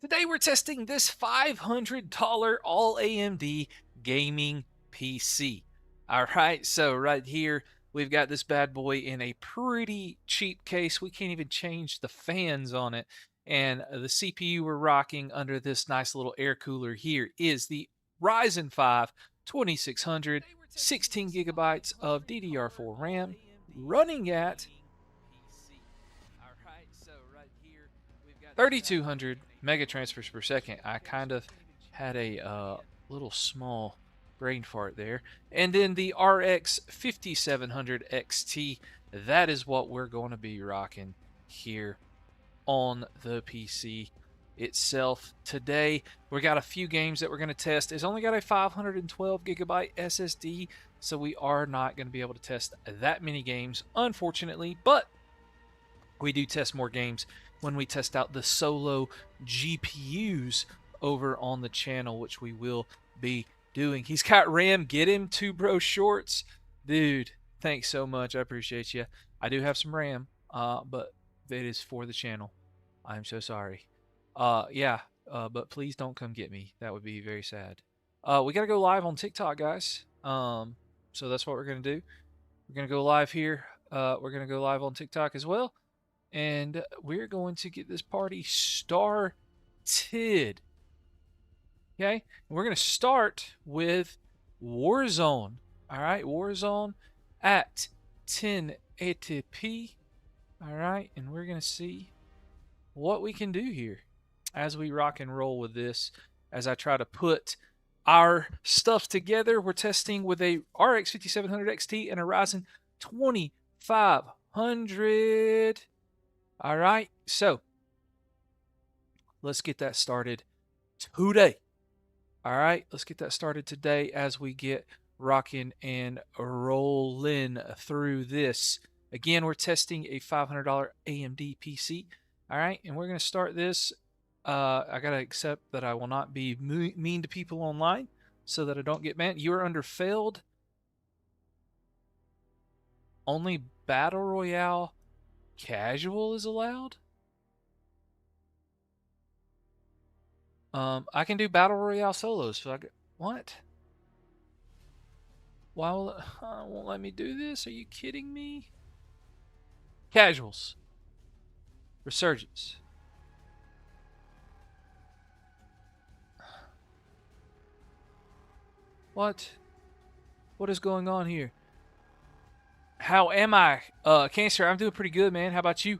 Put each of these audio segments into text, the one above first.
Today we're testing this $500 All AMD Gaming PC. Alright, so right here we've got this bad boy in a pretty cheap case. We can't even change the fans on it. And the CPU we're rocking under this nice little air cooler here is the Ryzen 5 2600, 16 gigabytes of DDR4 RAM, running at 3,200 mega transfers per second. I kind of had a little small brain fart there. And then the RX 5700 XT, that is what we're going to be rocking here on the PC itself. Today, we got a few games that we're going to test. It's only got a 512 gigabyte SSD, so we are not going to be able to test that many games, unfortunately, but we do test more games when we test out the solo GPUs over on the channel, which we will be doing. He's got RAM. Get him, 2Bro Shorts. Dude, thanks so much. I appreciate you. I do have some RAM, but it is for the channel. I'm so sorry. But please don't come get me. That would be very sad. We got to go live on TikTok, guys. So that's what we're going to do. We're going to go live here. We're going to go live on TikTok as well. And we're going to get this party started. Okay? And we're going to start with Warzone. Alright, Warzone at 1080p. Alright, and we're going to see what we can do here as we rock and roll with this. As I try to put our stuff together, we're testing with a RX 5700 XT and a Ryzen 2500. All right, so let's get that started today. All right, let's get that started today as we get rocking and rolling through this. Again, we're testing a $500 AMD PC. All right, and we're going to start this. I got to accept that I will not be mean to people online so that I don't get mad. You are under failed. Only Battle Royale casual is allowed. I can do Battle Royale solos. So what? Why won't let me do this? Are you kidding me? Casuals. Resurgence. What? What is going on here? How am I? Cancer, I'm doing pretty good, man. How about you?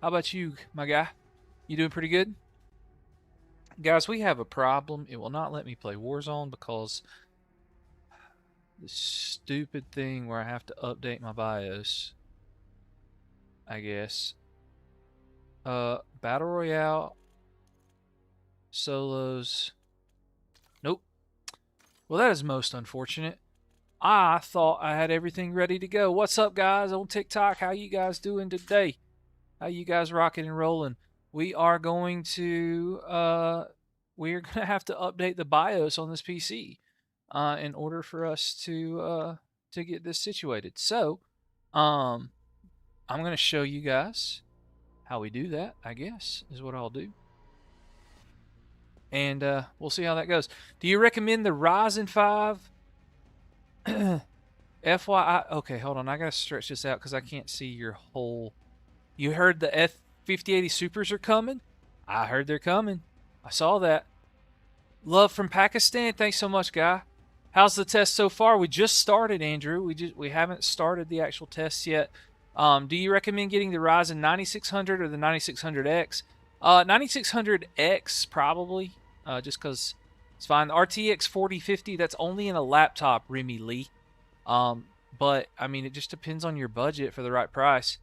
How about you, my guy? You doing pretty good? Guys, we have a problem. It will not let me play Warzone because this stupid thing where I have to update my BIOS. I guess. Battle Royale. Solos. Nope. Well, that is most unfortunate. I thought I had everything ready to go. What's up, guys, on TikTok? How you guys doing today? How you guys rocking and rolling? We are going to have to update the BIOS on this PC in order for us to get this situated. So, I'm going to show you guys how we do that, I guess, is what I'll do. And we'll see how that goes. Do you recommend the Ryzen 5? FYI, okay, hold on. I gotta stretch this out because I can't see your whole. You heard the F5080 Supers are coming? I heard they're coming. I saw that. Love from Pakistan. Thanks so much, guy. How's the test so far? We just started, Andrew. We haven't started the actual tests yet. Do you recommend getting the Ryzen 9600 or the 9600X? 9600X probably, just because it's fine. The RTX 4050, that's only in a laptop, Remy Lee. But, I mean, it just depends on your budget for the right price.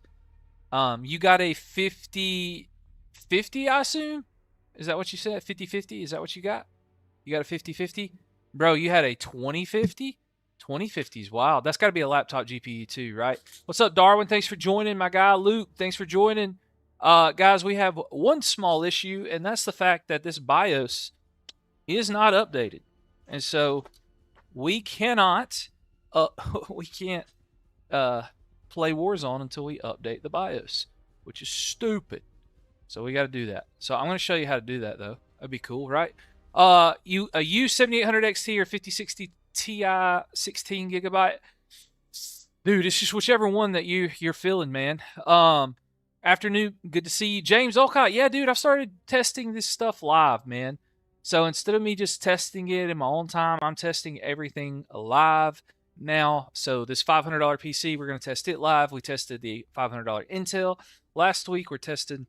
You got a 5050, I assume? Is that what you said? 5050? Is that what you got? You got a 5050? Bro, you had a 2050? 2050 is wild. That's got to be a laptop GPU too, right? What's up, Darwin? Thanks for joining. My guy, Luke, thanks for joining. Guys, we have one small issue, and that's the fact that this BIOS is not updated. And so we cannot play Warzone until we update the BIOS, which is stupid. So we got to do that. So I'm going to show you how to do that, though. That'd be cool, right? You a U7800 XT or 5060 Ti 16 gigabyte, dude. It's just whichever one that you're feeling, man. Afternoon, good to see you, James Olcott. Yeah, dude, I've started testing this stuff live, man. So instead of me just testing it in my own time, I'm testing everything live now. So this $500 PC, we're going to test it live. We tested the $500 Intel last week. We're testing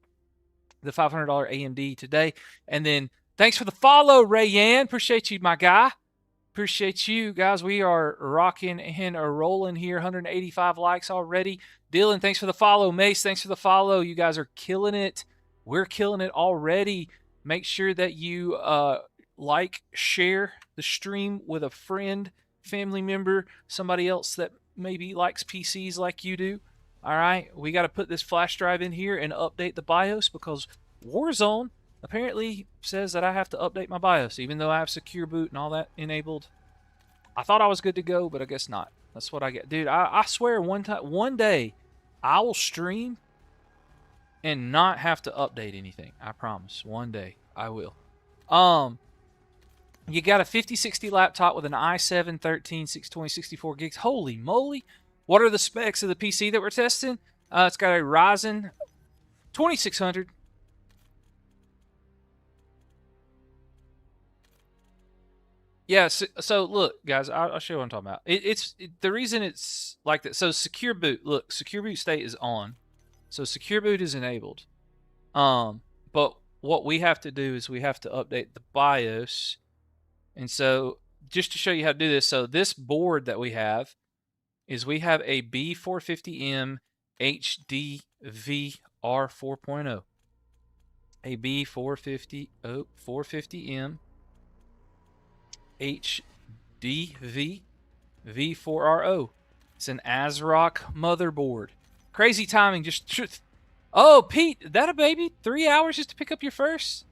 the $500 AMD today. And then thanks for the follow, Rayanne. Appreciate you, my guy. Appreciate you guys. We are rocking and rolling here. 185 likes already. Dylan, thanks for the follow. Mace, thanks for the follow. You guys are killing it. We're killing it already. Make sure that you like, share the stream with a friend, family member, somebody else that maybe likes PCs like you do. All right, we got to put this flash drive in here and update the BIOS because Warzone apparently says that I have to update my BIOS, even though I have secure boot and all that enabled. I thought I was good to go, but I guess not. That's what I get. Dude, I swear one day I will stream and not have to update anything. I promise. One day I will. You got a 5060 laptop with an i7 13 620 64 gigs. Holy moly. What are the specs of the PC that we're testing? It's got a Ryzen 2600. Yeah, so look, guys, I'll show you what I'm talking about. The reason it's like that. So secure boot, look, secure boot state is on. So secure boot is enabled. But what we have to do is we have to update the BIOS. And so just to show you how to do this, so this board that we have is we have a B450M HDVR 4.0. A B450M HDV V4RO. It's an ASRock motherboard. Crazy timing. Just oh, Pete, that a baby? 3 hours just to pick up your first?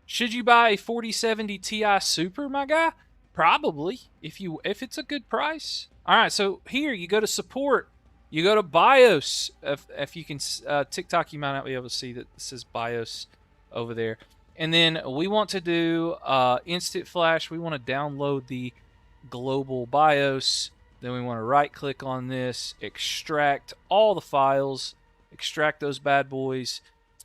Should you buy a 4070 Ti Super, my guy? Probably, if it's a good price. All right, so here you go to support. You go to BIOS. If you can TikTok, you might not be able to see that this says BIOS over there. And then we want to do instant flash. We want to download the global BIOS. Then we want to right click on this, extract all the files, extract those bad boys.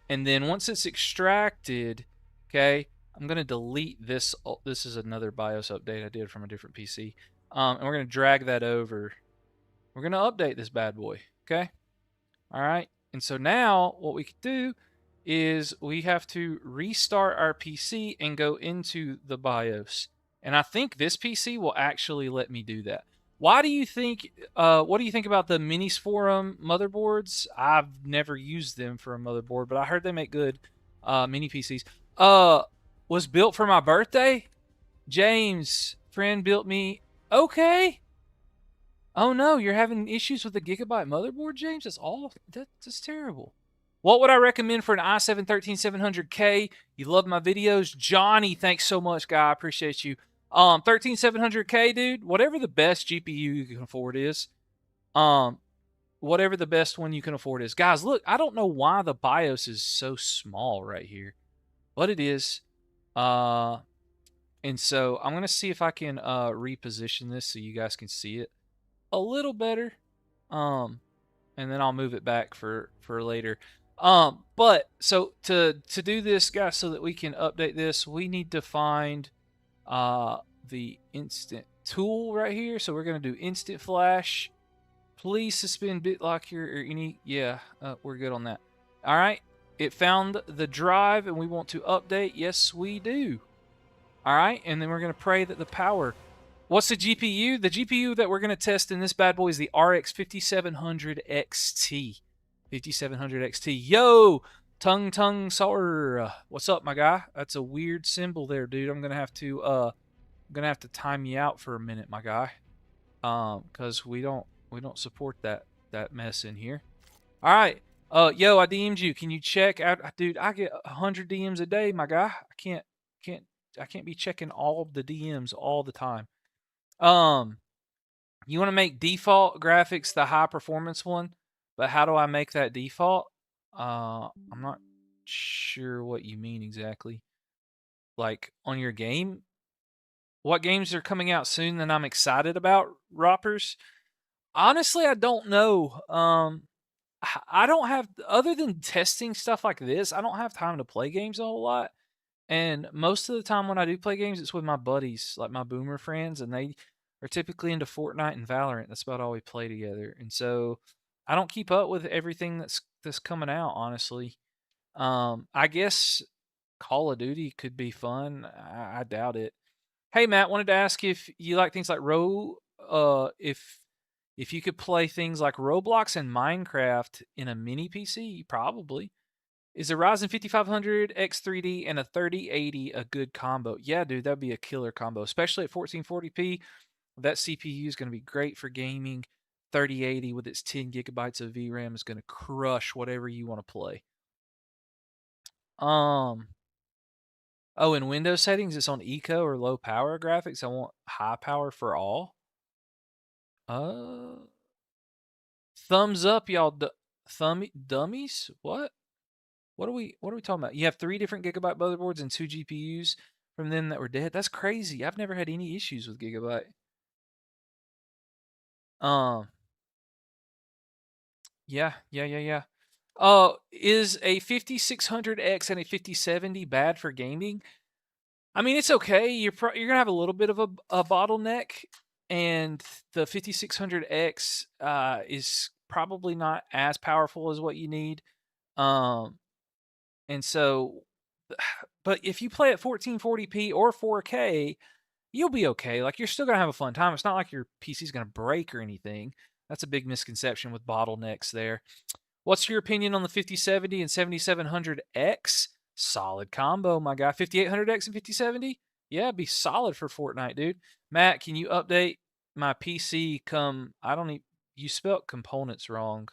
And then once it's extracted, okay, I'm going to delete this. Oh, this is another BIOS update I did from a different PC. And we're going to drag that over. We're going to update this bad boy, okay? All right. And so now what we can do is we have to restart our PC and go into the BIOS. And I think this PC will actually let me do that. Why do you think, what do you think about the Minisforum motherboards? I've never used them for a motherboard, but I heard they make good mini PCs. Was built for my birthday? James, friend built me. Okay. Oh no, you're having issues with the Gigabyte motherboard, James? That's terrible. What would I recommend for an i7 13700K? You love my videos. Johnny, thanks so much, guy. I appreciate you. 13700K, dude. Whatever the best GPU you can afford is. Whatever the best one you can afford is. Guys, look, I don't know why the BIOS is so small right here. But it is. And so I'm going to see if I can reposition this so you guys can see it a little better. And then I'll move it back for later. But so to do this, guys, so that we can update this, we need to find the instant tool right here. So we're going to do instant flash. Please suspend BitLocker or any. Yeah, we're good on that. All right. It found the drive and we want to update. Yes, we do. All right. And then we're going to pray that the power. What's the GPU? The GPU that we're going to test in this bad boy is the RX 5700 XT. 5700 XT. Yo, tongue sour. What's up, my guy? That's a weird symbol there, dude. I'm gonna have to time you out for a minute, my guy. Because we don't support that mess in here. All right. Yo, I DM'd you. Can you check out, dude? I get 100 DMs a day, my guy. I can't be checking all of the DMs all the time. You want to make default graphics the high performance one, but how do I make that default? I'm not sure what you mean exactly. like on your game, what games are coming out soon that I'm excited about, Roppers? Honestly, I don't know. I don't have, other than testing stuff like this, I don't have time to play games a whole lot. And most of the time when I do play games, it's with my buddies, like my boomer friends, and they are typically into Fortnite and Valorant. That's about all we play together. And so I don't keep up with everything that's coming out, honestly. I guess Call of Duty could be fun. I doubt it. Hey Matt, wanted to ask if you like things like if you could play things like Roblox and Minecraft in a mini PC, probably. Is a Ryzen 5500 X3D and a 3080 a good combo? Yeah, dude, that'd be a killer combo, especially at 1440p. That CPU is going to be great for gaming. 3080 with its 10 gigabytes of VRAM is going to crush whatever you want to play. Um, oh, in Windows settings, it's on eco or low power graphics. I want high power for all. Uh, thumbs up, y'all. Dummies. What? What are we talking about? You have 3 different Gigabyte motherboards and 2 GPUs from them that were dead. That's crazy. I've never had any issues with Gigabyte. Um, yeah. Is a 5600X and a 5070 bad for gaming? I mean, it's okay. You're gonna have a little bit of a bottleneck, and the 5600X is probably not as powerful as what you need. Um, and so, but if you play at 1440p or 4K, you'll be okay. Like, you're still gonna have a fun time. It's not like your PC's gonna break or anything. That's a big misconception with bottlenecks there. What's your opinion on the 5070 and 7700X? Solid combo, my guy. 5800X and 5070? Yeah, be solid for Fortnite, dude. Matt, can you update my PC I don't need, you spelt components wrong.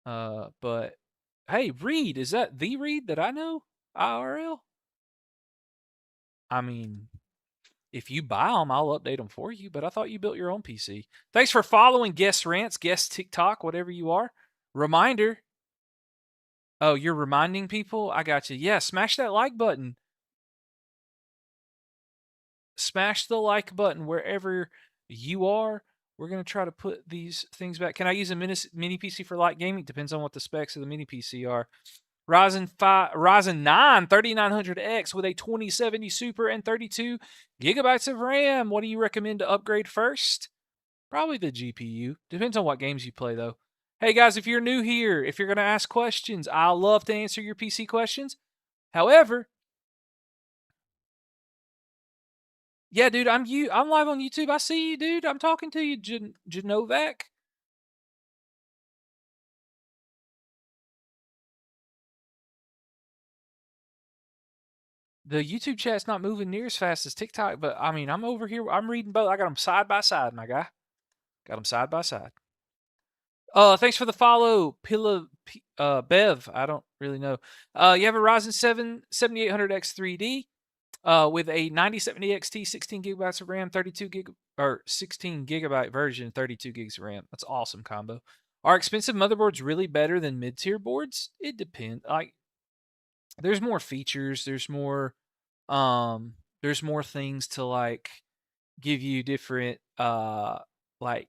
But hey, Reed, is that the Reed that I know? IRL? I mean, if you buy them, I'll update them for you, but I thought you built your own PC. Thanks for following Guest Rants, Guest TikTok, whatever you are. Reminder. Oh, you're reminding people? I got you. Yeah, smash that like button. Smash the like button wherever you are. We're going to try to put these things back. Can I use a mini PC for light gaming? Depends on what the specs of the mini PC are. Ryzen 9 3900X with a 2070 Super and 32 gigabytes of RAM. What do you recommend to upgrade first? Probably the GPU. Depends on what games you play, though. Hey guys, if you're new here, if you're going to ask questions, I'll love to answer your PC questions. However, yeah, dude, I'm live on YouTube. I see you, dude. I'm talking to you, Genovac. The YouTube chat's not moving near as fast as TikTok, but I mean, I'm over here. I'm reading both. I got them side by side, my guy. Got them side by side. Thanks for the follow, Bev. I don't really know. You have a Ryzen 7 7800X 3D with a 9070 XT, 16 gigabytes of RAM, 16 gigabyte version, 32 gigs of RAM. That's awesome combo. Are expensive motherboards really better than mid-tier boards? It depends. Like, there's more features, there's more things to like give you different like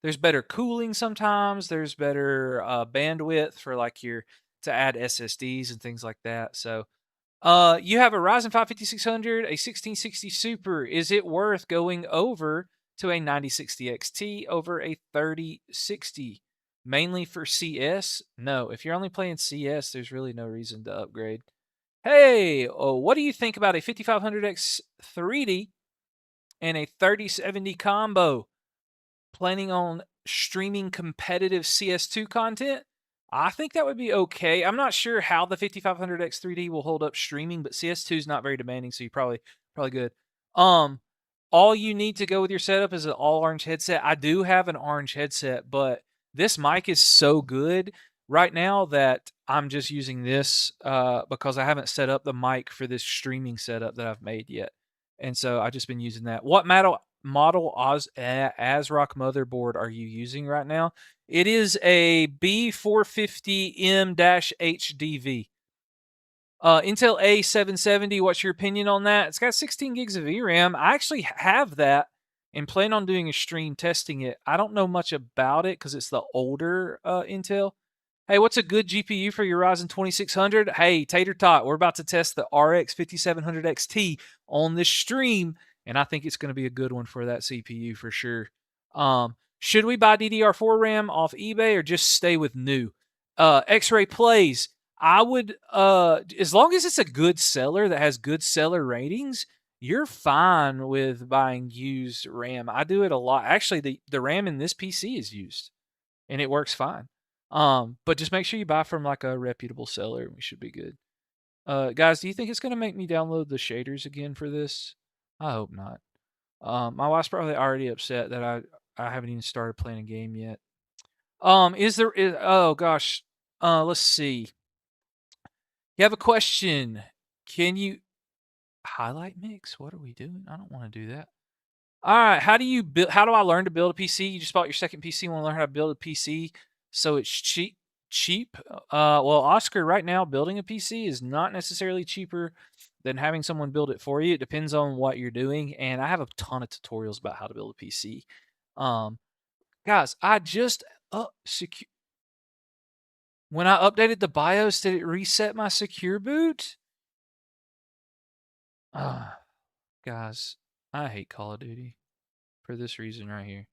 there's better cooling sometimes, there's better bandwidth for like your to add SSDs and things like that. So you have a Ryzen 5 5600, a 1660 Super. Is it worth going over to a 9060 XT over a 3060? Mainly for CS? No. If you're only playing CS, there's really no reason to upgrade. Hey, what do you think about a 5500X 3D and a 3070 combo? Planning on streaming competitive CS2 content? I think that would be okay. I'm not sure how the 5500X 3D will hold up streaming, but CS2 is not very demanding, so you probably good. All you need to go with your setup is an all orange headset. I do have an orange headset, but this mic is so good right now that I'm just using this because I haven't set up the mic for this streaming setup that I've made yet. And so I've just been using that. What model ASRock motherboard are you using right now? It is a B450M-HDV. Intel A770, what's your opinion on that? It's got 16 gigs of VRAM. I actually have that and plan on doing a stream testing it. I don't know much about it because it's the older Intel. Hey, what's a good GPU for your Ryzen 2600? Hey, Tater Tot, we're about to test the RX 5700 XT on this stream, and I think it's going to be a good one for that CPU for sure. Should we buy DDR4 RAM off eBay or just stay with new? X-Ray Plays, I would as long as it's a good seller that has good seller ratings, you're fine with buying used RAM. I do it a lot. Actually, the RAM in this PC is used and it works fine. But just make sure you buy from like a reputable seller and we should be good. Guys, do you think it's gonna make me download the shaders again for this? I hope not. My wife's probably already upset that I haven't even started playing a game yet. Oh gosh. Let's see. You have a question. Can you highlight mix? What are we doing? I don't want to do that. All right. How do I learn to build a PC? You just bought your second PC. You want to learn how to build a PC so it's cheap. Well, Oscar, right now building a PC is not necessarily cheaper than having someone build it for you. It depends on what you're doing, and I have a ton of tutorials about how to build a PC. Um, Guys, I just when I updated the BIOS, did it reset my secure boot? Guys, I hate Call of Duty for this reason right here.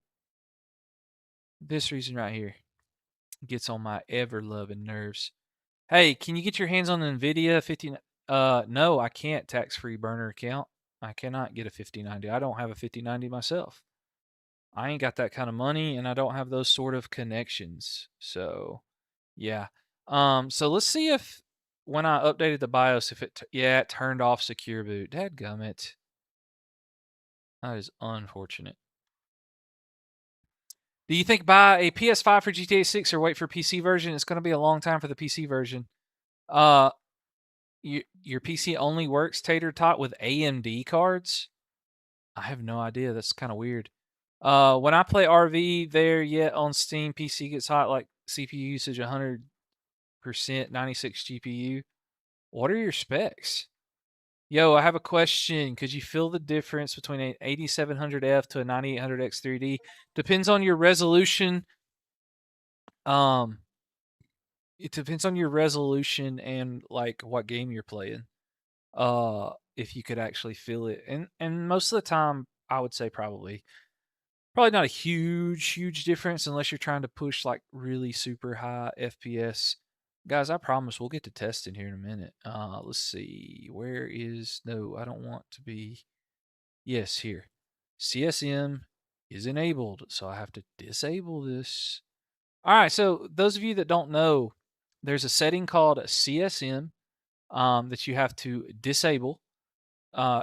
This reason right here gets on my ever-loving nerves. Hey, can you get your hands on the NVIDIA 50? No, I can't tax-free burner account. I cannot get a 5090. I don't have a 5090 myself. I ain't got that kind of money, and I don't have those sort of connections. So, yeah. So let's see if when I updated the BIOS, if it turned off secure boot. Dadgummit. That is unfortunate. Do you think buy a PS5 for GTA 6 or wait for PC version? It's going to be a long time for the PC version. Uh, your PC only works Tater Tot with AMD cards? I have no idea. That's kind of weird. When I play RV there yet on Steam, PC gets hot like CPU usage 100%, 96 GPU. What are your specs? Yo, I have a question. Could you feel the difference between an 8700F to a 9800X3D? Depends on your resolution. It depends on your resolution and like what game you're playing. If you could actually feel it. And most of the time I would say probably not a huge difference unless you're trying to push like really super high FPS. Guys, I promise we'll get to testing here in a minute. Let's see. No, I don't want to be. Yes, here. CSM is enabled, so I have to disable this. All right, so those of you that don't know, there's a setting called CSM that you have to disable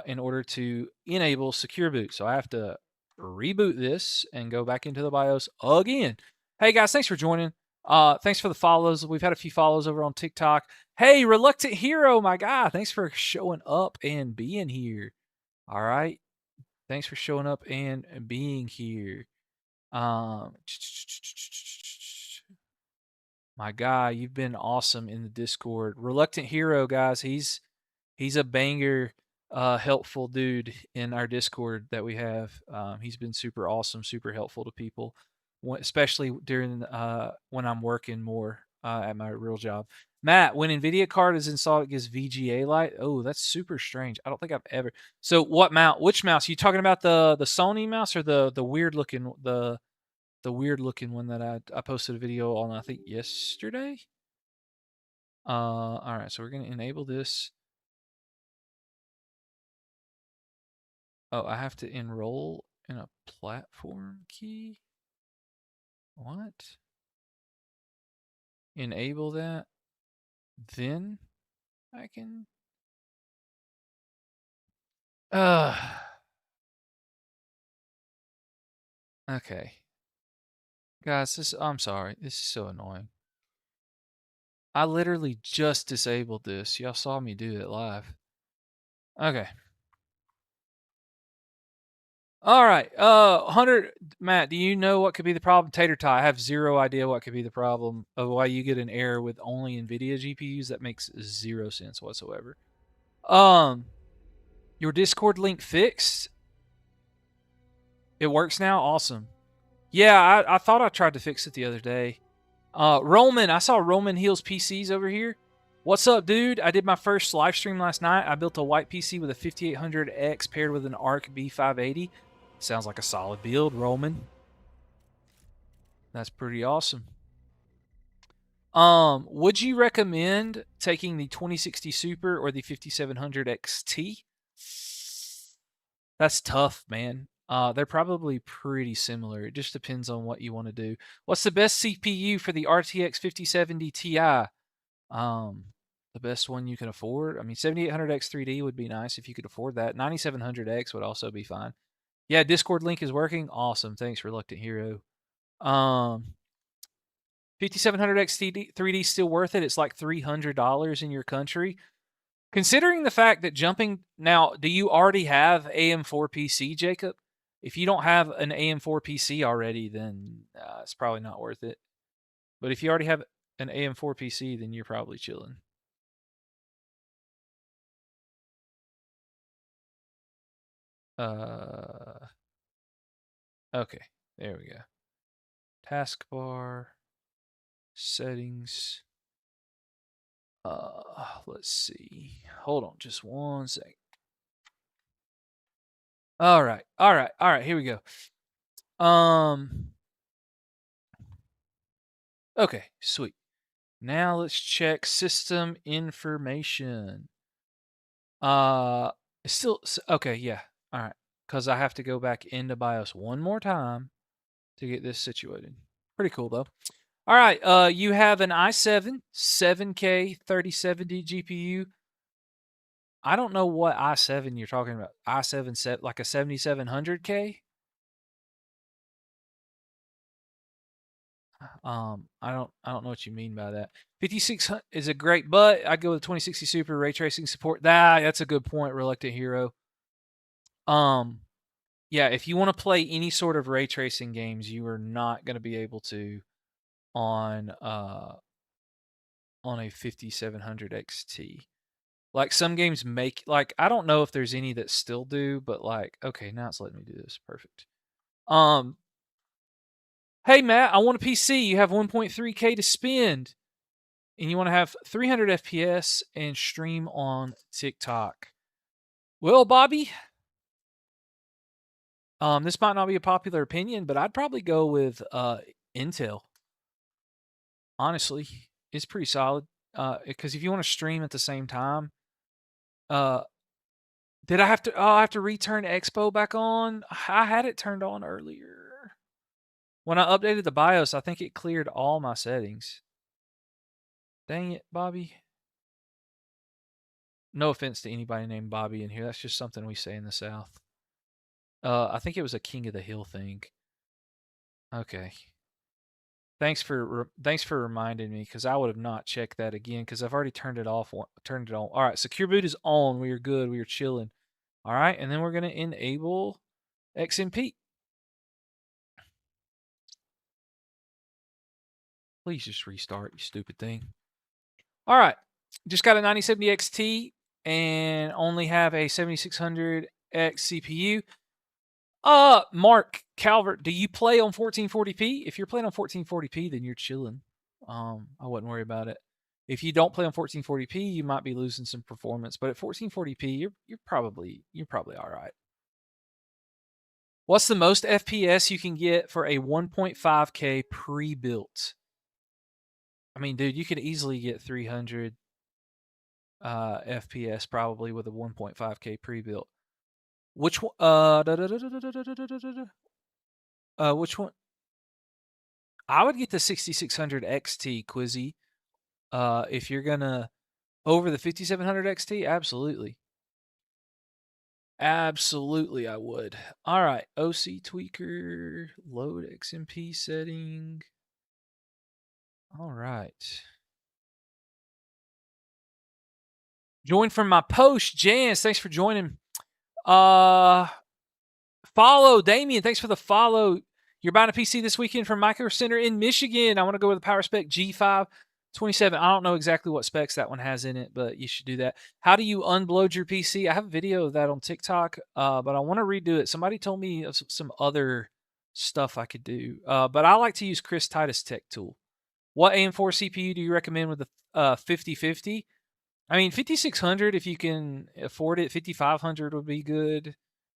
in order to enable secure boot. So I have to reboot this and go back into the BIOS again. Hey guys, thanks for joining. Thanks for the follows. We've had a few follows over on TikTok. Hey, Reluctant Hero, my guy, thanks for showing up and being here. All right, thanks for showing up and being here. My guy, you've been awesome in the Discord. Reluctant Hero, guys, he's a banger, helpful dude in our Discord that we have. He's been super awesome, super helpful to people, especially during when I'm working more at my real job. Matt, when NVIDIA card is installed, it gives VGA light. Oh, that's super strange. I don't think I've ever. So, what mouse? Which mouse? Are you talking about the Sony mouse or the weird looking the weird looking one that I posted a video on, I think yesterday? All right, so we're gonna enable this. Oh, I have to enroll in a platform key? What? Enable that? Then I can. Okay. Guys, I'm sorry. This is so annoying. I literally just disabled this. Y'all saw me do it live. Okay. All right. Hunter, Matt, do you know what could be the problem? Tater Tot, I have zero idea what could be the problem of why you get an error with only NVIDIA GPUs. That makes zero sense whatsoever. Um, your Discord link fixed. It works now. Awesome. Yeah, I thought I tried to fix it the other day. Roman, I saw Roman Heals PCs over here. What's up, dude? I did my first live stream last night. I built a white PC with a 5800X paired with an ARC B580. Sounds like a solid build, Roman. That's pretty awesome. Would you recommend taking the 2060 Super or the 5700 XT? That's tough, man. They're probably pretty similar. It just depends on what you want to do. What's the best CPU for the RTX 5070 Ti? The best one you can afford. I mean, 7800X 3D would be nice if you could afford that. 9700X would also be fine. Yeah, Discord link is working. Awesome. Thanks, Reluctant Hero. 5700X 3D still worth it. It's like $300 in your country. Considering the fact that jumping now, do you already have AM4 PC, Jacob? If you don't have an AM4 PC already, then it's probably not worth it. But if you already have an AM4 PC, then you're probably chilling. Okay, there we go. Taskbar, settings. Let's see. Hold on just one sec. All right. Here we go. Okay, sweet. Now let's check system information. It's still okay, yeah. All right. Cuz I have to go back into BIOS one more time to get this situated. Pretty cool though. All right, you have an i7 7K 3070 GPU. I don't know what i7 you're talking about. i7 set like a 7700K? I don't know what you mean by that. 5600 is a great, but I'd go with 2060 Super ray tracing support. That's a good point, Reluctant Hero. Yeah, if you want to play any sort of ray tracing games, you are not going to be able to on a 5700 XT. Like some games make like I don't know if there's any that still do, but like okay, now it's letting me do this. Perfect. Hey Matt, I want a PC. You have 1.3K to spend and you want to have 300 FPS and stream on TikTok. Well, Bobby, this might not be a popular opinion, but I'd probably go with Intel. Honestly, it's pretty solid. Because if you want to stream at the same time, did I have to? Oh, I have to return Expo back on. I had it turned on earlier. When I updated the BIOS, I think it cleared all my settings. Dang it, Bobby. No offense to anybody named Bobby in here. That's just something we say in the South. I think it was a King of the Hill thing. Okay. Thanks for reminding me because I would have not checked that again because I've already turned it off. Turned it on. All right, secure boot is on. We are good. We are chilling. All right, and then we're gonna enable XMP. Please just restart, you stupid thing. All right, just got a 9070 XT and only have a 7600X CPU. Mark Calvert, do you play on 1440p? If you're playing on 1440p, then you're chilling. I wouldn't worry about it. If you don't play on 1440p, you might be losing some performance, but at 1440p, you're probably all right. What's the most FPS you can get for a 1.5K pre-built? I mean, dude, you could easily get 300 FPS probably with a 1.5K pre-built. Which one? Which one? I would get the 6600 XT, Quizzy. If you're gonna over the 5700 XT, absolutely. Absolutely, I would. All right, OC tweaker, load XMP setting. All right. Join from my post, Jans. Thanks for joining. follow. Damien, thanks for the follow. You're buying a PC this weekend from Micro Center in Michigan. I want to go with the PowerSpec G5 27. I don't know exactly what specs that one has in it, but you should do that. How do you unload your PC? I have a video of that on TikTok, but I want to redo it. Somebody told me of some other stuff I could do, but I like to use Chris Titus Tech Tool. What AM4 CPU do you recommend with the 5050? I mean, 5600 if you can afford it. 5500 would be good.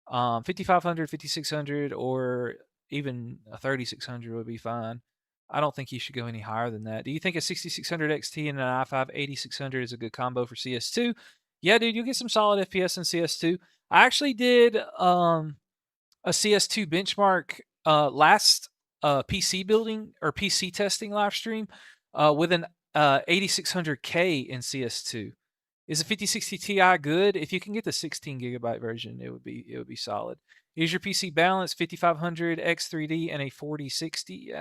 5500, 5600, or even a 3600 would be fine. I don't think you should go any higher than that. Do you think a 6600 XT and an i5 8600 is a good combo for CS2? Yeah, dude, you'll get some solid FPS in CS2. I actually did a CS2 benchmark last PC building or PC testing live stream with an 8600K in CS2. Is a 5060 Ti good? If you can get the 16 gigabyte version, it would be solid. Is your PC balanced? 5500 X3D and a 4060?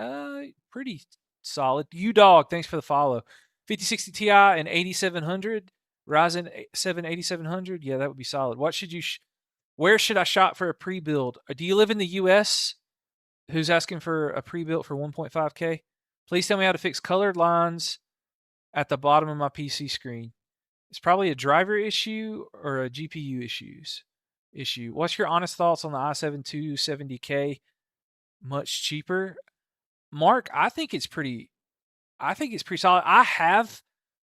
Pretty solid. Dog, thanks for the follow. 5060 Ti and 8700 Ryzen 7 8700. Yeah, that would be solid. What should you? Where should I shop for a pre-build? Do you live in the U.S.? Who's asking for a pre-built for 1.5K? Please tell me how to fix colored lines at the bottom of my PC screen. It's probably a driver issue or a GPU issue. What's your honest thoughts on the i7 270K? Much cheaper. Mark, I think it's pretty solid. I have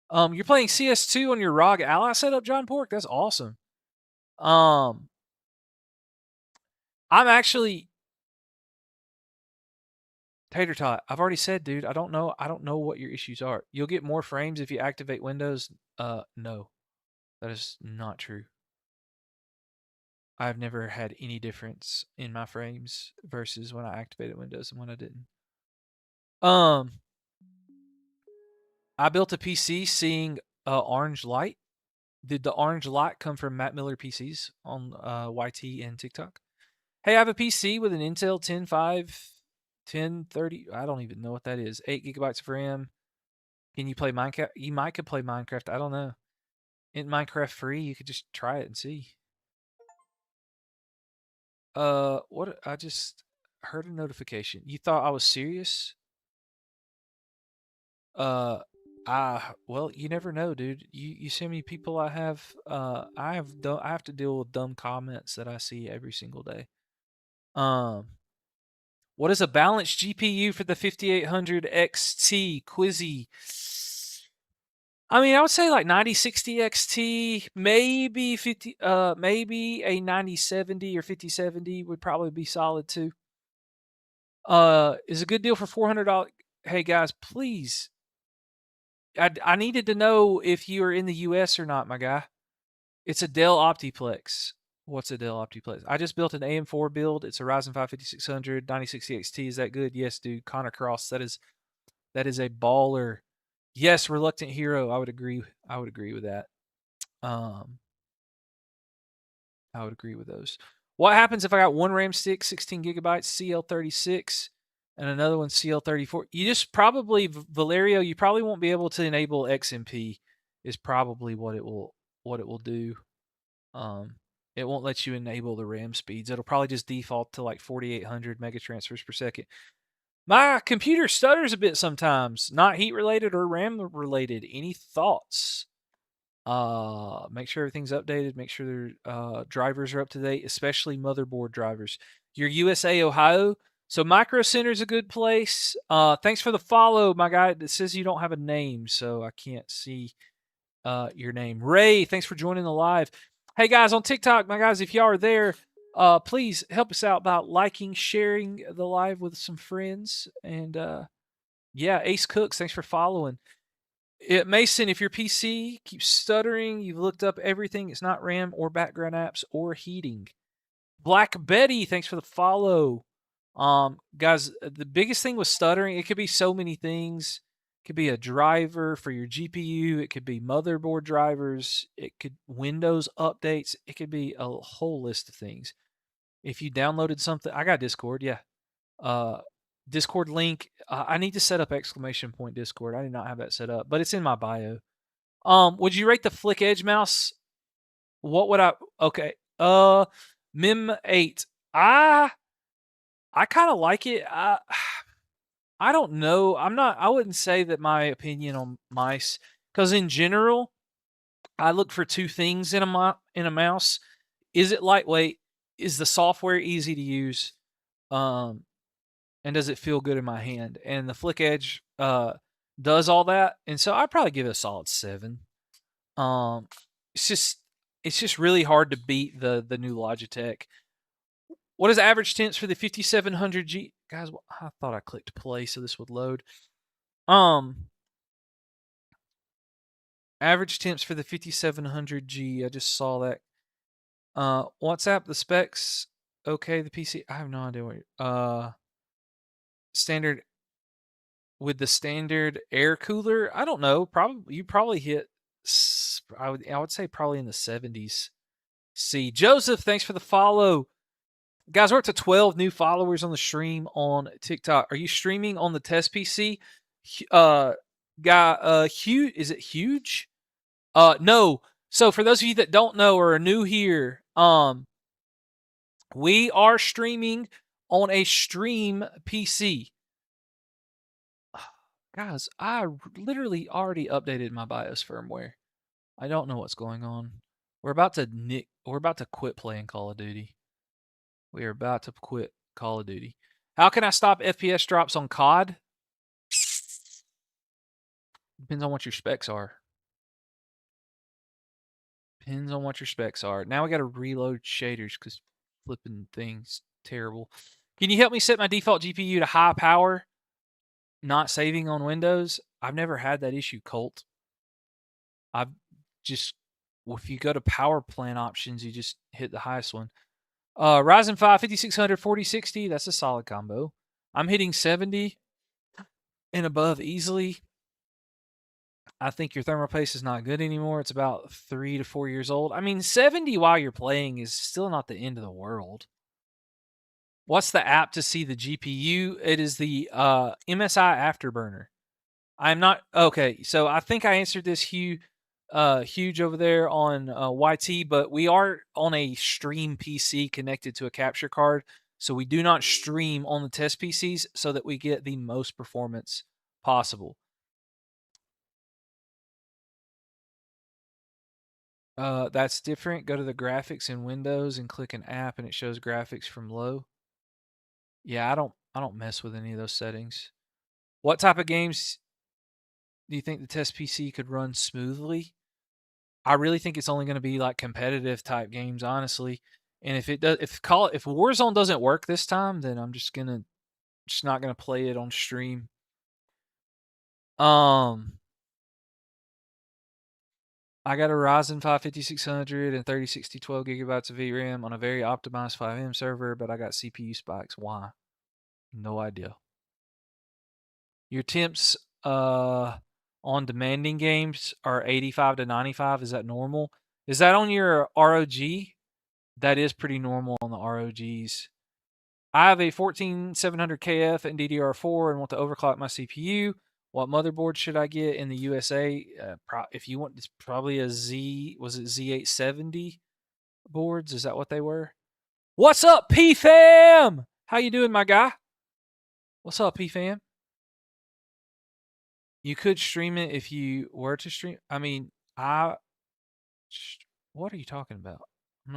you're playing CS2 on your ROG Ally setup, John Pork? That's awesome. I'm actually Tater Tot. I've already said, dude, I don't know what your issues are. You'll get more frames if you activate Windows. No. That is not true. I've never had any difference in my frames versus when I activated Windows and when I didn't. I built a PC seeing orange light. Did the orange light come from Matt Miller PCs on YT and TikTok? Hey, I have a PC with an Intel 1030. I don't even know what that is. 8 gigabytes of RAM. Can you play Minecraft? You might could play Minecraft. I don't know. Isn't Minecraft free? You could just try it and see. What? I just heard a notification. You thought I was serious? Well, you never know, dude. You see how many people I have. I have to deal with dumb comments that I see every single day. What is a balanced GPU for the 5800 XT Quizzy? I mean, I would say like 9060 XT, maybe maybe a 9070 or 5070 would probably be solid too. Is a good deal for $400. Hey guys, please. I needed to know if you are in the US or not, my guy. It's a Dell Optiplex. What's a Dell Optiplex? I just built an AM4 build. It's a Ryzen 5 5600 9060 XT. Is that good? Yes, dude. Connor Cross. That is a baller. Yes, Reluctant Hero. I would agree. I would agree with that. I would agree with those. What happens if I got one RAM stick, 16 gigabytes, CL36, and another one CL34? You just probably, Valerio, you probably won't be able to enable XMP. Is probably what it will do. It won't let you enable the RAM speeds. It'll probably just default to like 4,800 megatransfers per second. My computer stutters a bit sometimes. Not heat related or RAM related. Any thoughts? Make sure everything's updated. Make sure their drivers are up to date, especially motherboard drivers. Your USA, Ohio. So Micro Center is a good place. Thanks for the follow, my guy. It says you don't have a name, so I can't see your name. Ray, thanks for joining the live. Hey guys on TikTok, my guys, if y'all are there, please help us out by liking, sharing the live with some friends. And yeah, Ace Cooks, thanks for following. Mason, if your PC keeps stuttering, you've looked up everything, it's not RAM or background apps or heating. Black Betty, thanks for the follow. Guys, the biggest thing with stuttering, it could be so many things. It could be a driver for your GPU. It could be motherboard drivers. It could Windows updates. It could be a whole list of things. If you downloaded something, I got Discord, yeah. Discord link. I need to set up exclamation point Discord. I did not have that set up, but it's in my bio. Would you rate the Flick Edge mouse? What would I? Okay. Mim 8. I kind of like it. I don't know. I wouldn't say that my opinion on mice, because in general, I look for two things in a mouse. Is it lightweight? Is the software easy to use? Um, and does it feel good in my hand? And the Flick Edge does all that, and so I'd probably give it a solid 7. Um, it's just really hard to beat the new Logitech. What is average temps for the 5700G? Guys, I thought I clicked play so this would load. Average temps for the 5700G. I just saw that. WhatsApp, the specs, okay. The PC, I have no idea what. Standard with the standard air cooler. I don't know. Probably you probably hit. I would say probably in the 70s. See, Joseph, thanks for the follow. Guys, we're up to 12 new followers on the stream on TikTok. Are you streaming on the test PC? Huge, is it huge? No. So for those of you that don't know or are new here, we are streaming on a stream PC. Guys, I literally already updated my BIOS firmware. I don't know what's going on. We're about to quit playing Call of Duty. We are about to quit Call of Duty. How can I stop FPS drops on COD? Depends on what your specs are. Depends on what your specs are. Now we got to reload shaders because flipping things terrible. Can you help me set my default GPU to high power, not saving on Windows? I've never had that issue, Colt. I've just, if you go to power plan options, you just hit the highest one. Ryzen 5 5600 4060. That's a solid combo. I'm hitting 70 and above easily. I think your thermal paste is not good anymore. It's about 3 to 4 years old. I mean, 70 while you're playing is still not the end of the world. What's the app to see the GPU? It is the MSI Afterburner. I'm not okay. So I think I answered this huge over there on YT, but we are on a stream PC connected to a capture card, so we do not stream on the test PCs so that we get the most performance possible. That's different. Go to the graphics in Windows and click an app, and it shows graphics from low. Yeah, I don't mess with any of those settings. What type of games do you think the test PC could run smoothly? I really think it's only going to be like competitive type games, honestly. And if it does, if Warzone doesn't work this time, then I'm just not gonna play it on stream. I got a Ryzen 5 5600 and 3060 12 gigabytes of VRAM on a very optimized 5M server, but I got CPU spikes. Why? No idea. Your temps on demanding games are 85 to 95. Is that normal? Is that on your ROG? That is pretty normal on the ROGs. I have a 14700KF and DDR4 and want to overclock my CPU. What motherboard should I get in the USA? If you want, it's probably a was it Z870 boards? Is that what they were? What's up, P-Fam? How you doing, my guy? What's up, P-Fam? You could stream it if you were to stream. I mean, what are you talking about? I'm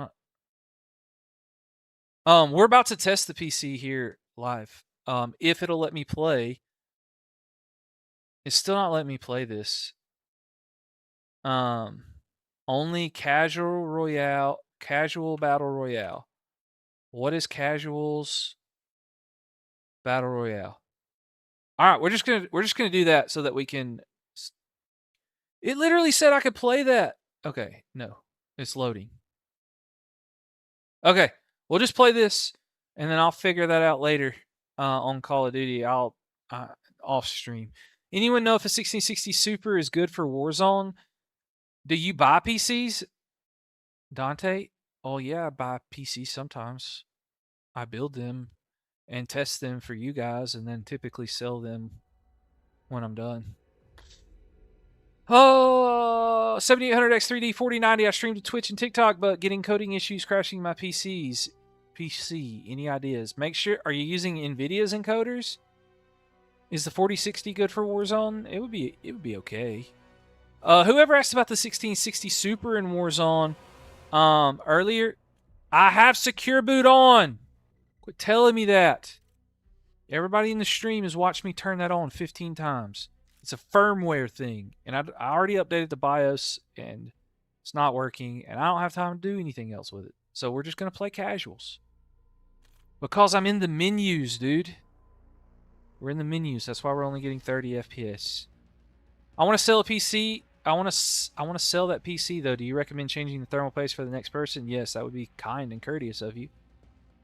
not. We're about to test the PC here live. If it'll let me play. It's still not letting me play this. Only casual battle royale. What is casuals battle royale? All right, we're just gonna do that so that we can. It literally said I could play that. Okay, no, it's loading. Okay, we'll just play this, and then I'll figure that out later on Call of Duty. I'll off stream. Anyone know if a 1660 Super is good for Warzone? Do you buy PCs, Dante? Oh yeah, I buy PCs sometimes. I build them and test them for you guys, and then typically sell them when I'm done. Oh, 7800X3D 4090. I streamed to Twitch and TikTok, but getting coding issues crashing my PCs. PC. Any ideas? Make sure. Are you using NVIDIA's encoders? Is the 4060 good for Warzone? It would be okay. Whoever asked about the 1660 Super in Warzone earlier, I have Secure Boot on. Quit telling me that. Everybody in the stream has watched me turn that on 15 times. It's a firmware thing, and I already updated the BIOS, and it's not working, and I don't have time to do anything else with it. So we're just going to play casuals. Because I'm in the menus, dude. We're in the menus. That's why we're only getting 30 FPS. I want to sell a PC. I want to sell that PC, though. Do you recommend changing the thermal paste for the next person? Yes, that would be kind and courteous of you.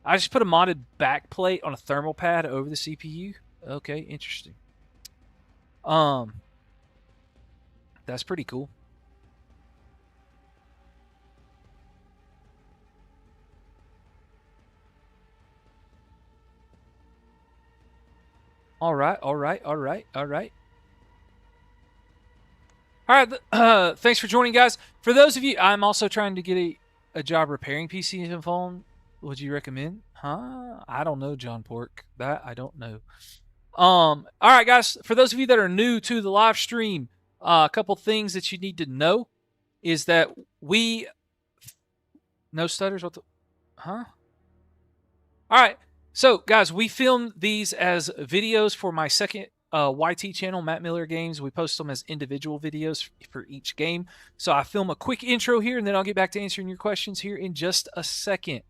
I just put a modded backplate on a thermal pad over the CPU. Okay, interesting. That's pretty cool. All right. Thanks for joining, guys. For those of you, I'm also trying to get a job repairing PCs and phone. Would you recommend? Huh? I don't know, John Pork. That I don't know. All right, guys. For those of you that are new to the live stream, a couple things that you need to know is that no stutters. What the? Huh? All right. So, guys, we film these as videos for my second YT channel, Matt Miller Games. We post them as individual videos for each game. So I film a quick intro here, and then I'll get back to answering your questions here in just a second.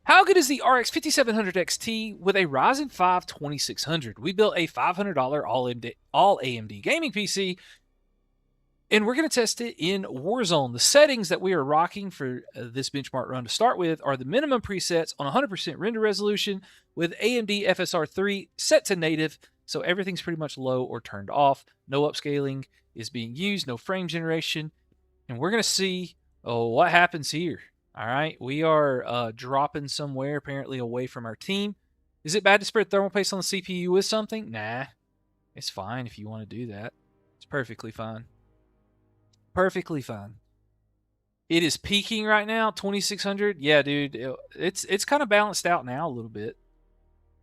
How good is the RX 5700 XT with a Ryzen 5 2600? We built a $500 All AMD Gaming PC, and we're going to test it in Warzone. The settings that we are rocking for this benchmark run to start with are the minimum presets on 100% render resolution with AMD FSR 3 set to native, so everything's pretty much low or turned off. No upscaling is being used, no frame generation, and we're going to see what happens here. All right, we are dropping somewhere apparently away from our team. Is it bad to spread thermal paste on the CPU with something? Nah, it's fine if you want to do that. It's perfectly fine. Perfectly fine. It is peaking right now, 2600. Yeah, dude, it's kind of balanced out now a little bit.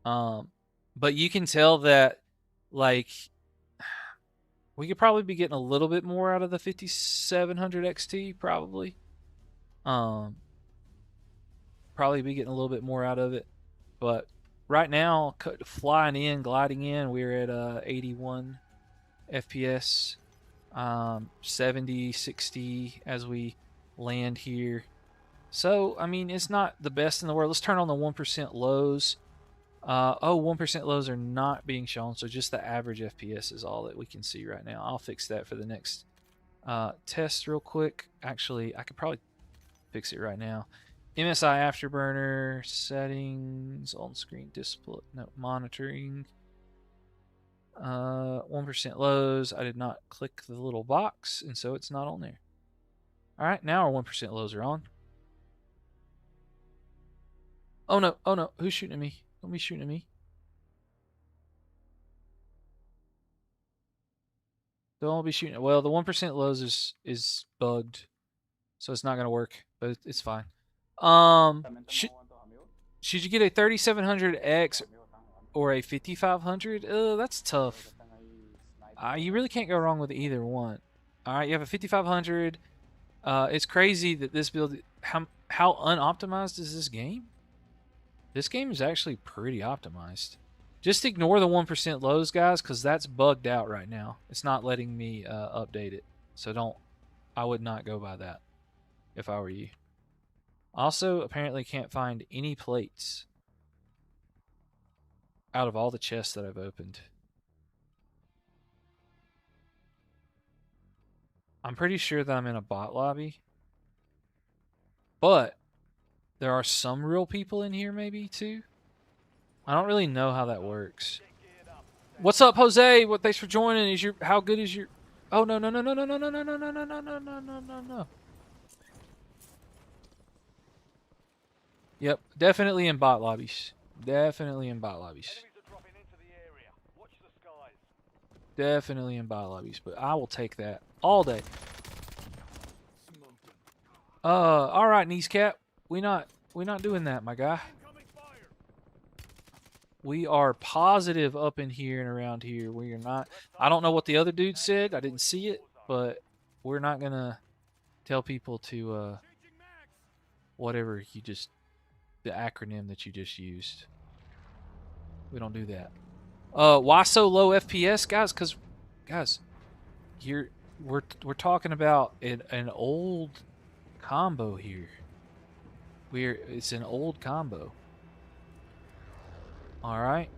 But you can tell that, like, we could probably be getting a little bit more out of the 5700 XT, probably. Probably be getting a little bit more out of it, but right now, gliding in, we're at 81 FPS, 70, 60 as we land here. So, I mean, it's not the best in the world. Let's turn on the 1% lows. 1% lows are not being shown, so just the average FPS is all that we can see right now. I'll fix that for the next test real quick. Actually, I could probably fix it right now. MSI Afterburner settings, on-screen display, no, monitoring. 1% lows. I did not click the little box, and so it's not on there. All right, now our 1% lows are on. Oh no, who's shooting at me? Don't be shooting at me. Don't be shooting. Well, the 1% lows is bugged, so it's not gonna work, but it's fine. Should you get a 3700X or a 5500? That's tough. You really can't go wrong with either one. All right, you have a 5500. It's crazy that this build. How unoptimized is this game? This game is actually pretty optimized. Just ignore the 1% lows, guys, because that's bugged out right now. It's not letting me update it. So I would not go by that if I were you. Also, apparently can't find any plates out of all the chests that I've opened. I'm pretty sure that I'm in a bot lobby. But there are some real people in here maybe too. I don't really know how that works. What's up, Jose? Thanks for joining. How good is your Oh no. Yep, definitely in bot lobbies. Definitely in bot lobbies. Definitely in bot lobbies, but I will take that all day. All right, kneescap. We not doing that, my guy. We are positive up in here and around here. We are not. I don't know what the other dude said. I didn't see it, but we're not gonna tell people to whatever you just the acronym that you just used. We don't do that. Why so low FPS, guys? Because, guys, we're talking about an old combo here. It's an old combo. All right.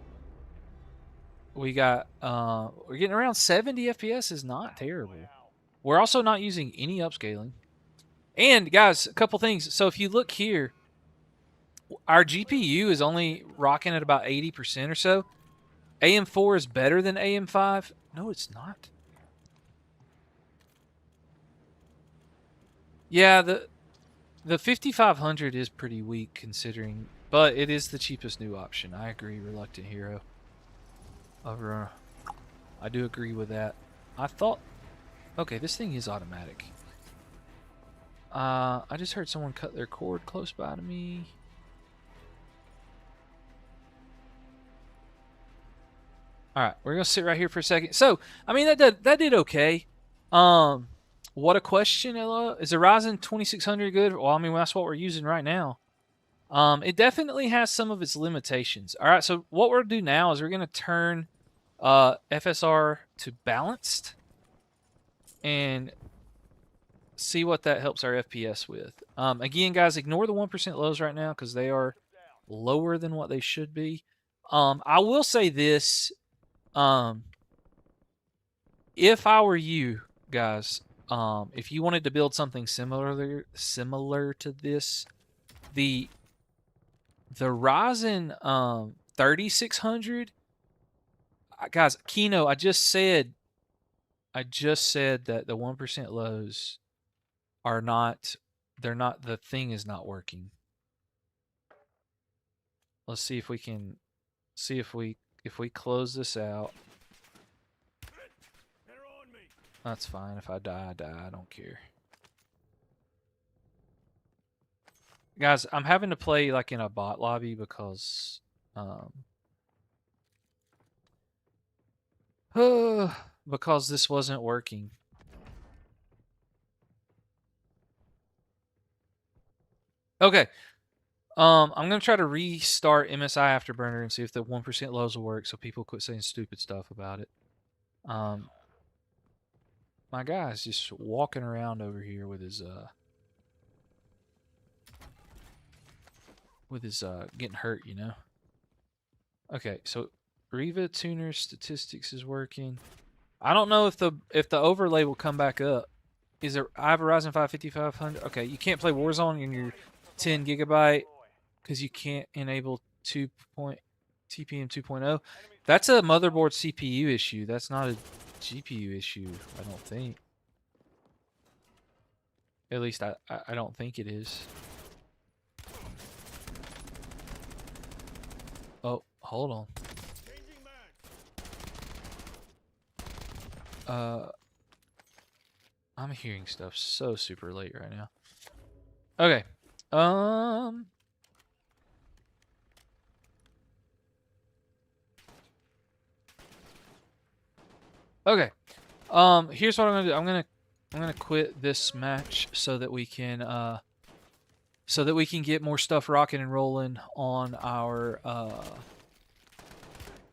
We got we're getting around 70 FPS is not terrible. We're also not using any upscaling. And guys, a couple things. So if you look here, our GPU is only rocking at about 80% or so. AM4 is better than AM5. No, it's not. Yeah, the 5500 is pretty weak considering, but it is the cheapest new option. I agree, Reluctant Hero. I do agree with that. I thought, okay, this thing is automatic. I just heard someone cut their cord close by to me. All right, we're gonna sit right here for a second. So, I mean, that did okay. What a question, Ella. Is the Ryzen 2600 good? Well, I mean, that's what we're using right now. It definitely has some of its limitations. All right, so what we're gonna do now is we're gonna turn FSR to balanced and see what that helps our FPS with. Again, guys, ignore the 1% lows right now because they are lower than what they should be. I will say this. If I were you guys, if you wanted to build something similar to this, the Ryzen 3600, guys, Kino, I just said that the 1% lows are not, the thing is not working. Let's see if we can if we close this out. That's fine. If I die, I die. I don't care. Guys, I'm having to play like in a bot lobby because because this wasn't working. Okay. I'm gonna try to restart MSI Afterburner and see if the 1% lows will work so people quit saying stupid stuff about it. My guy's just walking around over here with his getting hurt, you know. Okay, so Riva Tuner statistics is working. I don't know if the overlay will come back up. Is there? I have a Ryzen 5 5500. Okay, you can't play Warzone in your 10 gigabyte because you can't enable TPM 2.0. That's a motherboard CPU issue. That's not a GPU issue. I don't think. At least I don't think it is. Oh, hold on. I'm hearing stuff so super late right now. Okay. Okay. Here's what I'm gonna do. I'm gonna quit this match so that we can get more stuff rocking and rolling on our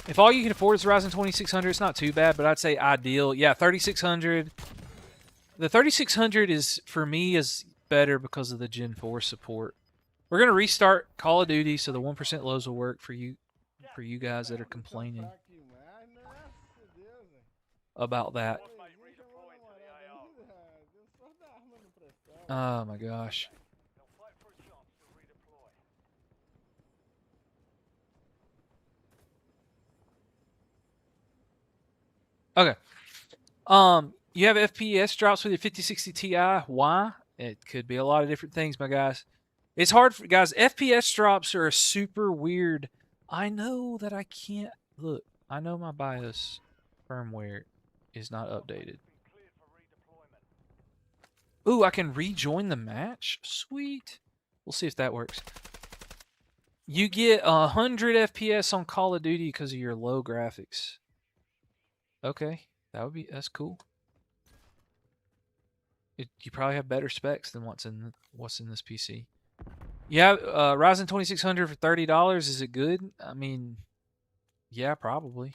if all you can afford is the Ryzen 2600, it's not too bad, but I'd say ideal. Yeah, 3600. The 3600 is, for me, is better because of the Gen 4 support. We're going to restart Call of Duty so the 1% lows will work for you guys that are complaining about that. Oh my gosh. Okay. You have FPS drops with your 5060 Ti. Why? It could be a lot of different things, my guys. It's hard for guys. FPS drops are a super weird. I know that I can't look. I know my BIOS firmware is not updated. Ooh, I can rejoin the match? Sweet. We'll see if that works. You get 100 FPS on Call of Duty because of your low graphics. Okay, that's cool. You probably have better specs than what's in this PC. Yeah, Ryzen 2600 for $30. Is it good? I mean, yeah, probably.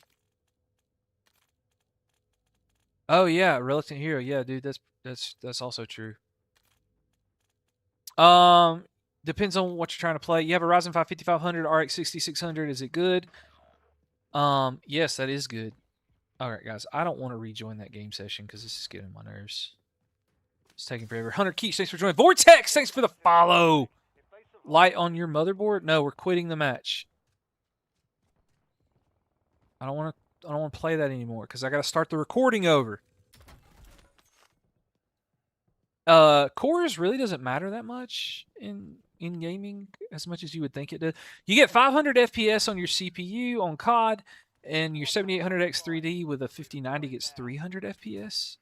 Oh yeah, Reluctant Hero. Yeah, dude, that's also true. Depends on what you're trying to play. You have a Ryzen 5 5500 RX 6600. Is it good? Yes, that is good. All right, guys, I don't want to rejoin that game session because this is getting on my nerves. It's taking forever. Hunter Keach, thanks for joining. Vortex, thanks for the follow. Light on your motherboard? No, we're quitting the match. I don't want to play that anymore because I got to start the recording over. Cores really doesn't matter that much in gaming as much as you would think it does. You get 500 FPS on your CPU on COD, and your 7800X 3D with a 5090 gets 300 FPS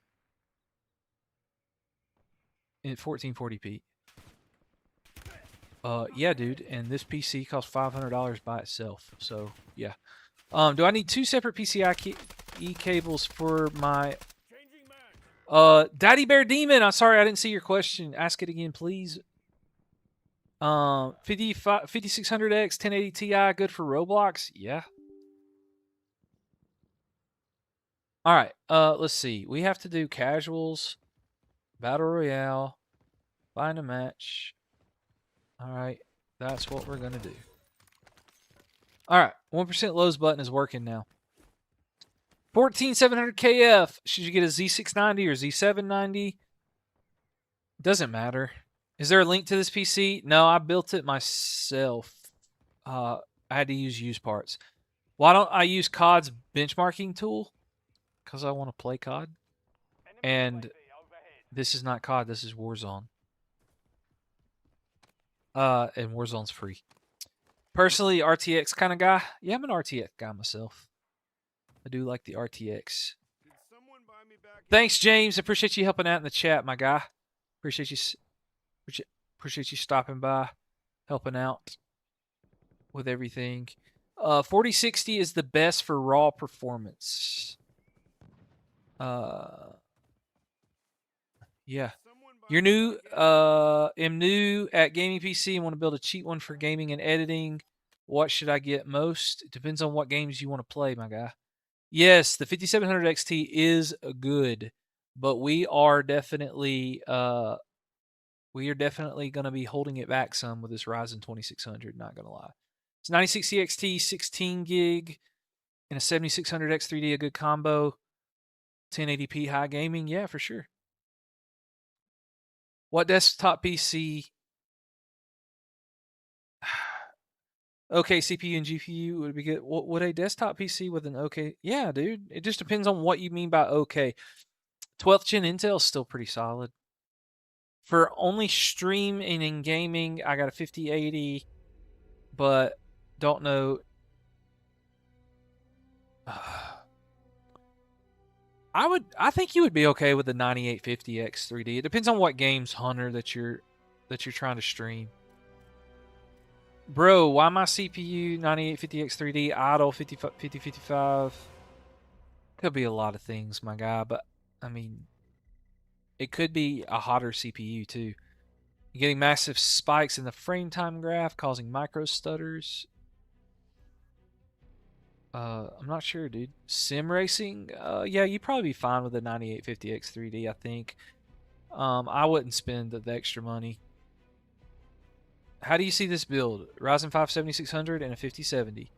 in 1440p. Yeah, dude, and this PC costs $500 by itself. So yeah. Do I need 2 separate PCIe cables for my? Daddy Bear Demon, I'm sorry I didn't see your question. Ask it again, please. 5600X 1080 Ti, good for Roblox? Yeah. All right. Let's see. We have to do casuals, battle royale, find a match. All right. That's what we're gonna do. All right. 1% Lowe's button is working now. 14700 KF. Should you get a Z690 or Z790? Doesn't matter. Is there a link to this PC? No, I built it myself. I had to use used parts. Why don't I use COD's benchmarking tool? Because I want to play COD. And this is not COD, this is Warzone. And Warzone's free. Personally, RTX kind of guy. Yeah, I'm an RTX guy myself. I do like the RTX. Thanks, James. Appreciate you helping out in the chat, my guy. Appreciate you stopping by, helping out with everything. 4060 is the best for raw performance. Yeah. You're new, am new at gaming PC and want to build a cheap one for gaming and editing. What should I get most? It depends on what games you want to play, my guy. Yes, the 5700 XT is good, but we are definitely going to be holding it back some with this Ryzen 2600, not going to lie. It's 9060 XT, 16 gig, and a 7600 X3D, a good combo. 1080p high gaming, yeah, for sure. What desktop PC? Okay, CPU and GPU would be good. Would a desktop PC with an okay? Yeah, dude. It just depends on what you mean by okay. 12th gen Intel is still pretty solid. For only streaming and gaming, I got a 5080, but don't know. I think you would be okay with the 9850X 3D. It depends on what games, Hunter, that you're trying to stream. Bro, why my CPU 9850X 3D idle 5055? Could be a lot of things, my guy, but I mean, it could be a hotter CPU too. You're getting massive spikes in the frame time graph, causing micro stutters. I'm not sure, dude. Sim racing? Yeah, you'd probably be fine with the 9850X 3D, I think. I wouldn't spend the extra money. How do you see this build? Ryzen 5 7600 and a 5070.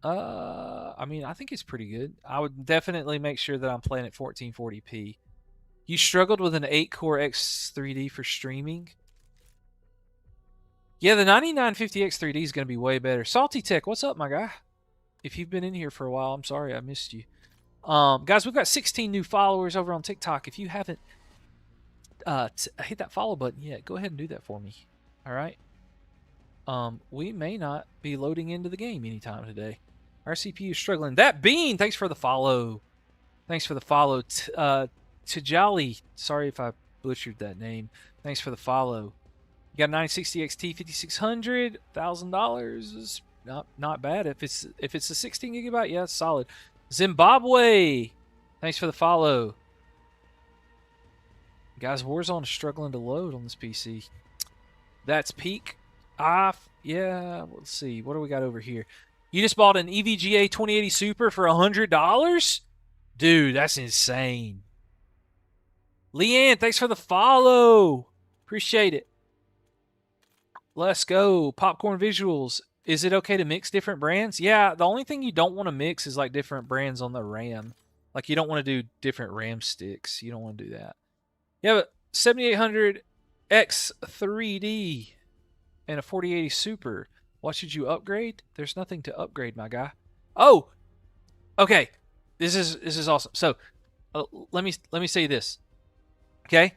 I mean, I think it's pretty good. I would definitely make sure that I'm playing at 1440p. You struggled with an 8-core X3D for streaming? Yeah, the 9950X 3D is going to be way better. Salty Tech, what's up, my guy? If you've been in here for a while, I'm sorry I missed you. Guys, we've got 16 new followers over on TikTok. If you haven't hit that follow button yet, go ahead and do that for me. All right? We may not be loading into the game anytime today. Our CPU is struggling. That Bean, thanks for the follow. Thanks for the follow. Tajali, sorry if I butchered that name. Thanks for the follow. You got a 960 XT 5600, $1,000 is not bad. If it's a 16 gigabyte, yeah, it's solid. Zimbabwe, thanks for the follow. Guys, Warzone is struggling to load on this PC. That's peak. Yeah, let's see. What do we got over here? You just bought an EVGA 2080 Super for $100? Dude, that's insane. Leanne, thanks for the follow. Appreciate it. Let's go. Popcorn Visuals. Is it okay to mix different brands? Yeah, the only thing you don't want to mix is like different brands on the RAM. Like you don't want to do different RAM sticks. You don't want to do that. You have a 7800 X3D and a 4080 Super. What should you upgrade? There's nothing to upgrade, my guy. Oh, okay. This is awesome. So let me say this. Okay,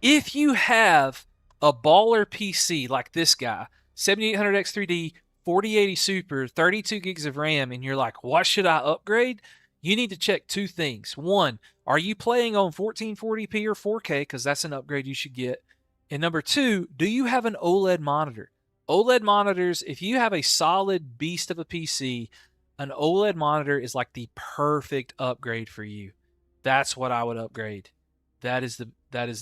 if you have a baller PC like this guy, 7800 X3D, 4080 Super, 32 gigs of RAM, and you're like, what should I upgrade? You need to check two things. One, are you playing on 1440p or 4K? Because that's an upgrade you should get. And number two, do you have an OLED monitor? OLED monitors, if you have a solid beast of a PC, an OLED monitor is like the perfect upgrade for you. That's what I would upgrade. That is the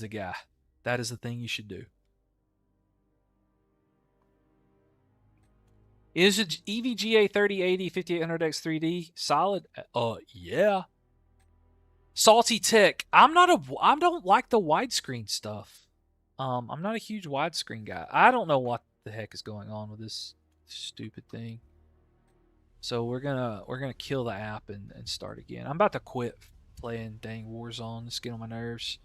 guy. That is the thing you should do. Is it EVGA 3080 5800X 3D solid? Yeah. Salty Tech. I don't like the widescreen stuff. I'm not a huge widescreen guy. I don't know what the heck is going on with this stupid thing. So we're gonna kill the app and start again. I'm about to quit playing dang Warzone. It's getting on my nerves.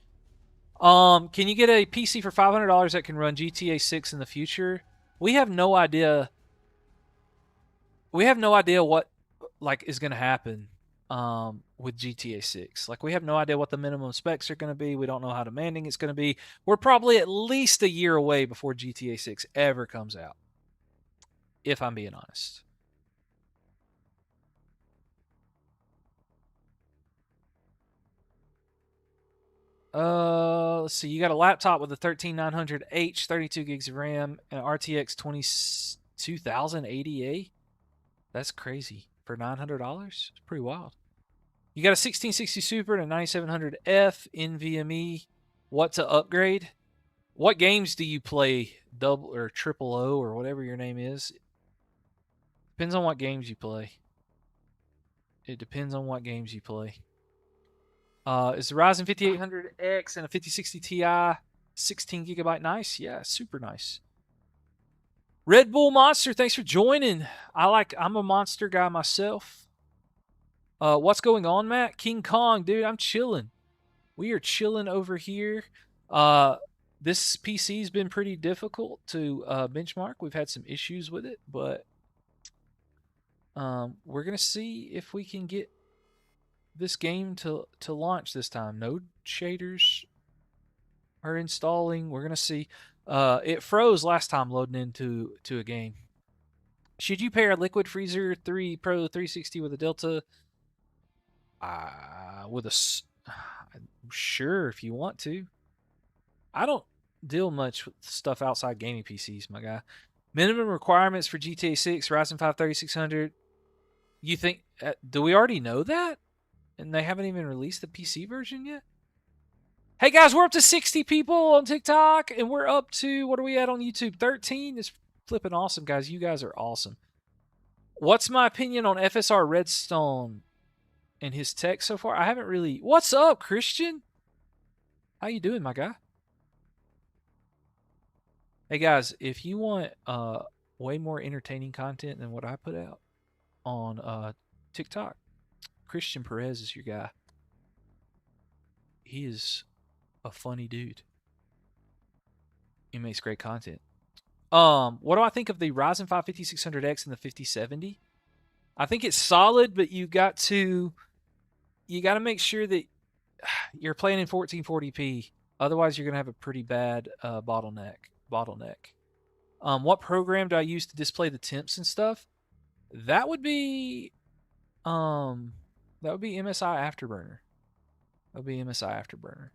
Can you get a PC for $500 that can run GTA 6 in the future? We have no idea. We have no idea what like is gonna happen with GTA 6. Like we have no idea what the minimum specs are gonna be. We don't know how demanding it's gonna be. We're probably at least a year away before GTA 6 ever comes out. If I'm being honest. Let's see. You got a laptop with a 13900H, 32 gigs of RAM, and RTX 2080A. That's crazy for $900. It's pretty wild. You got a 1660 Super and a 9700F NVMe. What to upgrade? What games do you play? Double or triple O or whatever your name is. Depends on what games you play. It depends on what games you play. Is the Ryzen 5800X and a 5060 Ti 16 gigabyte nice? Yeah, super nice. Red Bull Monster, thanks for joining. I'm a Monster guy myself. What's going on, Matt? King Kong, dude, I'm chilling. We are chilling over here. This PC's been pretty difficult to benchmark. We've had some issues with it, but we're gonna see if we can get this game to launch this time. No shaders are installing. We're gonna see. It froze last time loading into a game. Should you pair a Liquid Freezer 3 Pro 360 with a Delta? Sure, if you want to. I don't deal much with stuff outside gaming PCs, my guy. Minimum requirements for GTA 6, Ryzen 5 3600. You think? Do we already know that? And they haven't even released the PC version yet? Hey guys, we're up to 60 people on TikTok, and we're up to, what are we at on YouTube? 13? It's flipping awesome, guys. You guys are awesome. What's my opinion on FSR Redstone and his tech so far? I haven't really... What's up, Christian? How you doing, my guy? Hey guys, if you want way more entertaining content than what I put out on TikTok, Christian Perez is your guy. He is a funny dude. He makes great content. What do I think of the Ryzen 5 5600X and the 5070? I think it's solid, but you got to make sure that you're playing in 1440p. Otherwise, you're gonna have a pretty bad bottleneck. What program do I use to display the temps and stuff? That would be MSI Afterburner. That'll be MSI Afterburner.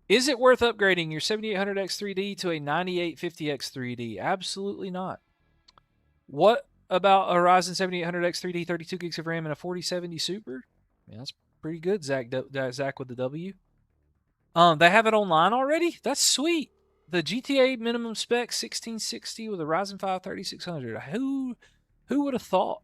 Is it worth upgrading your 7800X3D to a 9850X3D? Absolutely not. What about a Ryzen 7800X3D, 32 gigs of RAM, and a 4070 Super? Yeah, that's pretty good, Zach with the W. They have it online already? That's sweet. The GTA minimum spec 1660 with a Ryzen 5 3600. Who would have thought?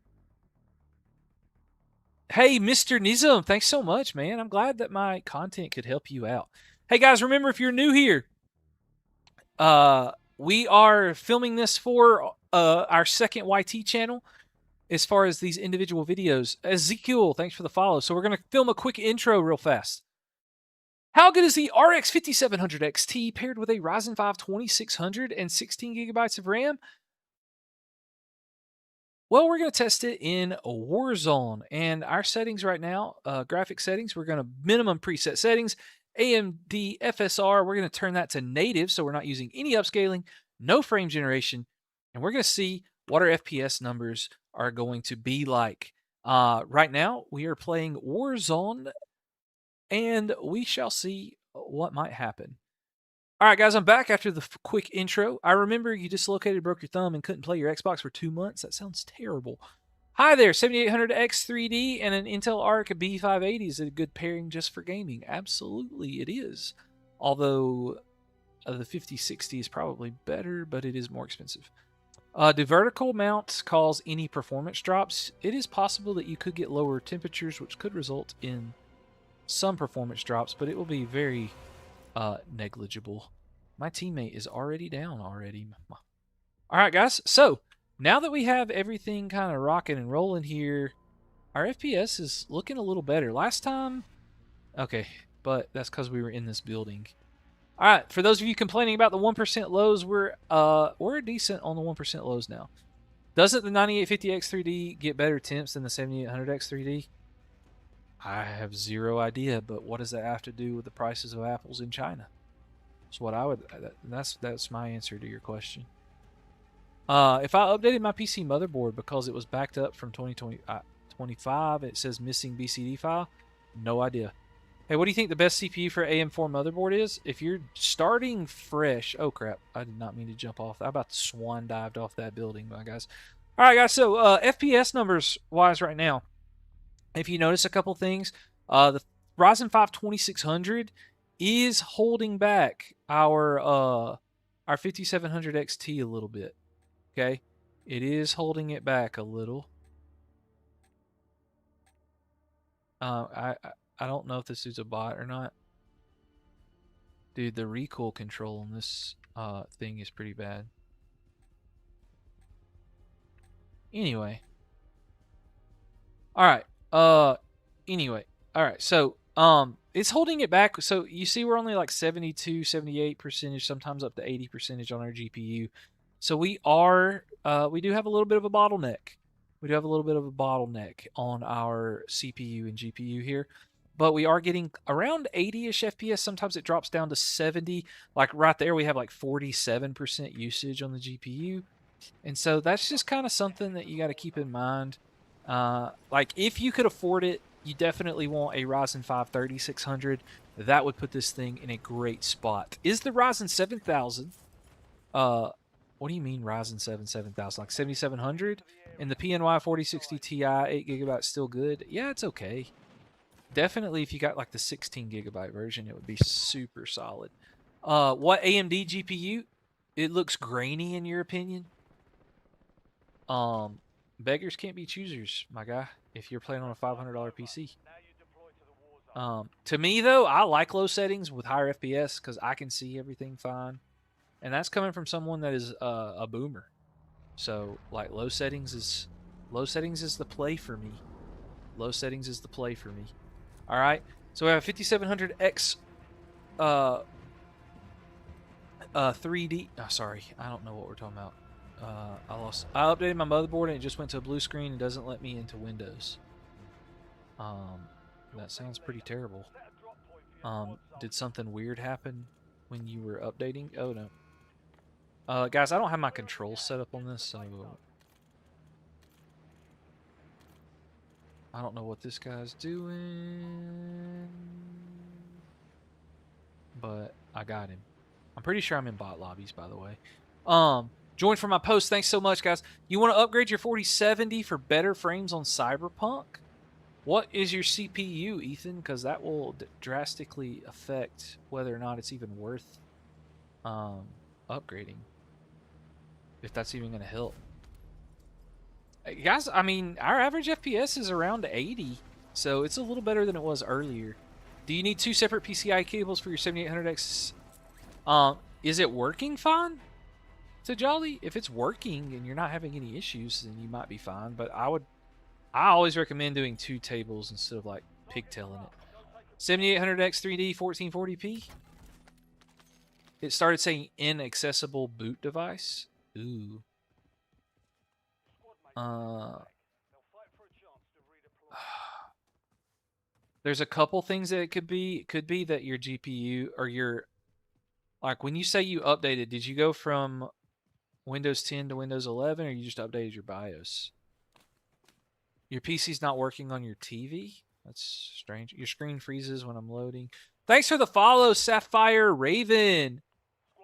Hey, Mr. Nizam, thanks so much, man. I'm glad that my content could help you out. Hey, guys, remember, if you're new here, we are filming this for our second YT channel as far as these individual videos. Ezekiel, thanks for the follow. So we're going to film a quick intro real fast. How good is the RX 5700 XT paired with a Ryzen 5 2600 and 16 gigabytes of RAM? Well, we're going to test it in Warzone, and our settings right now, graphic settings, we're going to minimum preset settings, AMD FSR, we're going to turn that to native, so we're not using any upscaling, no frame generation, and we're going to see what our FPS numbers are going to be like. Right now, we are playing Warzone, and we shall see what might happen. All right, guys, I'm back after the quick intro. I remember you dislocated, broke your thumb, and couldn't play your Xbox for 2 months. That sounds terrible. Hi there, 7800X3D and an Intel Arc B580. Is it a good pairing just for gaming? Absolutely, it is. Although the 5060 is probably better, but it is more expensive. Do vertical mounts cause any performance drops? It is possible that you could get lower temperatures, which could result in some performance drops, but it will be very negligible. My teammate is already down already. All right, guys. So now that we have everything kind of rocking and rolling here, our FPS is looking a little better. Last time, okay, but that's because we were in this building. All right, for those of you complaining about the 1% lows, we're decent on the 1% lows now. Doesn't the 9850X3D get better temps than the 7800X3D? I have zero idea, but what does that have to do with the prices of apples in China? That's what I would. That's my answer to your question. If I updated my PC motherboard because it was backed up from 2025, it says missing BCD file. No idea. Hey, what do you think the best CPU for AM4 motherboard is? If you're starting fresh, oh crap! I did not mean to jump off. I about swan dived off that building, my guys. All right, guys. So FPS numbers wise, right now. If you notice a couple things, the Ryzen 5 2600 is holding back our 5700 XT a little bit. Okay, it is holding it back a little. I don't know if this is a bot or not. Dude, the recoil control on this thing is pretty bad. Anyway. All right. Anyway, all right, so it's holding it back. So you see we're only like 72, 78%, sometimes up to 80% on our GPU. So we do have a little bit of a bottleneck. We do have a little bit of a bottleneck on our CPU and GPU here, but we are getting around 80-ish FPS. Sometimes it drops down to 70. Like right there, we have like 47% usage on the GPU. And so that's just kind of something that you got to keep in mind. Like if you could afford it, you definitely want a Ryzen 5 3600. That would put this thing in a great spot. Is the Ryzen 7000, what do you mean Ryzen 7 7000? Like 7700? And the PNY 4060 Ti 8GB still good? Yeah, it's okay. Definitely if you got like the 16 gigabyte version, it would be super solid. What AMD GPU? It looks grainy in your opinion? Beggars can't be choosers, my guy, if you're playing on a $500 PC. To me, though, I like low settings with higher FPS because I can see everything fine. And that's coming from someone that is a boomer. So, like, low settings is the play for me. Low settings is the play for me. All right. So we have a 5700X 3D. Oh, sorry, I don't know what we're talking about. I updated my motherboard and it just went to a blue screen and doesn't let me into Windows. That sounds pretty terrible. Did something weird happen when you were updating? Oh no. Guys, I don't have my controls set up on this, so I don't know what this guy's doing, but I got him. I'm pretty sure I'm in bot lobbies, by the way. Join for my post. Thanks so much, guys. You want to upgrade your 4070 for better frames on CyberPunk? What is your CPU, Ethan? Because that will drastically affect whether or not it's even worth upgrading. If that's even going to help. Guys, I mean, our average FPS is around 80, so it's a little better than it was earlier. Do you need 2 separate PCI cables for your 7800X? Is it working fine? To Jolly, if it's working and you're not having any issues, then you might be fine. But I always recommend doing 2 tables instead of like pigtailing it. 7800X 3D 1440p. It started saying inaccessible boot device. Ooh. There's a couple things that it could be. It could be that your GPU or your, like when you say you updated, did you go from Windows 10 to Windows 11 or you just updated your BIOS? Your PC's not working on your TV? That's strange. Your screen freezes when I'm loading. Thanks for the follow, Sapphire Raven.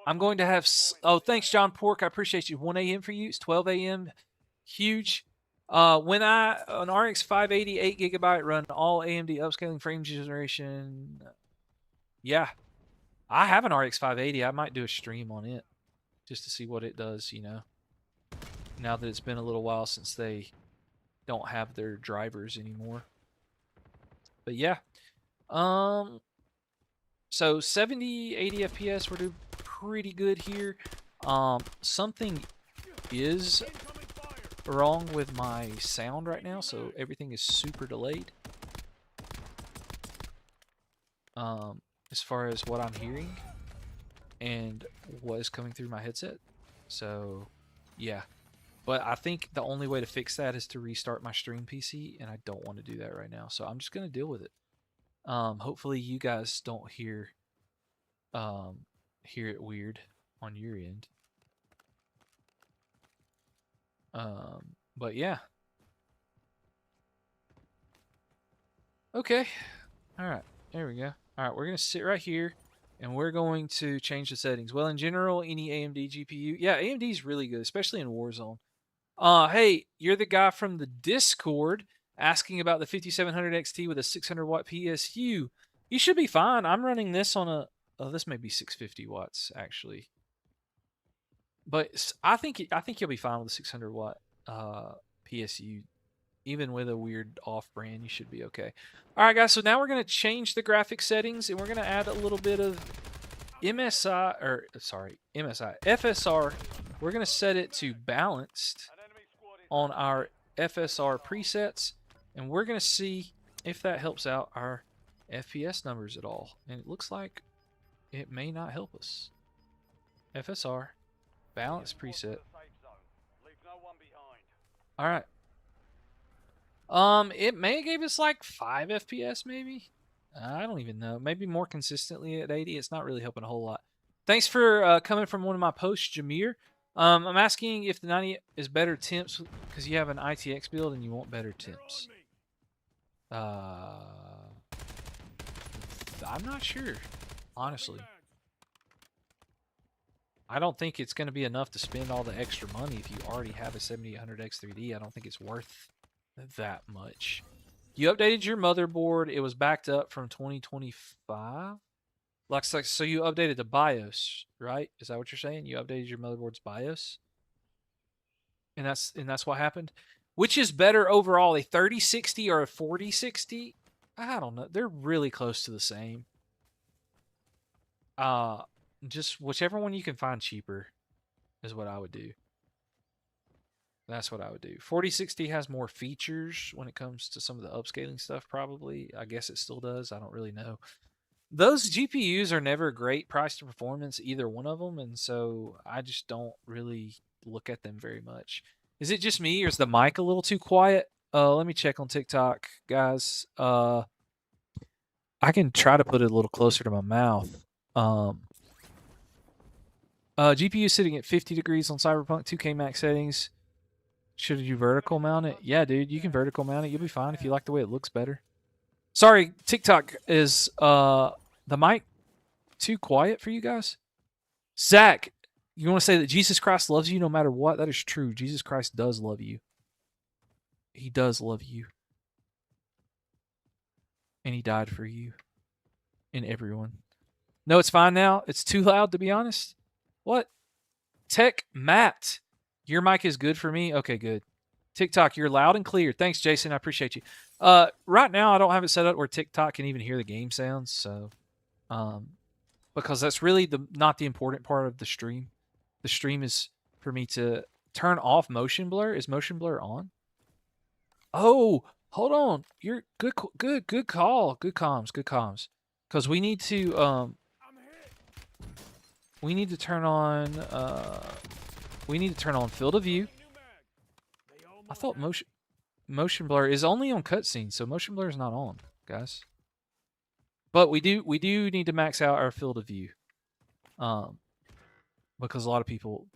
I'm going to have... Oh, thanks, John Pork. I appreciate you. 1 a.m. for you. It's 12 a.m. Huge. When an RX 580 8GB run all AMD upscaling frame generation... Yeah. I have an RX 580. I might do a stream on it just to see what it does, you know. Now that it's been a little while since they don't have their drivers anymore. But yeah. So 70, 80 FPS, we're doing pretty good here. Something is wrong with my sound right now, so everything is super delayed. As far as what I'm hearing and what is coming through my headset. So, yeah. But I think the only way to fix that is to restart my stream PC, and I don't want to do that right now. So I'm just going to deal with it. Hopefully you guys don't hear it weird on your end. But yeah. Okay. All right. There we go. All right, we're going to sit right here and we're going to change the settings. Well, in general, any AMD GPU, yeah, AMD is really good, especially in Warzone. Hey, you're the guy from the Discord asking about the 5700 XT with a 600 watt PSU. You should be fine. I'm running this on a, oh, this may be 650 watts actually. But I think you'll be fine with a 600 watt PSU. Even with a weird off-brand, you should be okay. All right, guys, so now we're going to change the graphic settings, and we're going to add a little bit of FSR. We're going to set it to balanced on our FSR presets, and we're going to see if that helps out our FPS numbers at all. And it looks like it may not help us. FSR, balanced preset. All right. It may have gave us like 5 FPS maybe. I don't even know. Maybe more consistently at 80. It's not really helping a whole lot. Thanks for coming from one of my posts, Jameer. I'm asking if the 90 is better temps because you have an ITX build and you want better temps. I'm not sure, honestly. I don't think it's going to be enough to spend all the extra money if you already have a 7800X 3D. I don't think it's worth that much. You updated your motherboard. It was backed up from 2025. Like so you updated the BIOS, right? Is that what you're saying? You updated your motherboard's BIOS? And that's what happened? Which is better overall, a 3060 or a 4060? I don't know. They're really close to the same. Just whichever one you can find cheaper is what I would do. That's what I would do. 4060 has more features when it comes to some of the upscaling stuff, probably. I guess it still does. I don't really know. Those GPUs are never great price to performance, either one of them, and so I just don't really look at them very much. Is it just me, or is the mic a little too quiet? Let me check on TikTok, guys. I can try to put it a little closer to my mouth. GPU sitting at 50 degrees on CyberPunk 2K max settings. Should you vertical mount it? Yeah, dude, you can vertical mount it. You'll be fine if you like the way it looks better. Sorry, TikTok is the mic too quiet for you guys? Zach, you want to say that Jesus Christ loves you no matter what? That is true. Jesus Christ does love you. He does love you. And he died for you and everyone. No, it's fine now. It's too loud, to be honest. What? Tech Matt, your mic is good for me? Okay, good. TikTok, you're loud and clear. Thanks, Jason. I appreciate you. Right now, I don't have it set up where TikTok can even hear the game sounds. So, because that's really not the important part of the stream. The stream is for me to turn off motion blur. Is motion blur on? Oh, hold on. You're good call. Good comms. Because we need to turn on field of view. I thought motion blur is only on cutscenes, so motion blur is not on, guys. But we do need to max out our field of view, because a lot of people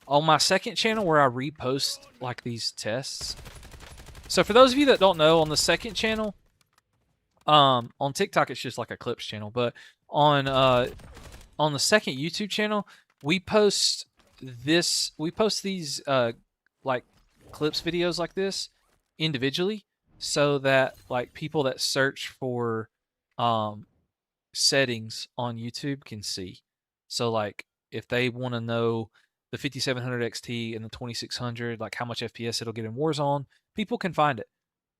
on my second channel where I repost like these tests. So for those of you that don't know, on the second channel, on TikTok it's just like a clips channel, but on the second YouTube channel we post these like clips videos like this individually, so that like people that search for settings on YouTube can see. So like if they want to know the 5700 XT and the 2600, like how much FPS it'll get in Warzone, people can find it.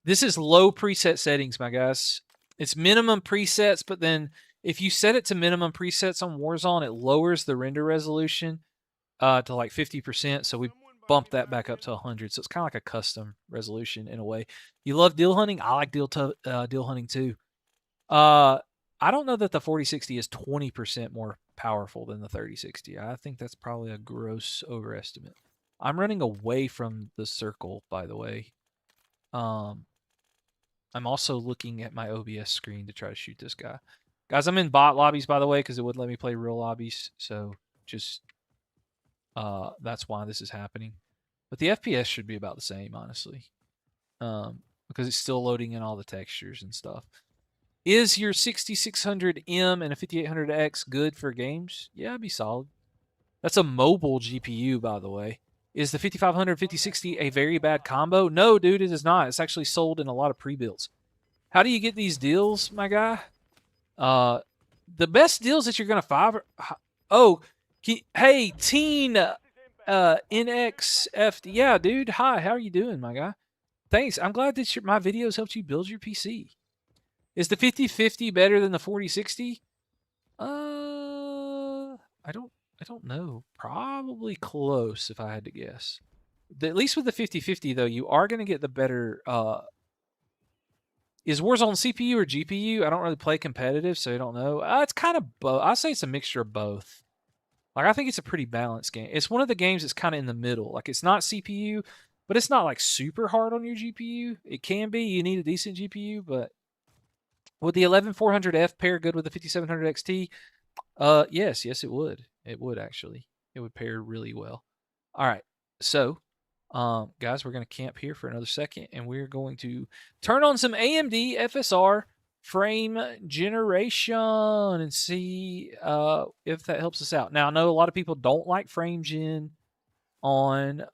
This is low preset settings, my guys. It's minimum presets, but then if you set it to minimum presets on Warzone, it lowers the render resolution to like 50%. So we bumped that back up to 100. So it's kind of like a custom resolution in a way. You love deal hunting? I like deal hunting too. I don't know that the 4060 is 20% more powerful than the 3060. I think that's probably a gross overestimate. I'm running away from the circle, by the way. I'm also looking at my OBS screen to try to shoot this guy. Guys, I'm in bot lobbies, by the way, because it wouldn't let me play real lobbies. So just that's why this is happening. But the FPS should be about the same, honestly, because it's still loading in all the textures and stuff. Is your 6600M and a 5800X good for games? Yeah, it'd be solid. That's a mobile GPU, by the way. Is the 5500 5060 a very bad combo? No, dude, it is not. It's actually sold in a lot of pre-builds. How do you get these deals, my guy? The best deals that you're going to find... Oh, hey, Teen NXFD. Yeah, dude. Hi, how are you doing, my guy? Thanks. I'm glad that my videos helped you build your PC. Is the 5050 better than the 4060? I don't know. Probably close if I had to guess. At least with the 5050 though, you are going to get the better is Warzone CPU or GPU? I don't really play competitive, so I don't know. It's kind of both. I say it's a mixture of both. Like I think it's a pretty balanced game. It's one of the games that's kind of in the middle. Like it's not CPU, but it's not like super hard on your GPU. It can be. You need a decent GPU, but would the 11400F pair good with the 5700 XT? Yes, it would. It would actually. It would pair really well. All right, so guys, we're going to camp here for another second, and we're going to turn on some AMD FSR frame generation and see if that helps us out. Now, I know a lot of people don't like frame gen on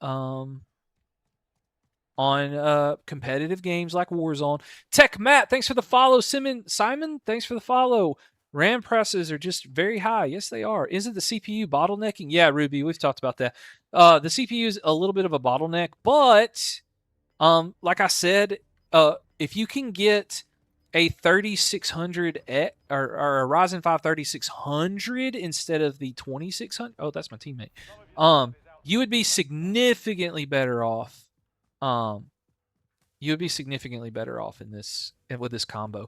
competitive games like Warzone. Tech Matt, thanks for the follow. Simon, thanks for the follow. RAM prices are just very high. Yes, they are. Isn't the CPU bottlenecking? Yeah, Ruby, we've talked about that. The CPU is a little bit of a bottleneck, but like I said, if you can get a 3600 or a Ryzen 5 3600 instead of the 2600, oh, that's my teammate. You would be significantly better off. You would be significantly better off with this combo.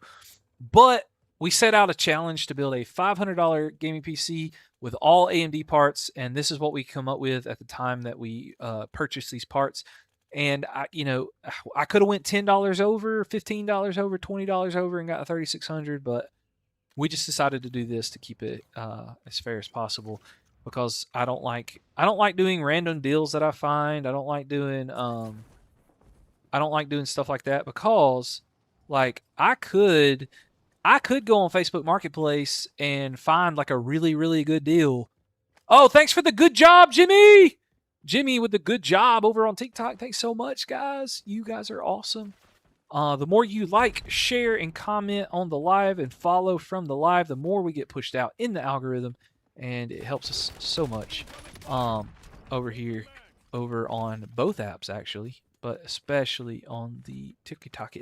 But we set out a challenge to build a $500 gaming PC with all AMD parts, and this is what we come up with at the time that we purchased these parts. And I could have went $10 over, $15 over, $20 over, and got a 3600, but we just decided to do this to keep it as fair as possible. because I don't like doing random deals that I find. I don't like doing stuff like that because like I could go on Facebook Marketplace and find like a really, really good deal. Oh, thanks for the good job, Jimmy! Jimmy with the good job over on TikTok. Thanks so much, guys. You guys are awesome. The more you like, share, and comment on the live and follow from the live, the more we get pushed out in the algorithm, and it helps us so much over here, over on both apps, actually, but especially on the TikTok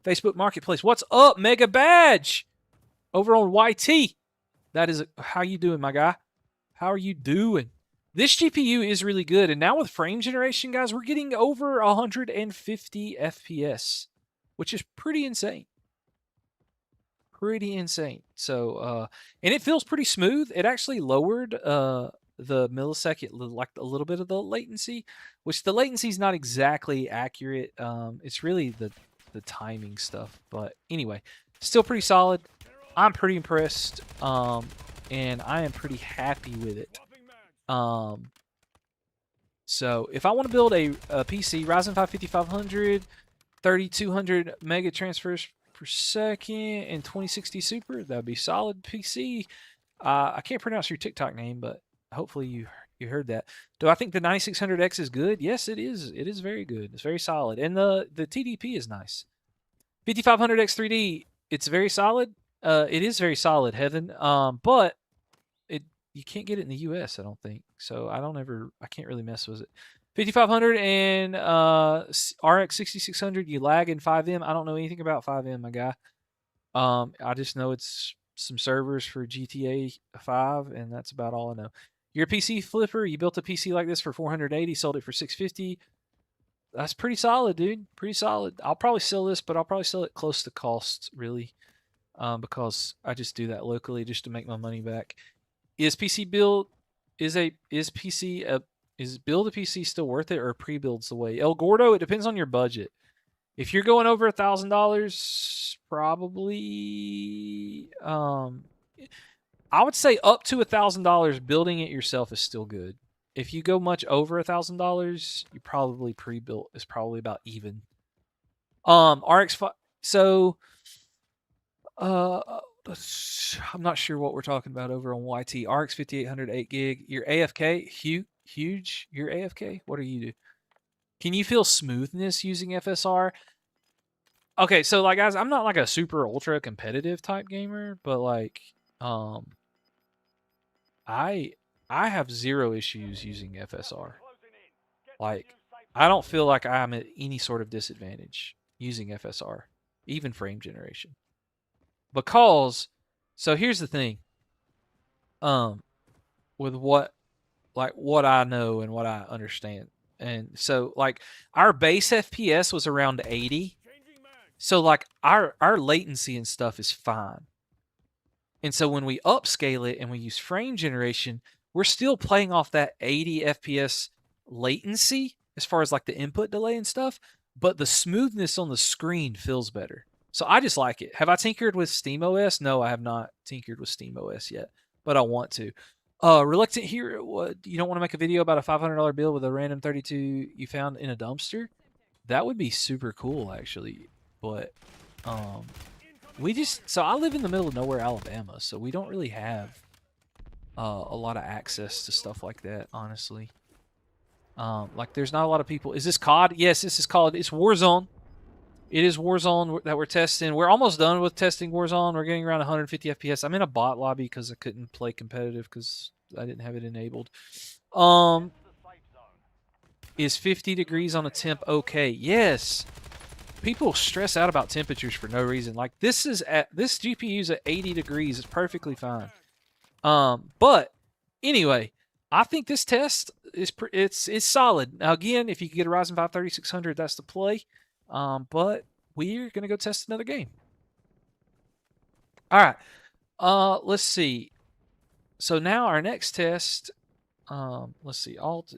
Facebook Marketplace. What's up, Mega Badge? Over on YT. That is, how you doing, my guy? How are you doing? This GPU is really good, and now with frame generation, guys, we're getting over 150 FPS, which is pretty insane. Pretty insane. So, and it feels pretty smooth. It actually lowered the millisecond, like a little bit of the latency, which the latency is not exactly accurate. It's really the timing stuff. But anyway, still pretty solid. I'm pretty impressed, and I am pretty happy with it. So if I want to build a PC, Ryzen 5 5500, 3200 mega transfers per second, and 2060 Super, that would be solid PC. I can't pronounce your TikTok name, but hopefully you heard that. Do I think the 9600X is good? Yes, it is. It is very good. It's very solid, and the TDP is nice. 5500X 3D, it's very solid. It is very solid, Heaven. But you can't get it in the US, I don't think. So I can't really mess with it. 5500 and RX 6600, you lag in 5M. I don't know anything about 5M, my guy. I just know it's some servers for GTA 5, and that's about all I know. You're a PC flipper. You built a PC like this for 480, sold it for 650. That's pretty solid, dude. Pretty solid. I'll probably sell this, but I'll probably sell it close to cost, really, because I just do that locally just to make my money back. Is build a PC still worth it, or pre-build's the way? El Gordo, it depends on your budget. If you're going over $1,000, probably I would say up to $1,000, building it yourself is still good. If you go much over $1,000, you probably pre-built is probably about even. RX5, so I'm not sure what we're talking about over on YT. RX 5800 8 gig. Your AFK, huge. Your AFK. What are you do? Can you feel smoothness using FSR? Okay, so like guys, I'm not like a super ultra competitive type gamer, but like I have zero issues using FSR. Like I don't feel like I'm at any sort of disadvantage using FSR, even frame generation. Because, so here's the thing. With what I know and what I understand. And so like our base FPS was around 80. So like our latency and stuff is fine. And so when we upscale it and we use frame generation, we're still playing off that 80 FPS latency as far as like the input delay and stuff, but the smoothness on the screen feels better. So I just like it. Have I tinkered with SteamOS? No, I have not tinkered with SteamOS yet, but I want to. Reluctant Hero, what, you don't want to make a video about a $500 bill with a random 32 you found in a dumpster? That would be super cool, actually. But so I live in the middle of nowhere, Alabama, so we don't really have a lot of access to stuff like that, honestly. Like there's not a lot of people. Is this COD? Yes, this is COD. It's Warzone. It is Warzone that we're testing. We're almost done with testing Warzone. We're getting around 150 FPS. I'm in a bot lobby because I couldn't play competitive because I didn't have it enabled. Is 50 degrees on a temp okay? Yes. People stress out about temperatures for no reason. Like this GPU's at 80 degrees. It's perfectly fine. But anyway, I think this test is it's solid. Now again, if you can get a Ryzen 5 3600, that's the play. But we're gonna go test another game. All right. Let's see. So now our next test. Let's see. Let's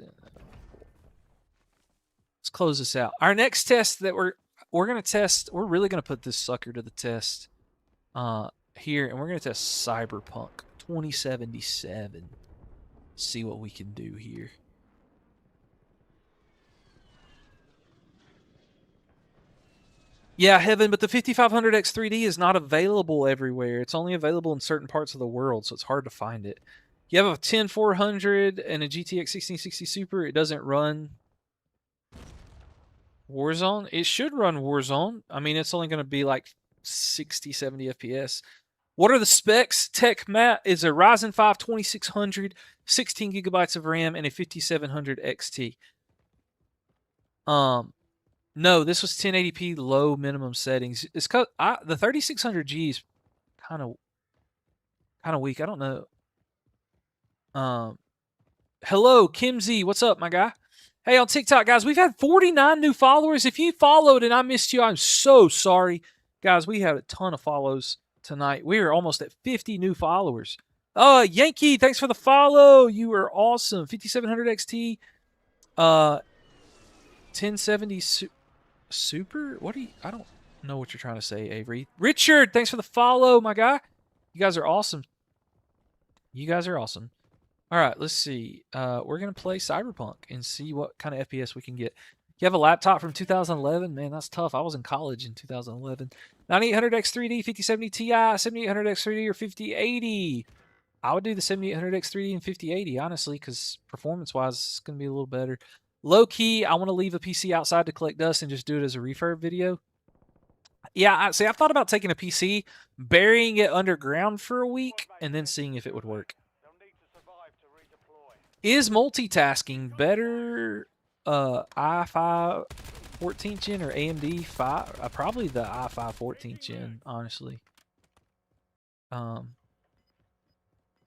close this out. Our next test that we're gonna test. We're really gonna put this sucker to the test. Here, and we're gonna test CyberPunk 2077. see what we can do here. Yeah, Heaven, but the 5500X 3D is not available everywhere. It's only available in certain parts of the world, so it's hard to find it. You have a 10400 and a GTX 1660 Super. It doesn't run Warzone. It should run Warzone. I mean, it's only going to be like 60, 70 FPS. What are the specs? Tech Matt is a Ryzen 5 2600, 16 gigabytes of RAM, and a 5700 XT. No, this was 1080p low minimum settings. It's the 3600G is kind of weak. I don't know. Hello, Kim Z. What's up, my guy? Hey, on TikTok, guys, we've had 49 new followers. If you followed and I missed you, I'm so sorry. Guys, we had a ton of follows tonight. We are almost at 50 new followers. Yankee, thanks for the follow. You are awesome. 5700 XT, 1070 Super? What are you? I don't know what you're trying to say, Avery. Richard, thanks for the follow, my guy. You guys are awesome. You guys are awesome. All right, let's see. We're going to play CyberPunk and see what kind of FPS we can get. You have a laptop from 2011? Man, that's tough. I was in college in 2011. 9800X3D, 5070 Ti, 7800X3D, or 5080? I would do the 7800X3D and 5080, honestly, because performance-wise, it's going to be a little better. Low-key, I want to leave a PC outside to collect dust and just do it as a refurb video. Yeah, I thought about taking a PC, burying it underground for a week, and then seeing if it would work. Is multitasking better i5 14th gen or AMD 5? Probably the i5 14th gen, honestly.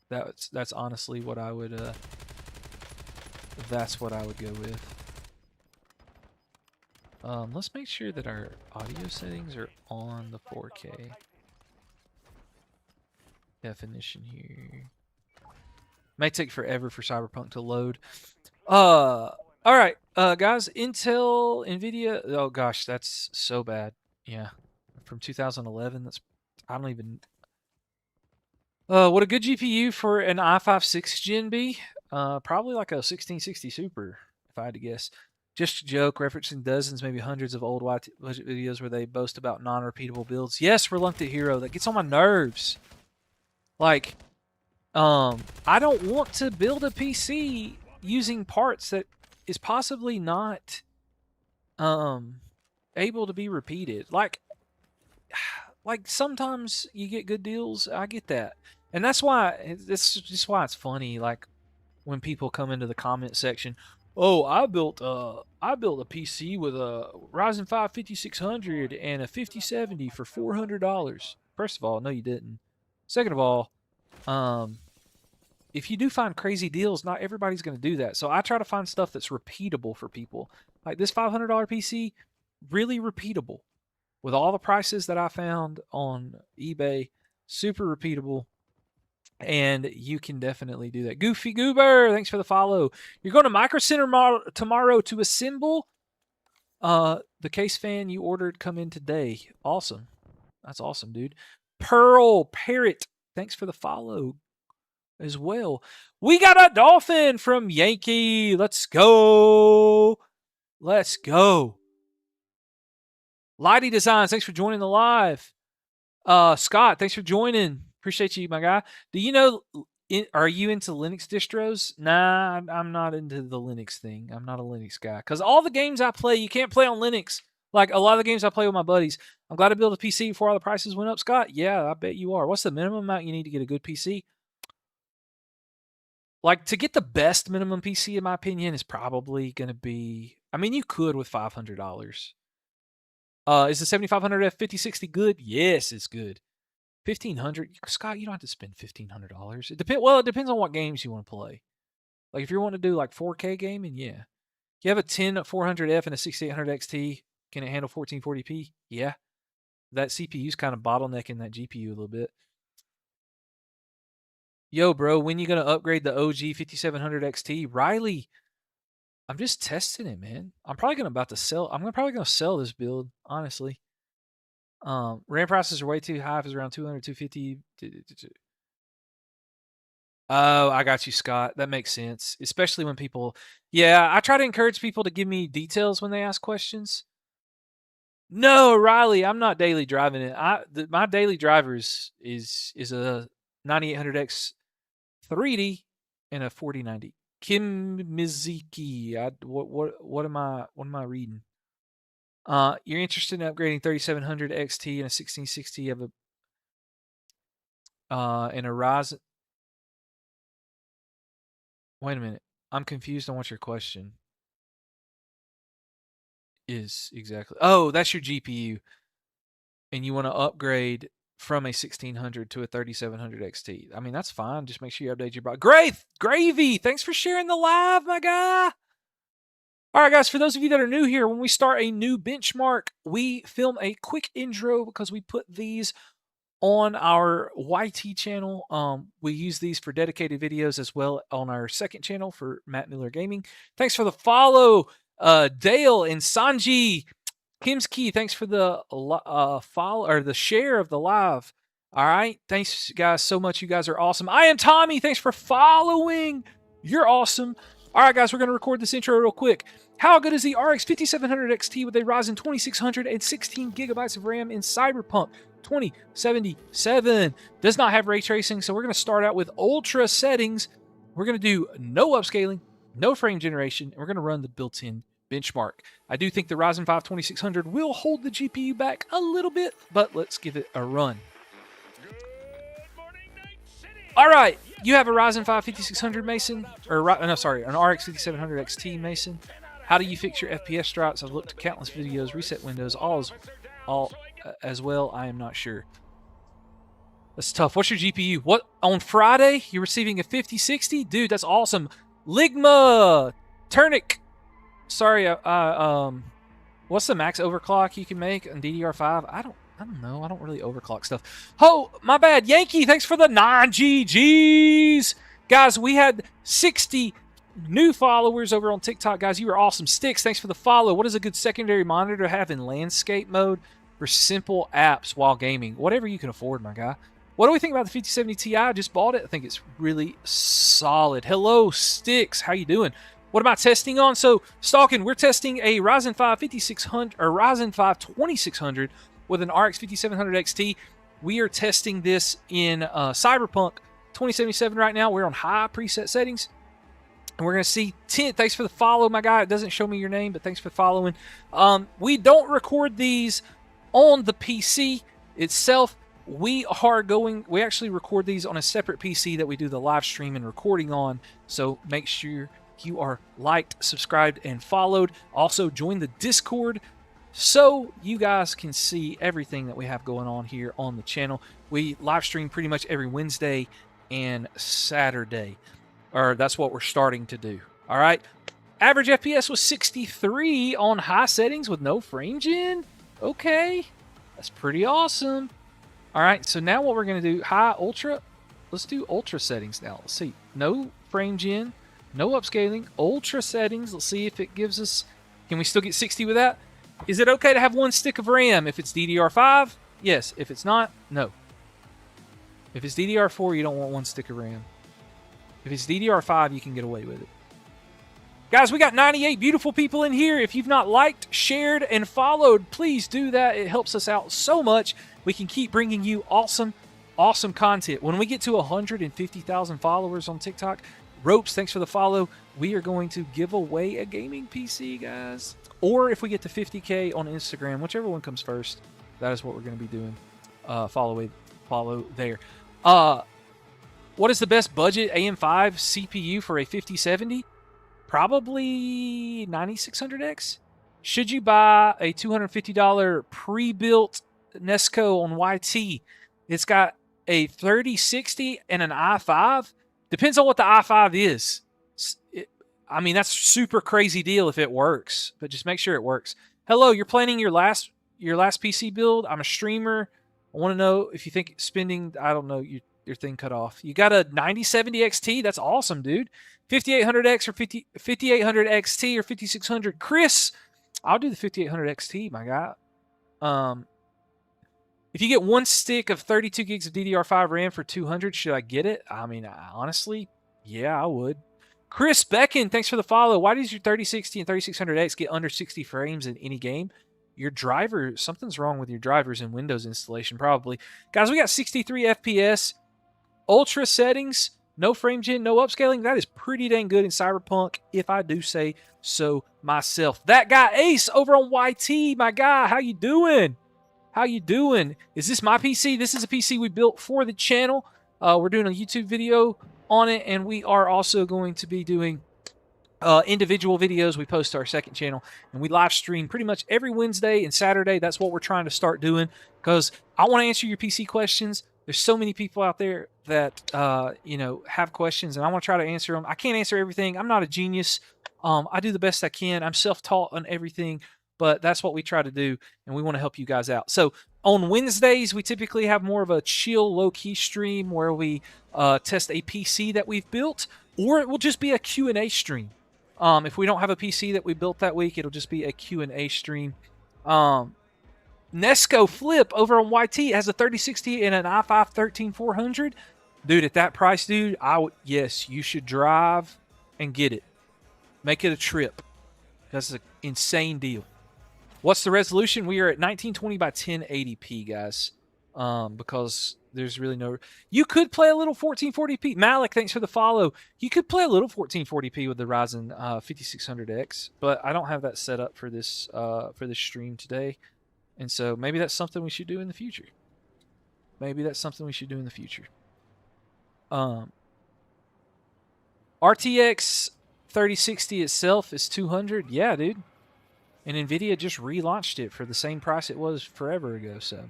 That's honestly what I would that's what I would go with. Let's make sure that our audio settings are on the 4K definition here. May take forever for CyberPunk to load. All right, guys. Intel, Nvidia. Oh gosh, that's so bad. Yeah, from 2011. I don't even. Would a good GPU for an i5 6th Gen be? Probably like a 1660 Super, if I had to guess. Just a joke, referencing dozens, maybe hundreds of old budget videos where they boast about non-repeatable builds. Yes, Reluctant Hero. That gets on my nerves. Like, I don't want to build a PC using parts that is possibly not able to be repeated. Like sometimes you get good deals. I get that. And that's why it's just why it's funny, like when people come into the comment section, oh, I built a PC with a Ryzen 5 5600 and a 5070 for $400. First of all, no, you didn't. Second of all, if you do find crazy deals, not everybody's going to do that. So I try to find stuff that's repeatable for people. Like this $500 PC, really repeatable. With all the prices that I found on eBay, super repeatable. And you can definitely do that. Goofy Goober, thanks for the follow. You're going to Micro Center tomorrow to assemble. The case fan you ordered come in today. Awesome. That's awesome, dude. Pearl Parrot, thanks for the follow as well. We got a dolphin from Yankee. Let's go. Let's go. Lighty Designs, thanks for joining the live. Scott, thanks for joining. Appreciate you, my guy. Do you know, are you into Linux distros? Nah, I'm not into the Linux thing. I'm not a Linux guy. Because all the games I play, you can't play on Linux. Like a lot of the games I play with my buddies. I'm glad to build a PC before all the prices went up, Scott. Yeah, I bet you are. What's the minimum amount you need to get a good PC? Like, to get the best minimum PC, in my opinion, is probably going to be... I mean, you could with $500. Is the 7500 F5060 good? Yes, it's good. $1,500. Scott, you don't have to spend $1,500. It depends on what games you want to play. Like, if you want to do, like, 4K gaming, yeah. You have a 10400F and a 6800 XT. Can it handle 1440p? Yeah. That CPU's kind of bottlenecking that GPU a little bit. Yo, bro, when you going to upgrade the OG 5700 XT? Riley, I'm just testing it, man. I'm probably going to sell this build, honestly. RAM prices are way too high. If it's around 200, 250. Oh, I got you, Scott. That makes sense, especially when people. Yeah, I try to encourage people to give me details when they ask questions. No, Riley, I'm not daily driving it. My daily driver is a 9800X 3D and a 4090. Kim Mizuki. What am I reading? You're interested in upgrading 3700 XT and a 1660 of a and a Ryzen. Wait a minute. I'm confused on what your question is exactly. Oh, that's your GPU, and you want to upgrade from a 1600 to a 3700 XT. I mean, that's fine. Just make sure you update your box. Gravy, thanks for sharing the live, my guy. All right, guys, for those of you that are new here, when we start a new benchmark, we film a quick intro because we put these on our YT channel. We use these for dedicated videos as well on our second channel for Matt Miller Gaming. Thanks for the follow, Dale and Sanji. Kimski, thanks for the follow or the share of the live. All right, thanks guys so much. You guys are awesome. I am Tommy. Thanks for following. You're awesome. All right, guys, we're gonna record this intro real quick. How good is the RX 5700 XT with a Ryzen 2600 and 16 gigabytes of RAM in CyberPunk 2077? Does not have ray tracing, so we're gonna start out with ultra settings. We're gonna do no upscaling, no frame generation, and we're gonna run the built-in benchmark. I do think the Ryzen 5 2600 will hold the GPU back a little bit, but let's give it a run. All right, you have a Ryzen 5 5600 Mason, or no, sorry, an RX 5700 XT Mason. How do you fix your FPS drops? I've looked at countless videos, reset windows, all as well. I am not sure. That's tough. What's your GPU? What on Friday? You're receiving a 5060, dude. That's awesome. Ligma, Turnic. Sorry, what's the max overclock you can make on DDR5? I don't know. I don't really overclock stuff. Oh, my bad. Yankee, thanks for the 9 GGs. Guys, we had 60 new followers over on TikTok. Guys, you were awesome. Sticks, thanks for the follow. What is a good secondary monitor to have in landscape mode for simple apps while gaming? Whatever you can afford, my guy. What do we think about the 5070 Ti? I just bought it. I think it's really solid. Hello, Sticks. How you doing? What am I testing on? So, Stalking, we're testing a Ryzen 5 5600 or Ryzen 5 2600 with an RX 5700 XT. We are testing this in CyberPunk 2077 right now. We're on high preset settings. And we're going to see 10. Thanks for the follow, my guy. It doesn't show me your name, but thanks for following. We don't record these on the PC itself. We actually record these on a separate PC that we do the live stream and recording on. So make sure you are liked, subscribed, and followed. Also, join the Discord so you guys can see everything that we have going on here on the channel. We live stream pretty much every Wednesday and Saturday, or that's what we're starting to do. All right. Average FPS was 63 on high settings with no frame gen. Okay, that's pretty awesome. All right, so now what we're going to do, high, ultra. Let's do ultra settings now. Let's see. No frame gen. No upscaling, ultra settings. Let's see if it gives us. Can we still get 60 with that? Is it okay to have one stick of RAM if it's DDR5? Yes. If it's not, no. If it's DDR4, you don't want one stick of RAM. If it's DDR5, you can get away with it. Guys, we got 98 beautiful people in here. If you've not liked, shared, and followed, please do that. It helps us out so much. We can keep bringing you awesome content. When we get to 150,000 followers on TikTok, Ropes, thanks for the follow. We are going to give away a gaming PC, guys. Or if we get to 50K on Instagram, whichever one comes first, that is what we're going to be doing. Follow there. What is the best budget AM5 CPU for a 5070? Probably 9600X. Should you buy a $250 pre-built Nesco on YT? It's got a 3060 and an i5. Depends on what the i5 is. I mean, that's a super crazy deal if it works, but just make sure it works. Hello, you're planning your last PC build. I'm a streamer. I want to know if you think spending, I don't know, your thing cut off. You got a 9070 XT. That's awesome, dude. 5800X or 5800 XT or 5600. Chris, I'll do the 5800 XT, my guy. If you get one stick of 32 gigs of DDR5 RAM for 200, should I get it? I mean, honestly, yeah, I would. Chris Becken, thanks for the follow. Why does your 3060 and 3600X get under 60 frames in any game? Your driver, something's wrong with your drivers and Windows installation, probably. Guys, we got 63 FPS, ultra settings, no frame gen, no upscaling. That is pretty dang good in CyberPunk, if I do say so myself. That guy Ace over on YT, my guy, how you doing? How you doing? Is this my PC? This is a PC we built for the channel. We're doing a YouTube video on it, and we are also going to be doing individual videos we post to our second channel, and we live stream pretty much every Wednesday and Saturday. That's what we're trying to start doing, because I want to answer your PC questions. There's so many people out there that have questions, and I want to try to answer them. I can't answer everything. I'm not a genius. I do the best I can. I'm self-taught on everything, but that's what we try to do, and we want to help you guys out. So on Wednesdays, we typically have more of a chill, low-key stream where we test a PC that we've built, or it will just be a Q&A stream. If we don't have a PC that we built that week, it'll just be a Q&A stream. Nesco Flip over on YT has a 3060 and an i5 13400. Dude, at that price, dude, yes, you should drive and get it. Make it a trip. That's an insane deal. What's the resolution? We are at 1920 by 1080p, guys. Because there's really no... You could play a little 1440p. Malik, thanks for the follow. You could play a little 1440p with the Ryzen 5600X, but I don't have that set up for this stream today. And so maybe that's something we should do in the future. RTX 3060 itself is 200. Yeah, dude. And NVIDIA just relaunched it for the same price it was forever ago. So,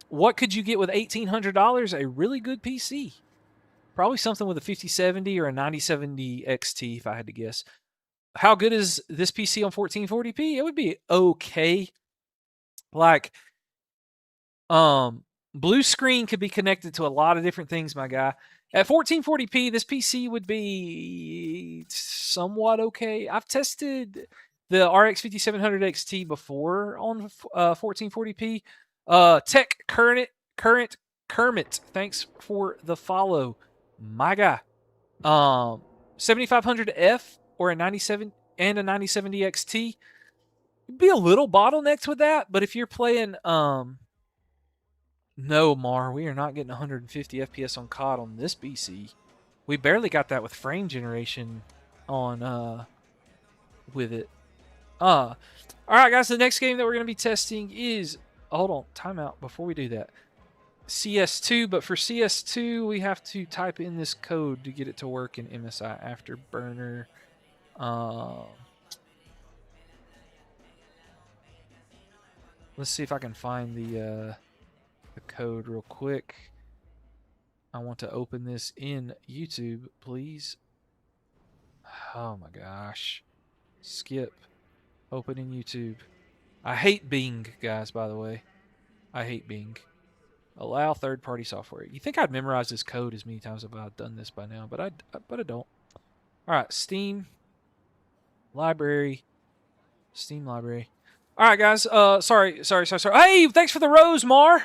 what could you get with $1,800? A really good PC. Probably something with a 5070 or a 9070 XT, if I had to guess. How good is this PC on 1440p? It would be okay. Like, blue screen could be connected to a lot of different things, my guy. At 1440p, this PC would be somewhat okay. I've tested the RX 5700 XT before on 1440p. Tech Current Kermit, thanks for the follow, my guy. 7500F or a 97 and a 9070 XT. You'd be a little bottlenecked with that, but if you're playing no, Mar, we are not getting 150 FPS on COD on this PC. We barely got that with frame generation on with it. All right, guys, the next game that we're going to be testing is, hold on, timeout before we do that. CS2, but for CS2, we have to type in this code to get it to work in MSI Afterburner. Let's see if I can find the code real quick. I want to open this in YouTube, please. Oh my gosh. Skip. Open in YouTube. I hate Bing, guys, by the way. I hate Bing. Allow third-party software. You think I'd memorize this code as many times as I've done this by now, but I don't. All right, Steam library. Steam library. All right, guys. Sorry. Hey, thanks for the rose, Mar.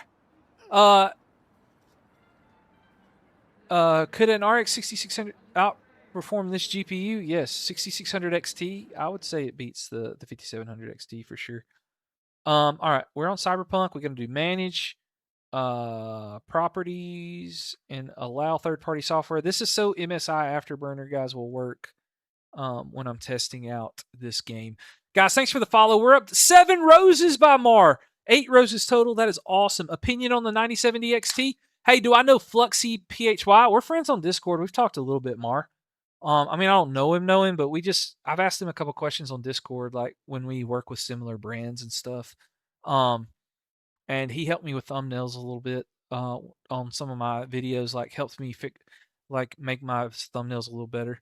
Could an RX 6600 outperform this GPU? Yes, 6600 XT. I would say it beats the 5700 XT for sure. All right, we're on CyberPunk. We're gonna do manage, properties, and allow third-party software. This is so MSI Afterburner, guys, will work when I'm testing out this game. Guys, thanks for the follow. We're up to 7 roses by Mar. 8 roses total. That is awesome. Opinion on the 9070 XT? Hey, do I know Fluxy PHY? We're friends on Discord. We've talked a little bit, Mar. I mean, I don't know him, but I've asked him a couple questions on Discord, like when we work with similar brands and stuff. And he helped me with thumbnails a little bit on some of my videos, like helped me make my thumbnails a little better.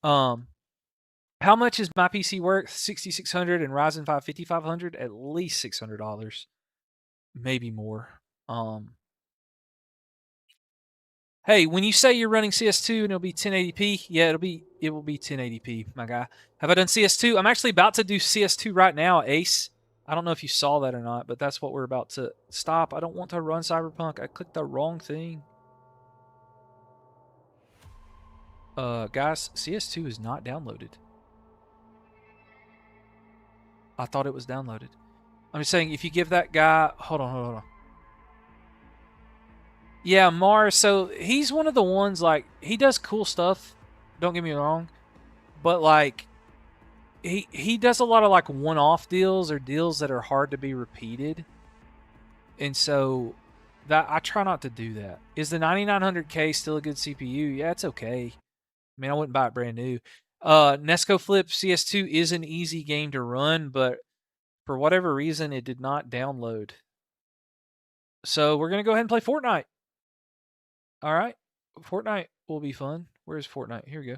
How much is my PC worth? 6600 and Ryzen 5 5500? At least $600, maybe more. Hey, when you say you're running CS2 and it'll be 1080p, yeah, it will be 1080p, my guy. Have I done CS2? I'm actually about to do CS2 right now, Ace. I don't know if you saw that or not, but that's what we're about to stop. I don't want to run CyberPunk. I clicked the wrong thing. Guys, CS2 is not downloaded. I thought it was downloaded. I'm just saying, if you give that guy... Hold on. Yeah, Mars, so he's one of the ones, like, he does cool stuff. Don't get me wrong. But, like, he does a lot of, like, one-off deals or deals that are hard to be repeated. And so that I try not to do that. Is the 9900K still a good CPU? Yeah, it's okay. I mean, I wouldn't buy it brand new. Nesco Flip CS2 is an easy game to run, but for whatever reason, it did not download. So we're going to go ahead and play Fortnite. All right. Fortnite will be fun. Where's Fortnite? Here we go.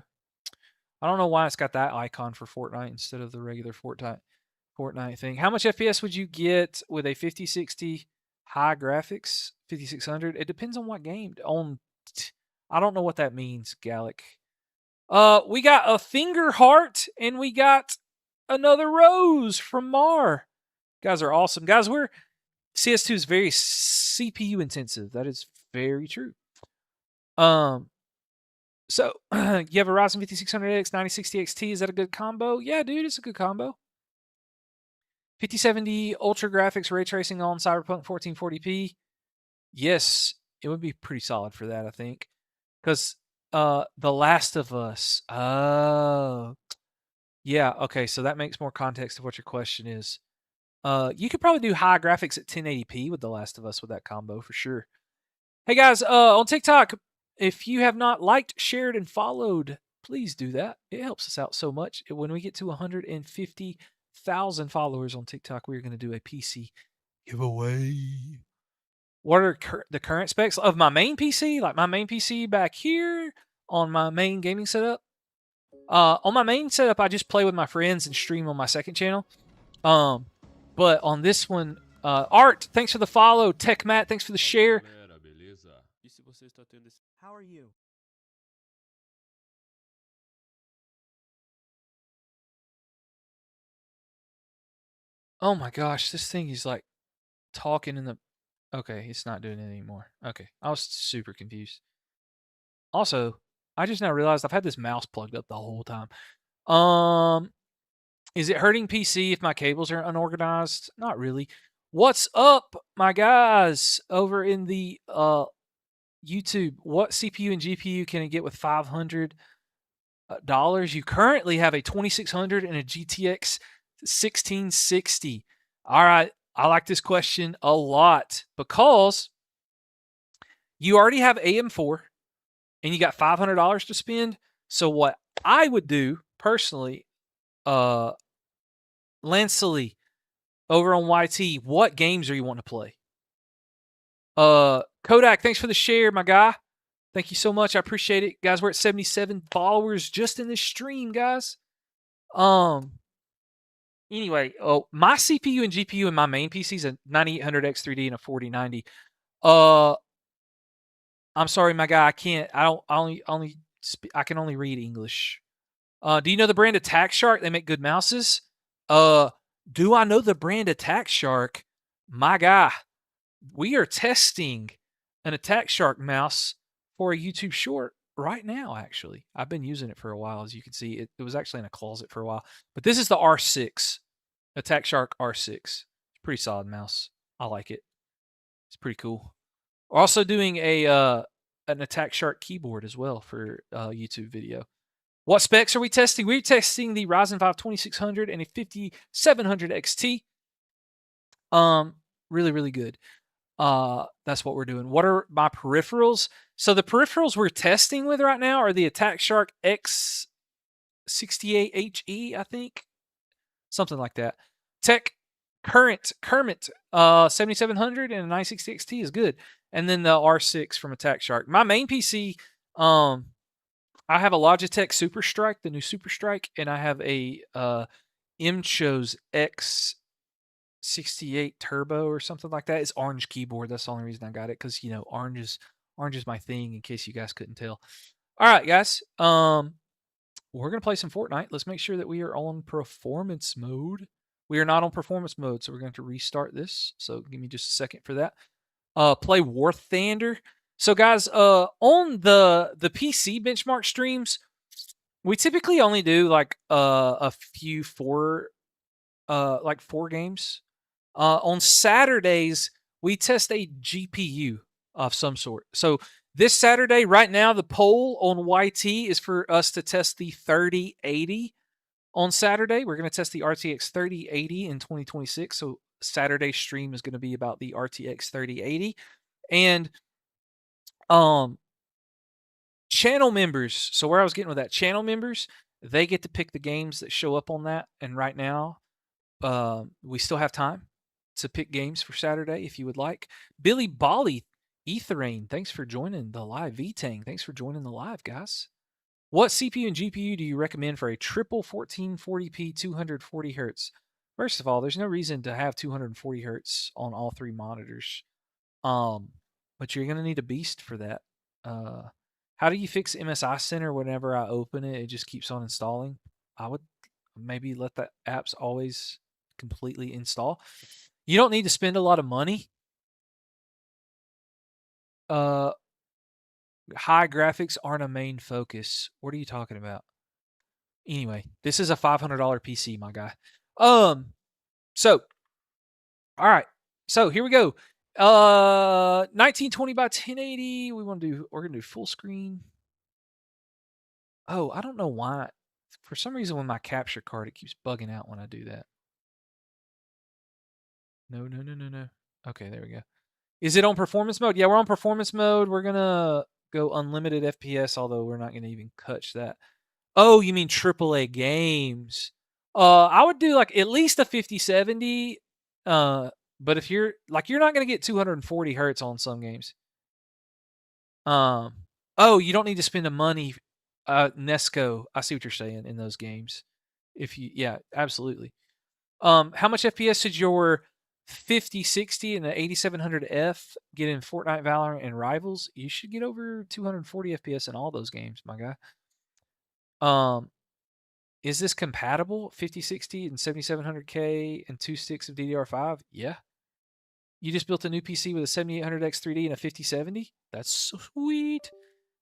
I don't know why it's got that icon for Fortnite instead of the regular Fortnite thing. How much FPS would you get with a 5060 high graphics? 5600? It depends on what game. I don't know what that means, Gallic. We got a finger heart and we got another rose from Mar. Guys are awesome. Guys, CS2 is very CPU intensive. That is very true. So you have a Ryzen 5600X 9060 XT. Is that a good combo? Yeah, dude, it's a good combo. 5070 Ultra Graphics ray tracing on CyberPunk 1440p. Yes, it would be pretty solid for that, I think. Because The Last of Us. Oh. Yeah, okay, so that makes more context of what your question is. You could probably do high graphics at 1080p with The Last of Us with that combo for sure. Hey guys, on TikTok, if you have not liked, shared, and followed, please do that. It helps us out so much. When we get to 150,000 followers on TikTok, we're going to do a PC giveaway. What are the current specs of my main PC? Like my main PC back here on my main gaming setup. On my main setup, I just play with my friends and stream on my second channel. But on this one, Art, thanks for the follow. Tech Matt, thanks for the share. How are you? Oh my gosh, this thing is like talking in the... Okay, it's not doing it anymore. Okay, I was super confused. Also, I just now realized I've had this mouse plugged up the whole time. Is it hurting PC if my cables are unorganized? Not really. What's up, my guys, over in the YouTube? What CPU and GPU can I get with $500? You currently have a 2600 and a GTX 1660. All right, I like this question a lot because you already have AM4 and you got $500 to spend. So what I would do personally, Lanceley over on YT, what games are you wanting to play? Kodak, thanks for the share, my guy. Thank you so much. I appreciate it. Guys, we're at 77 followers just in this stream, guys. Anyway, my CPU and GPU in my main PC is a 9800X3D and a 4090. I'm sorry, my guy. I can't. I can only read English. Do you know the brand Attack Shark? They make good mouses. Do I know the brand Attack Shark? My guy, we are testing an Attack Shark mouse for a YouTube short right now, actually. I've been using it for a while, as you can see. It was actually in a closet for a while. But this is the R6, Attack Shark R6. It's a pretty solid mouse. I like it. It's pretty cool. We're also doing an Attack Shark keyboard as well for YouTube video. What specs are we testing? We're testing the Ryzen 5 2600 and a 5700 XT. Really, really good. That's what we're doing. What are my peripherals? So the peripherals we're testing with right now are the Attack Shark X68HE, I think. Something like that. Kermit 7700 and a 960 XT is good. And then the R6 from Attack Shark. My main PC, I have a Logitech Super Strike, the new Super Strike, and I have a MCHO's X68 Turbo or something like that. It's orange keyboard. That's the only reason I got it, because orange is my thing, in case you guys couldn't tell. All right, guys. We're gonna play some Fortnite. Let's make sure that we are on performance mode. We are not on performance mode, so we're going to restart this. So give me just a second for that. Play War Thunder. So guys, on the PC benchmark streams, we typically only do like a few four games. On Saturdays, we test a GPU of some sort. So this Saturday, right now, the poll on YT is for us to test the 3080. On Saturday, we're going to test the RTX 3080 in 2026. So Saturday's stream is going to be about the RTX 3080. And channel members. So where I was getting with that, channel members, they get to pick the games that show up on that. And right now, we still have time to pick games for Saturday if you would like. Billy Bolly, Etherain, thanks for joining the live. VTang, thanks for joining the live, guys. What CPU and GPU do you recommend for a triple 1440p 240 hertz? First of all, there's no reason to have 240 hertz on all three monitors. But you're gonna need a beast for that. How do you fix MSI Center whenever I open it? It just keeps on installing. I would maybe let the apps always completely install. You don't need to spend a lot of money. High graphics aren't a main focus. What are you talking about? Anyway, this is a $500 PC, my guy. So, all right. So here we go. 1920 by 1080. We're gonna do full screen. Oh, I don't know why. For some reason, with my capture card, it keeps bugging out when I do that. No. Okay, there we go. Is it on performance mode? Yeah, we're on performance mode. We're gonna go unlimited FPS, although we're not gonna even touch that. Oh, you mean AAA games? I would do like at least a 5070. But if you're not gonna get 240 hertz on some games. Oh, you don't need to spend the money. Nesco, I see what you're saying in those games. Yeah, absolutely. How much FPS should your 5060 and the 8700F get in Fortnite, Valorant, and Rivals? You should get over 240 FPS in all those games, my guy. Is this compatible? 5060 and 7700K and 2 sticks of DDR5? Yeah. You just built a new PC with a 7800X 3D and a 5070? That's sweet.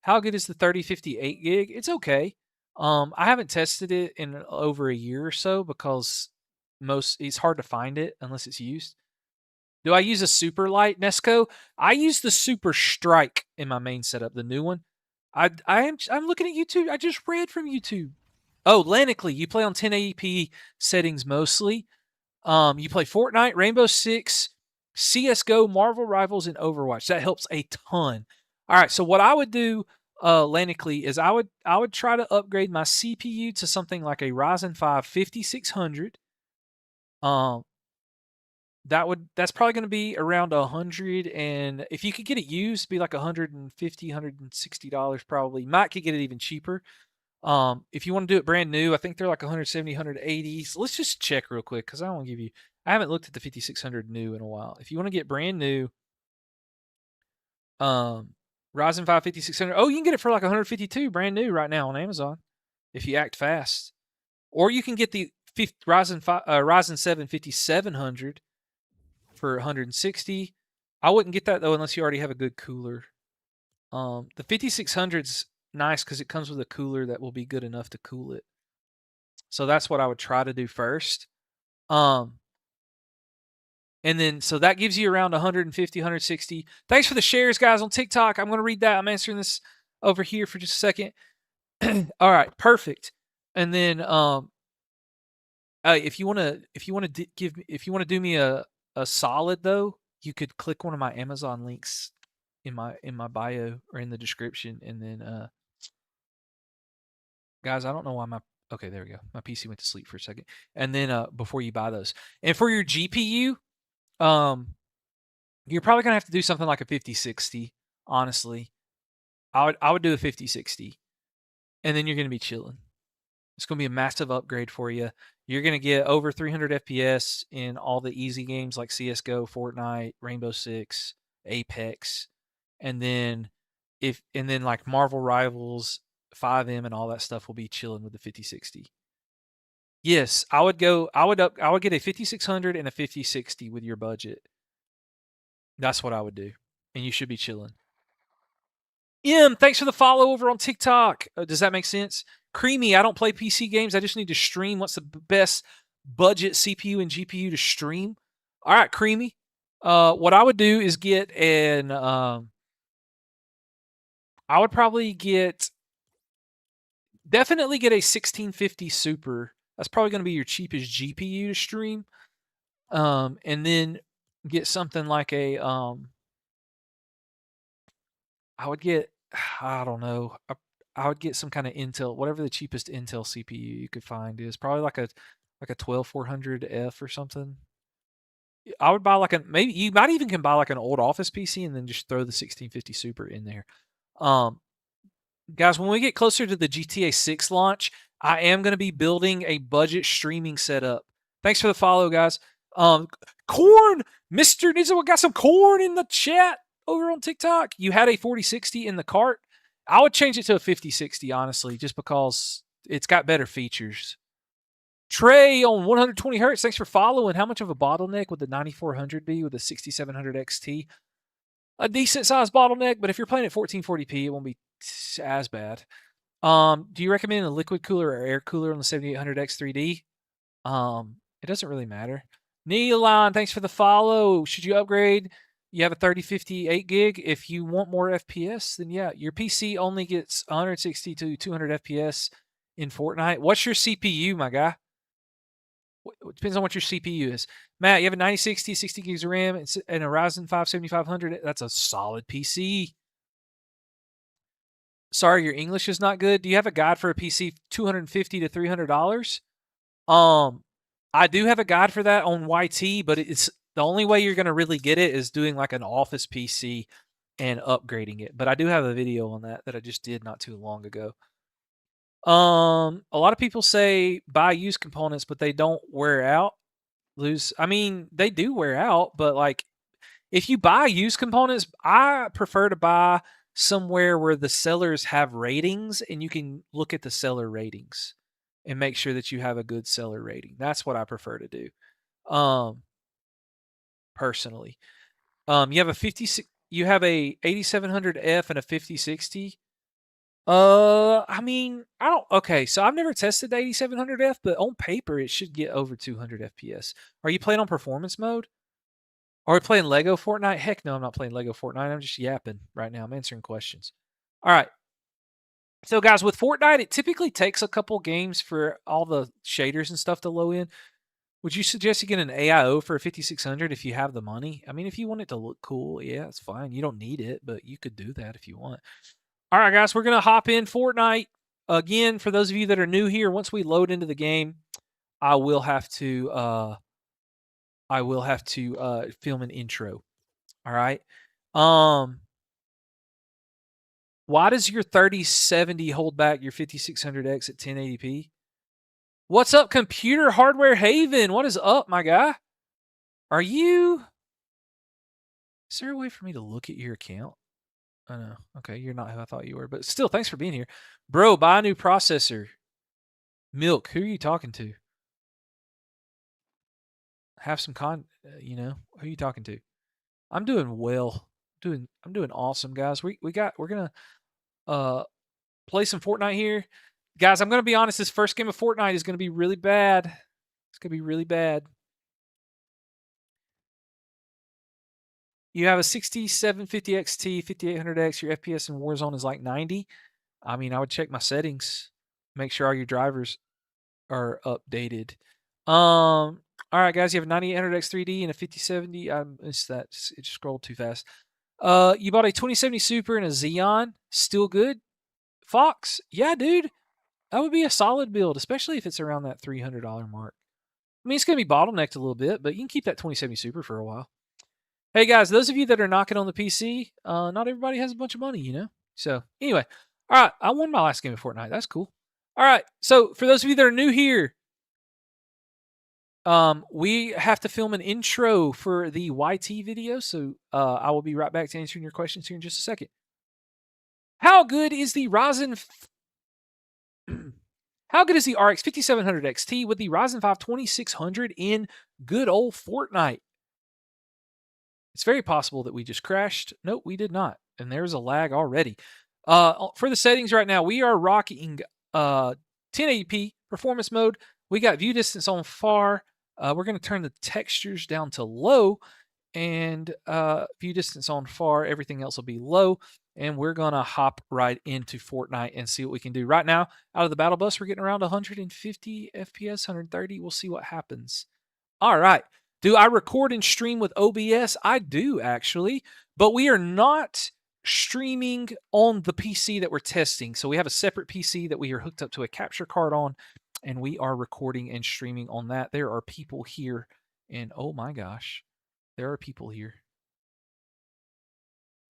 How good is the 3050 8 gig? It's okay. I haven't tested it in over a year or so because it's hard to find it unless it's used. Do I use a super light Nesco? I use the Super Strike in my main setup, the new one. I'm looking at YouTube. I just read from YouTube. Oh, Lanically, you play on 1080p settings mostly. You play Fortnite, Rainbow Six, CS:GO, Marvel Rivals, and Overwatch. That helps a ton. All right, so what I would do, Lanically, is I would try to upgrade my CPU to something like a Ryzen 5 5600. That's probably going to be around 100, and if you could get it used, be like $150, $160 probably. Might could get it even cheaper. If you want to do it brand new, I think they're like 170, 180. So let's just check real quick because I don't want to give you. I haven't looked at the 5600 new in a while. If you want to get brand new, Ryzen 5 5600. Oh, you can get it for like 152 brand new right now on Amazon if you act fast. Or you can get the Ryzen 7 5700 for 160. I wouldn't get that though unless you already have a good cooler. The 5600's nice because it comes with a cooler that will be good enough to cool it. So that's what I would try to do first. And then, so that gives you around 150, 160. Thanks for the shares, guys, on TikTok. I'm going to read that. I'm answering this over here for just a second. All right, perfect. And then, if you want to do me a solid though, you could click one of my Amazon links in my bio or in the description, and then, guys, I don't know why okay, there we go. My PC went to sleep for a second. And then, before you buy those, and for your GPU, you're probably gonna have to do something like a 5060. Honestly, I would do a 5060, and then you're gonna be chilling. It's gonna be a massive upgrade for you. You're gonna get over 300 FPS in all the easy games like CS:GO, Fortnite, Rainbow Six, Apex, and then like Marvel Rivals, 5M, and all that stuff will be chilling with the 5060. Yes, I would go. I would get a 5600 and a 5060 with your budget. That's what I would do, and you should be chilling. Thanks for the follow over on TikTok. Does that make sense? Creamy, I don't play PC games. I just need to stream. What's the best budget CPU and GPU to stream? All right, Creamy. What I would do is get an. I would probably definitely get a 1650 Super. That's probably going to be your cheapest GPU to stream. And then get something like a. I would get. I don't know. I would get some kind of Intel, whatever the cheapest Intel CPU you could find is. Probably like a 12400F or something. I would buy like maybe you might even can buy like an old office PC and then just throw the 1650 Super in there. Guys, when we get closer to the GTA 6 launch, I am going to be building a budget streaming setup. Thanks for the follow, guys. Corn, Mr. Nizo got some corn in the chat over on TikTok. You had a 4060 in the cart. I would change it to a 5060, honestly, just because it's got better features. Trey on 120 hertz. Thanks for following. How much of a bottleneck would the 9400 be with the 6700 XT? A decent sized bottleneck, but if you're playing at 1440p, it won't be as bad. Do you recommend a liquid cooler or air cooler on the 7800X 3D? It doesn't really matter. Neilon, thanks for the follow. Should you upgrade? You have a 3050 8 gig. If you want more FPS, then yeah, your PC only gets 160 to 200 FPS in Fortnite. What's your CPU, my guy? It depends on what your CPU is. Matt, you have a 9060, 60 gigs of RAM, and a Ryzen 5 7500. That's a solid PC. Sorry, your English is not good. Do you have a guide for a PC $250 to $300? I do have a guide for that on YT, but it's the only way you're going to really get it is doing like an office PC and upgrading it. But I do have a video on that I just did not too long ago. A lot of people say buy used components, but they don't wear out. I mean, they do wear out, but like if you buy used components, I prefer to buy somewhere where the sellers have ratings and you can look at the seller ratings and make sure that you have a good seller rating. That's what I prefer to do. Personally. You have a 56 you have a 8700F and a 5060. I mean, I don't. Okay, so I've never tested the 8700F, but on paper it should get over 200 FPS. Are you playing on performance mode? Are we playing Lego Fortnite? Heck no, I'm not playing Lego Fortnite. I'm just yapping right now. I'm answering questions. All right. So, guys, with Fortnite, it typically takes a couple games for all the shaders and stuff to load in. Would you suggest you get an AIO for a 5600 if you have the money? I mean, if you want it to look cool, yeah, it's fine. You don't need it, but you could do that if you want. All right, guys, we're going to hop in Fortnite. Again, for those of you that are new here, once we load into the game, I will have to film an intro. All right. Why does your 3070 hold back your 5600X at 1080p? What's up, Computer Hardware Haven? What is up, my guy? Is there a way for me to look at your account? Oh, no. Okay, you're not who I thought you were, but still, thanks for being here. Bro, buy a new processor. Milk, who are you talking to? Have some who are you talking to? I'm doing well. I'm doing awesome, guys. We're gonna play some Fortnite here. Guys, I'm gonna be honest, this first game of Fortnite is gonna be really bad. It's gonna be really bad. You have a 6750 XT, 5800X, your FPS in Warzone is like 90. I mean, I would check my settings, make sure all your drivers are updated. All right, guys, you have a 9800X 3D and a 5070. I missed that. It just scrolled too fast. You bought a 2070 Super and a Xeon. Still good? Fox? Yeah, dude. That would be a solid build, especially if it's around that $300 mark. I mean, it's going to be bottlenecked a little bit, but you can keep that 2070 Super for a while. Hey, guys, those of you that are knocking on the PC, not everybody has a bunch of money, you know? So, anyway. All right, I won my last game of Fortnite. That's cool. All right, so for those of you that are new here, we have to film an intro for the YT video, so I will be right back to answering your questions here in just a second. How good is the Ryzen How good is the RX 5700 XT with the Ryzen 5 2600 in good old Fortnite? It's very possible that we just crashed. Nope, we did not. And there's a lag already. For the settings right now, we are rocking 1080p performance mode. We got view distance on far. We're going to turn the textures down to low, and view distance on far. Everything else will be low. And we're going to hop right into Fortnite and see what we can do. Right now, out of the battle bus, we're getting around 150 FPS, 130. We'll see what happens. All right. Do I record and stream with OBS? I do, actually. But we are not streaming on the PC that we're testing. So we have a separate PC that we are hooked up to a capture card on, and we are recording and streaming on that. There are people here, and oh my gosh, there are people here.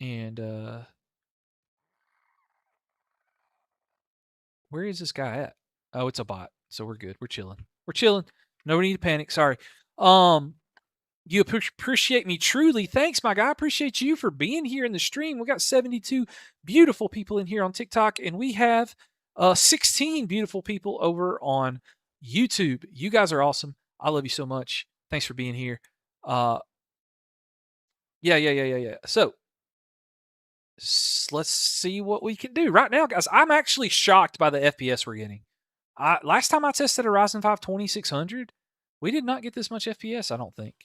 And where is this guy at? Oh, it's a bot. So we're good. We're chilling. We're chilling. No need to panic. Sorry. You appreciate me truly. Thanks, my guy. I appreciate you for being here in the stream. We got 72 beautiful people in here on TikTok, and we have 16 beautiful people over on YouTube. You guys are awesome. I love you so much. Thanks for being here. Yeah. So let's see what we can do right now, guys. I'm actually shocked by the FPS we're getting. Last time I tested a Ryzen 5 2600, we did not get this much FPS, I don't think.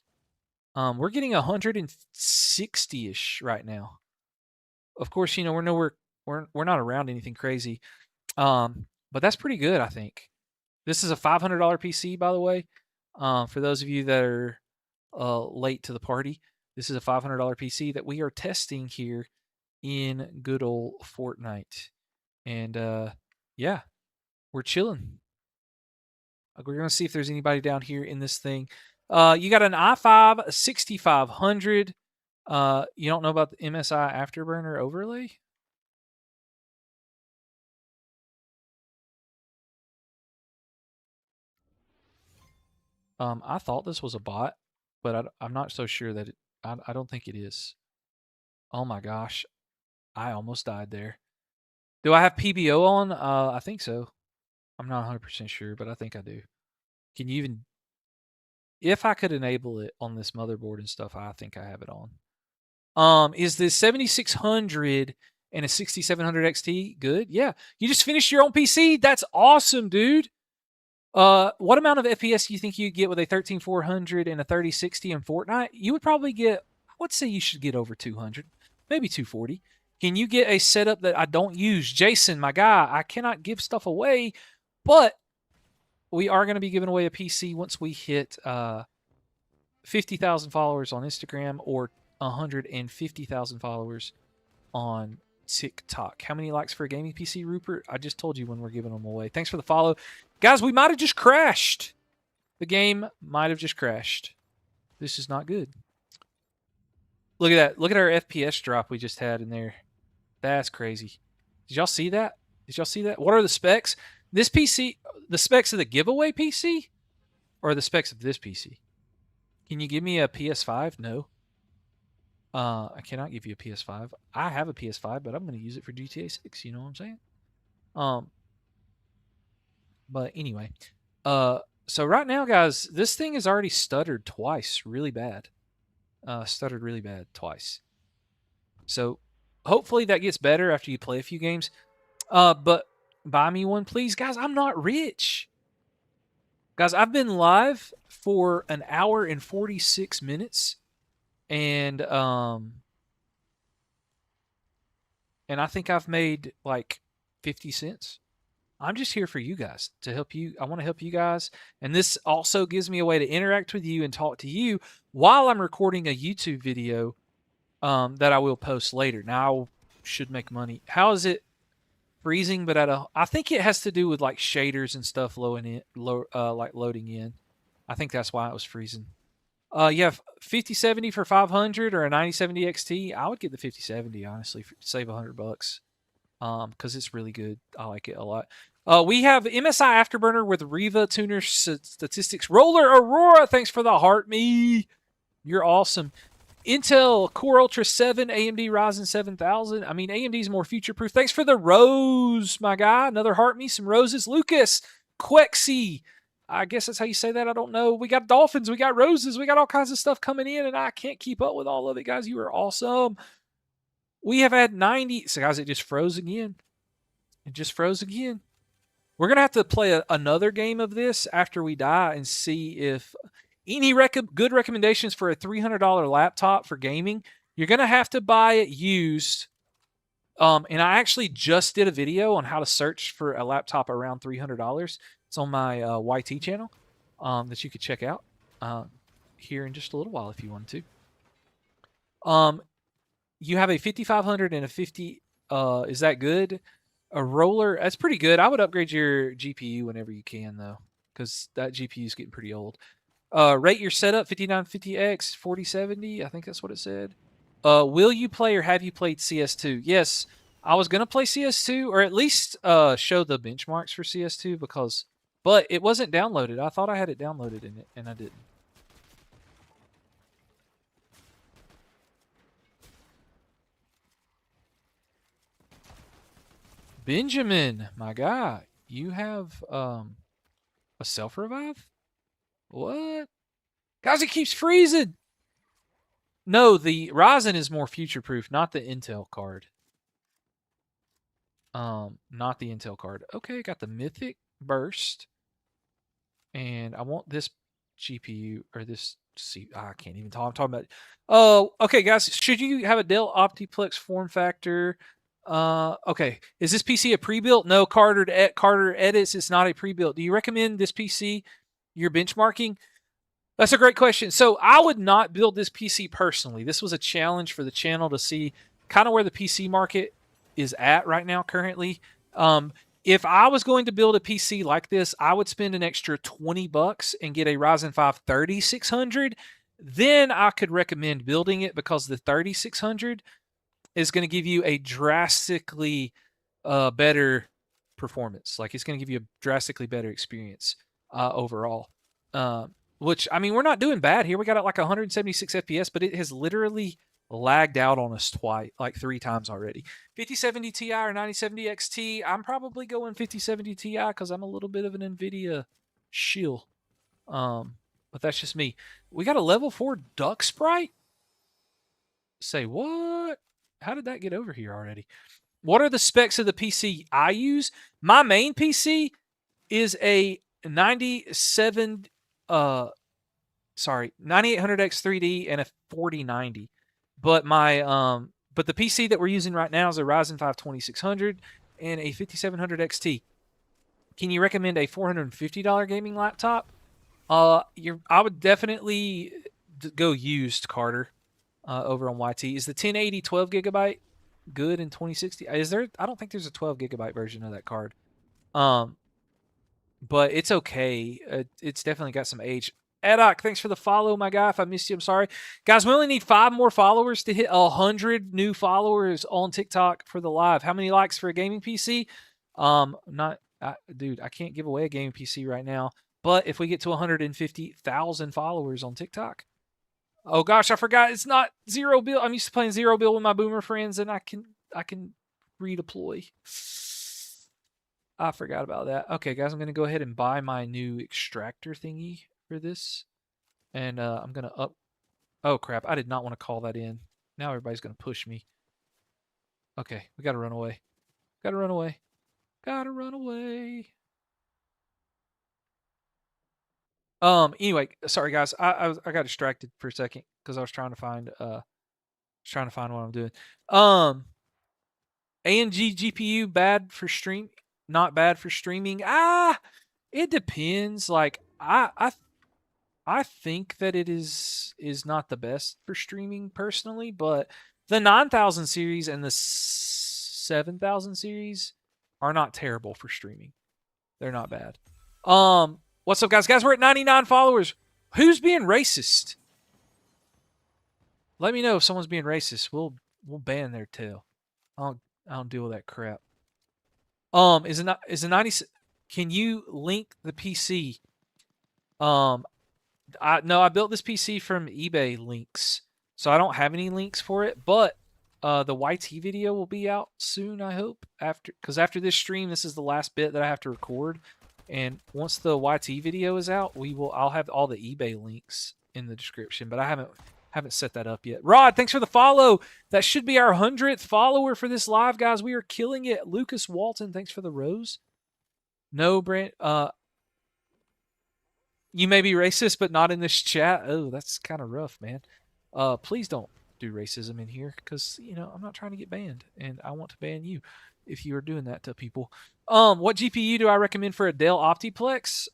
We're getting 160-ish right now. Of course, you know, we're not around anything crazy. But that's pretty good, I think. This is a $500 PC, by the way. For those of you that are late to the party, this is a $500 PC that we are testing here in good old Fortnite. And yeah, we're chilling. We're going to see if there's anybody down here in this thing. You got an i5 6500. You don't know about the MSI Afterburner overlay? I thought this was a bot, but I'm not so sure that I don't think it is. Oh my gosh. I almost died there. Do I have PBO on? I think so. I'm not 100% sure, but I think I do. Can you even... If I could enable it on this motherboard and stuff, I think I have it on. Is the 7600 and a 6700 XT good? Yeah. You just finished your own PC? That's awesome, dude. What amount of FPS do you think you'd get with a 13400 and a 3060 in Fortnite? You would probably get, I would say you should get over 200, maybe 240. Can you get a setup that I don't use? Jason, my guy, I cannot give stuff away, but we are going to be giving away a PC once we hit 50,000 followers on Instagram or 150,000 followers on TikTok. How many likes for a gaming PC, Rupert? I just told you when we're giving them away. Thanks for the follow. Guys, we might have just crashed. The game might have just crashed. This is not good. Look at that. Look at our FPS drop we just had in there. That's crazy. Did y'all see that? Did y'all see that? What are the specs? This PC, the specs of the giveaway PC or the specs of this PC? Can you give me a PS5? No. I cannot give you a PS5. I have a PS5, but I'm going to use it for GTA 6. You know what I'm saying? But anyway, so right now, guys, this thing has already stuttered twice, really bad. Stuttered really bad twice. So hopefully that gets better after you play a few games. But buy me one, please, guys. I'm not rich. Guys, I've been live for an hour and 46 minutes. And I think I've made like 50 cents. I'm just here for you guys to help you. I want to help you guys. And this also gives me a way to interact with you and talk to you while I'm recording a YouTube video that I will post later. Now, I should make money. How is it freezing? But I think it has to do with like shaders and stuff loading in. I think that's why it was freezing. You have 5070 for 500 or a 9070 XT. I would get the 5070, honestly, save $100. Because it's really good. I like it a lot. We have MSI Afterburner with Riva Tuner Statistics. Roller Aurora, thanks for the heart me. You're awesome. Intel Core Ultra 7, AMD Ryzen 7000. I mean, AMD's more future-proof. Thanks for the rose, my guy. Another heart me, some roses. Lucas, Quexy. I guess that's how you say that. I don't know. We got dolphins. We got roses. We got all kinds of stuff coming in, and I can't keep up with all of it, guys. You are awesome. We have had 90. So, guys, it just froze again. It just froze again. We're going to have to play another game of this after we die and see if any good recommendations for a $300 laptop for gaming. You're going to have to buy it used. And I actually just did a video on how to search for a laptop around $300. It's on my YT channel that you could check out here in just a little while if you want to. You have a 5500 and a 50. Is that good? A roller, that's pretty good. I would upgrade your GPU whenever you can, though, because that GPU is getting pretty old. Rate your setup 5950X 4070. I think that's what it said. Will you play or have you played CS2? Yes, I was gonna play CS2 or at least show the benchmarks for CS2 but it wasn't downloaded. I thought I had it downloaded in it, and I didn't. Benjamin, my guy, you have a self-revive? What? Guys, it keeps freezing! No, the Ryzen is more future-proof, not the Intel card. Not the Intel card. Okay, got the Mythic Burst. And I want this GPU, or this... See, I can't even talk. I'm talking about... Oh, okay, guys, should you have a Dell Optiplex form factor... okay. Is this PC a pre-built? No, Carter edits. It's not a pre-built. Do you recommend this PC you're benchmarking? That's a great question. So I would not build this PC personally. This was a challenge for the channel to see kind of where the PC market is at right now currently. If I was going to build a PC like this, I would spend an extra $20 and get a Ryzen 5 3600. Then I could recommend building it because the 3600 is going to give you a drastically better performance. Like, it's going to give you a drastically better experience overall. Which, I mean, we're not doing bad here. We got it like 176 FPS, but it has literally lagged out on us like 3 times already. 5070 Ti or 9070 XT. I'm probably going 5070 Ti because I'm a little bit of an NVIDIA shill. But that's just me. We got a level 4 duck sprite? Say what? How did that get over here already? What are the specs of the PC I use? My main PC is a 9800X 3D and a 4090. But but the PC that we're using right now is a Ryzen 5 2600 and a 5700 XT. Can you recommend a $450 gaming laptop? I would definitely go used, Carter. Over on YT. Is the 1080 12 gigabyte good in 2060? Is there? I don't think there's a 12 gigabyte version of that card. But it's okay. It's definitely got some age. Edok, thanks for the follow, my guy. If I missed you, I'm sorry. Guys, we only need 5 more followers to hit 100 new followers on TikTok for the live. How many likes for a gaming PC? Dude, I can't give away a gaming PC right now. But if we get to 150,000 followers on TikTok, oh gosh, I forgot it's not Zero Bill. I'm used to playing Zero Bill with my boomer friends, and I can redeploy. I forgot about that. Okay, guys, I'm gonna go ahead and buy my new extractor thingy for this, and I'm gonna up. Oh crap! I did not want to call that in. Now everybody's gonna push me. Okay, we gotta run away. Gotta run away. Gotta run away. Anyway, sorry guys, I got distracted for a second because I was trying to find what I'm doing. AMD GPU bad for stream, not bad for streaming. It depends. Like I think that it is not the best for streaming personally, but the 9000 series and the 7000 series are not terrible for streaming. They're not bad. What's up, guys? Guys, we're at 99 followers. Who's being racist? Let me know if someone's being racist. We'll ban their tail. I don't deal with that crap. Is it 90? Can you link the PC? No, I built this PC from eBay links, so I don't have any links for it. But the YT video will be out soon, I hope. Because after this stream, this is the last bit that I have to record. And once the YT video is out, I'll have all the eBay links in the description, but I haven't set that up yet. Rod, thanks for the follow. That should be our 100th follower for this live, guys. We are killing it. Lucas Walton, thanks for the rose. No, Brent. You may be racist, but not in this chat. Oh, that's kind of rough, man. Please don't do racism in here, because I'm not trying to get banned, and I want to ban you if you are doing that to people. What GPU do I recommend for a Dell Optiplex?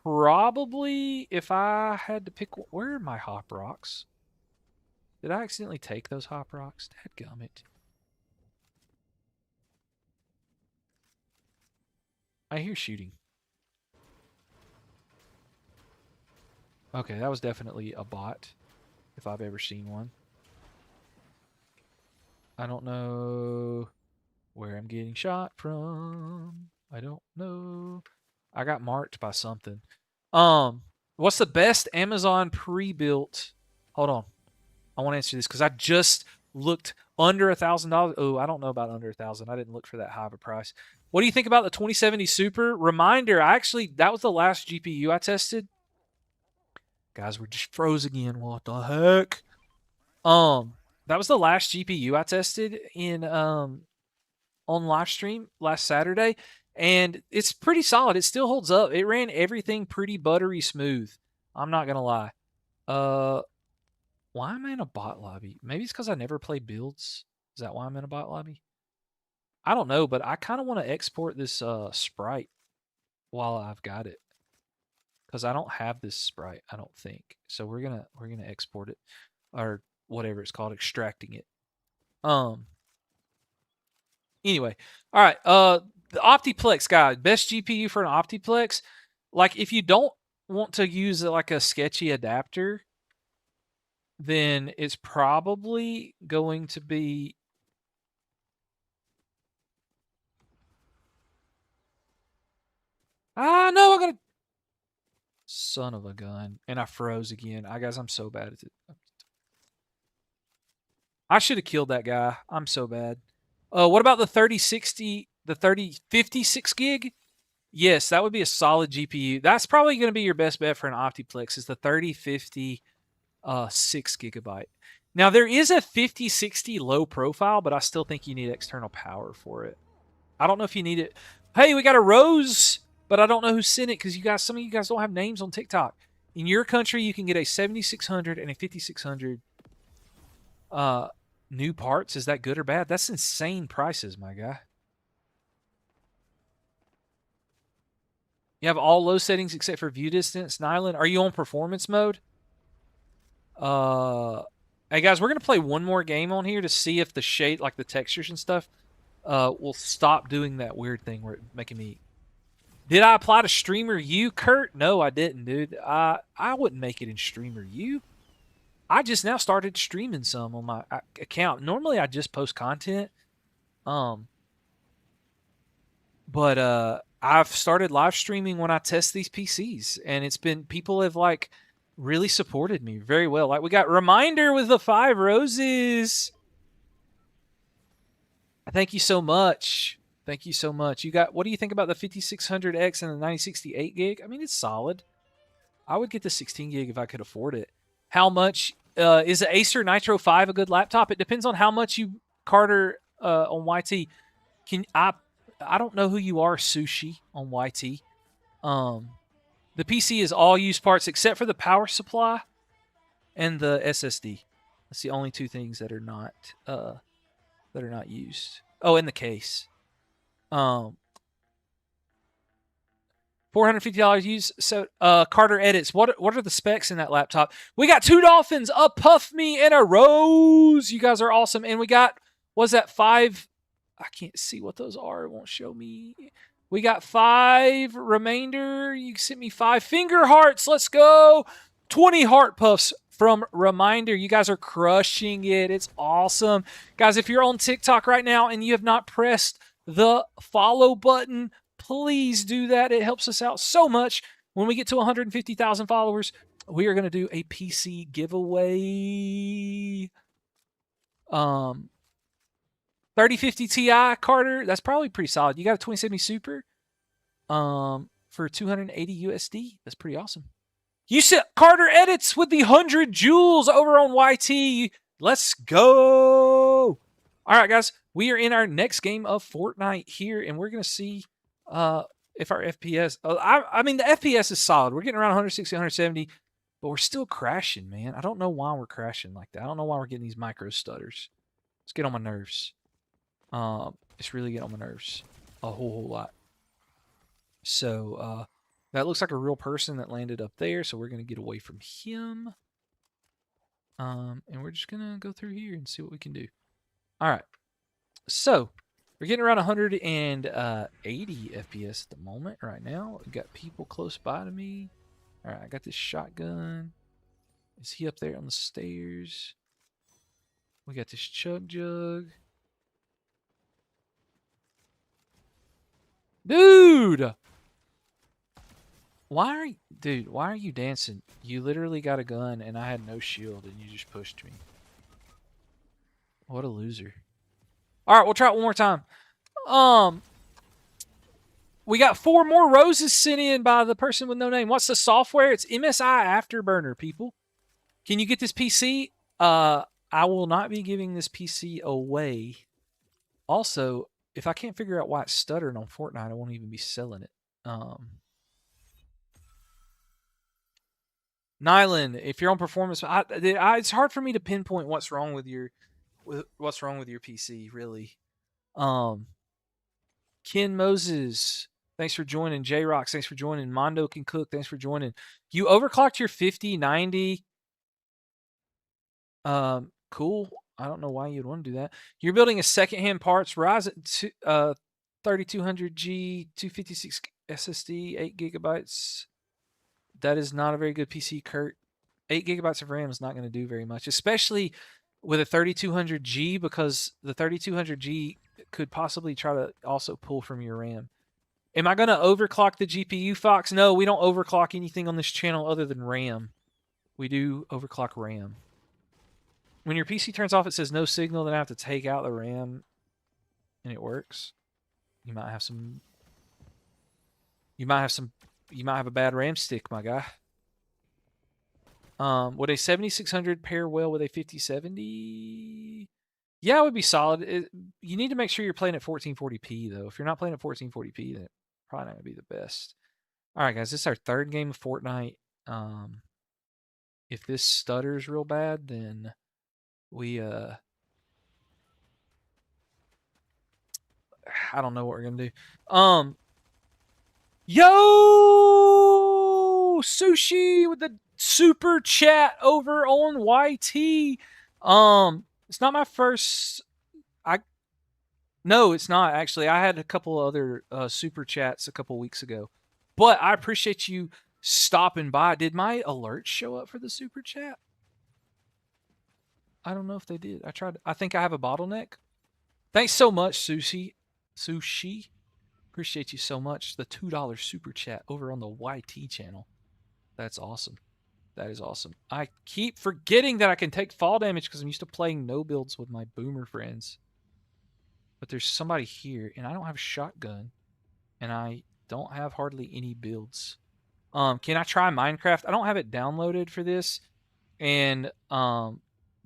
Probably, if I had to pick, where are my hop rocks? Did I accidentally take those hop rocks? Dadgummit. I hear shooting. Okay, that was definitely a bot, if I've ever seen one. I don't know where I'm getting shot from. I don't know. I got marked by something. What's the best Amazon pre-built? Hold on. I want to answer this because I just looked under $1,000. Oh, I don't know about under 1,000. I didn't look for that high of a price. What do you think about the 2070 Super? Reminder, that was the last GPU I tested. Guys, we're just froze again. What the heck? That was the last GPU I tested in on live stream last Saturday, and it's pretty solid. It still holds up. It ran everything pretty buttery smooth. I'm not gonna lie. Why am I in a bot lobby? Maybe it's because I never play builds. Is that why I'm in a bot lobby? I don't know, but I kind of want to export this sprite while I've got it, because I don't have this sprite, I don't think. So we're gonna export it, or whatever it's called, extracting it. Anyway, all right. The Optiplex, guy, best GPU for an Optiplex. Like, if you don't want to use like a sketchy adapter, then it's probably going to be. No, I gotta. Son of a gun. And I froze again. Guys, I'm so bad at it. I should have killed that guy. I'm so bad. What about the 3060, the 3056 gig? Yes, that would be a solid GPU. That's probably going to be your best bet for an Optiplex, is the 3050 6 gigabyte. Now, there is a 5060 low profile, but I still think you need external power for it. I don't know if you need it. Hey, we got a rose, but I don't know who sent it, because some of you guys don't have names on TikTok. In your country, you can get a 7600 and a 5600 new parts. Is that good or bad? That's insane prices, my guy. You have all low settings except for view distance. Nyland, are you on performance mode? Hey guys, we're gonna play one more game on here to see if the shade, like the textures and stuff, will stop doing that weird thing where it's making me. Did I apply to Streamer U, Kurt? No, I didn't, dude. I wouldn't make it in Streamer U. I just now started streaming some on my account. Normally, I just post content. But I've started live streaming when I test these PCs, and people have like really supported me very well. Like, we got Reminder with the 5 roses. Thank you so much. Thank you so much. What do you think about the 5600X and the 9068 gig? I mean, it's solid. I would get the 16 gig if I could afford it. How much is the Acer Nitro 5 a good laptop? It depends on how much you, Carter, on YT. I don't know who you are, Sushi, on YT. The PC is all used parts except for the power supply and the SSD. That's the only two things that are not used. Oh, and the case. $450 used. So Carter edits. What are the specs in that laptop? We got 2 dolphins, a puff me, and a rose. You guys are awesome. And we got, was that 5? I can't see what those are. It won't show me. We got 5 remainder. You sent me 5 finger hearts. Let's go. 20 heart puffs from Reminder. You guys are crushing it. It's awesome. Guys, if you're on TikTok right now and you have not pressed the follow button, please do that. It helps us out so much. When we get to 150,000 followers, we are going to do a PC giveaway. 3050 Ti, Carter, that's probably pretty solid. You got a 2070 Super? for 280 USD. That's pretty awesome. You said Carter Edits with the 100 jewels over on YT. Let's go. All right, guys. We are in our next game of Fortnite here, and we're going to see if our FPS... I mean, the FPS is solid. We're getting around 160, 170, but we're still crashing, man. I don't know why we're crashing like that. I don't know why we're getting these micro stutters. It's getting on my nerves. It's really getting on my nerves a whole lot. So, that looks like a real person that landed up there, so we're going to get away from him. And we're just going to go through here and see what we can do. All right. So, we're getting around 180 FPS at the moment right now. We've got people close by to me. All right, I got this shotgun. Is he up there on the stairs? We got this chug jug. Dude! Why are you dancing? You literally got a gun and I had no shield and you just pushed me. What a loser. Alright, we'll try it one more time. We got 4 more roses sent in by the person with no name. What's the software? It's MSI Afterburner, people. Can you get this PC? I will not be giving this PC away. Also, if I can't figure out why it's stuttering on Fortnite, I won't even be selling it. Nylan, if you're on performance, it's hard for me to pinpoint what's wrong with your PC, really. Ken Moses, thanks for joining. J Rocks, thanks for joining. Mondo Can Cook, thanks for joining. You overclocked your 5090. Cool. I don't know why you'd want to do that. You're building a secondhand parts Ryzen 3200G 256 SSD, 8 gigabytes. That is not a very good PC, Kurt. 8 gigabytes of RAM is not going to do very much, especially with a 3200G, because the 3200G could possibly try to also pull from your RAM. Am I going to overclock the GPU, Fox? No, we don't overclock anything on this channel other than RAM. We do overclock RAM. When your PC turns off, it says no signal, then I have to take out the RAM, and it works. You might have a bad RAM stick, my guy. Would a 7600 pair well with a 5070? Yeah, it would be solid. You need to make sure you're playing at 1440p, though. If you're not playing at 1440p, then it's probably not going to be the best. All right, guys, this is our 3rd game of Fortnite. If this stutters real bad, then we, I don't know what we're going to do. Yo! Sushi with the super chat over on YT. It's not my first. No, it's not actually. I had a couple other super chats a couple weeks ago, but I appreciate you stopping by. Did my alerts show up for the super chat? I don't know if they did. I tried. I think I have a bottleneck. Thanks so much, Sushi. Appreciate you so much. The $2 super chat over on the YT channel. That's awesome. That is awesome. I keep forgetting that I can take fall damage because I'm used to playing no builds with my boomer friends. But there's somebody here, and I don't have a shotgun, and I don't have hardly any builds. Can I try Minecraft? I don't have it downloaded for this, and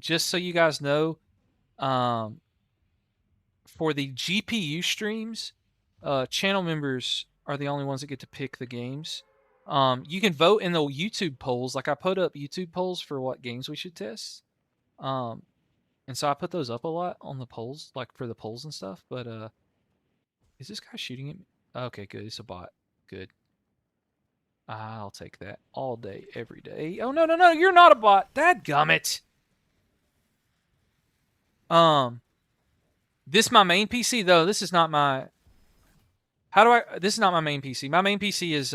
just so you guys know, for the GPU streams, channel members are the only ones that get to pick the games. You can vote in the YouTube polls. Like I put up YouTube polls for what games we should test. And so I put those up a lot on the polls, like for the polls and stuff. But is this guy shooting at me? Okay, good. It's a bot. Good. I'll take that all day, every day. Oh, no, you're not a bot. Dadgummit. This is my main PC, though. This is not my... This is not my main PC. My main PC is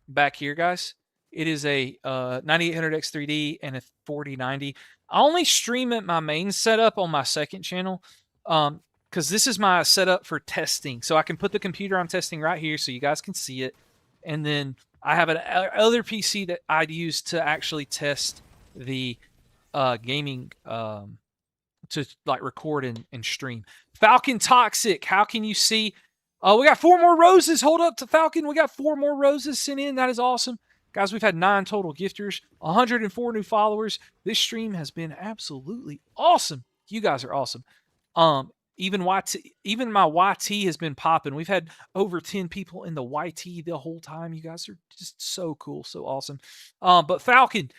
back here, guys. It is a 9800X3D and a 4090. I only stream at my main setup on my second channel because this is my setup for testing. So I can put the computer on testing right here so you guys can see it. And then I have an other PC that I'd use to actually test the gaming to like record and stream. Falcon Toxic, how can you see We got 4 more roses. Hold up to Falcon. We got 4 more roses sent in. That is awesome. Guys, we've had 9 total gifters, 104 new followers. This stream has been absolutely awesome. You guys are awesome. Even my YT has been popping. We've had over 10 people in the YT the whole time. You guys are just so cool, so awesome. But Falcon,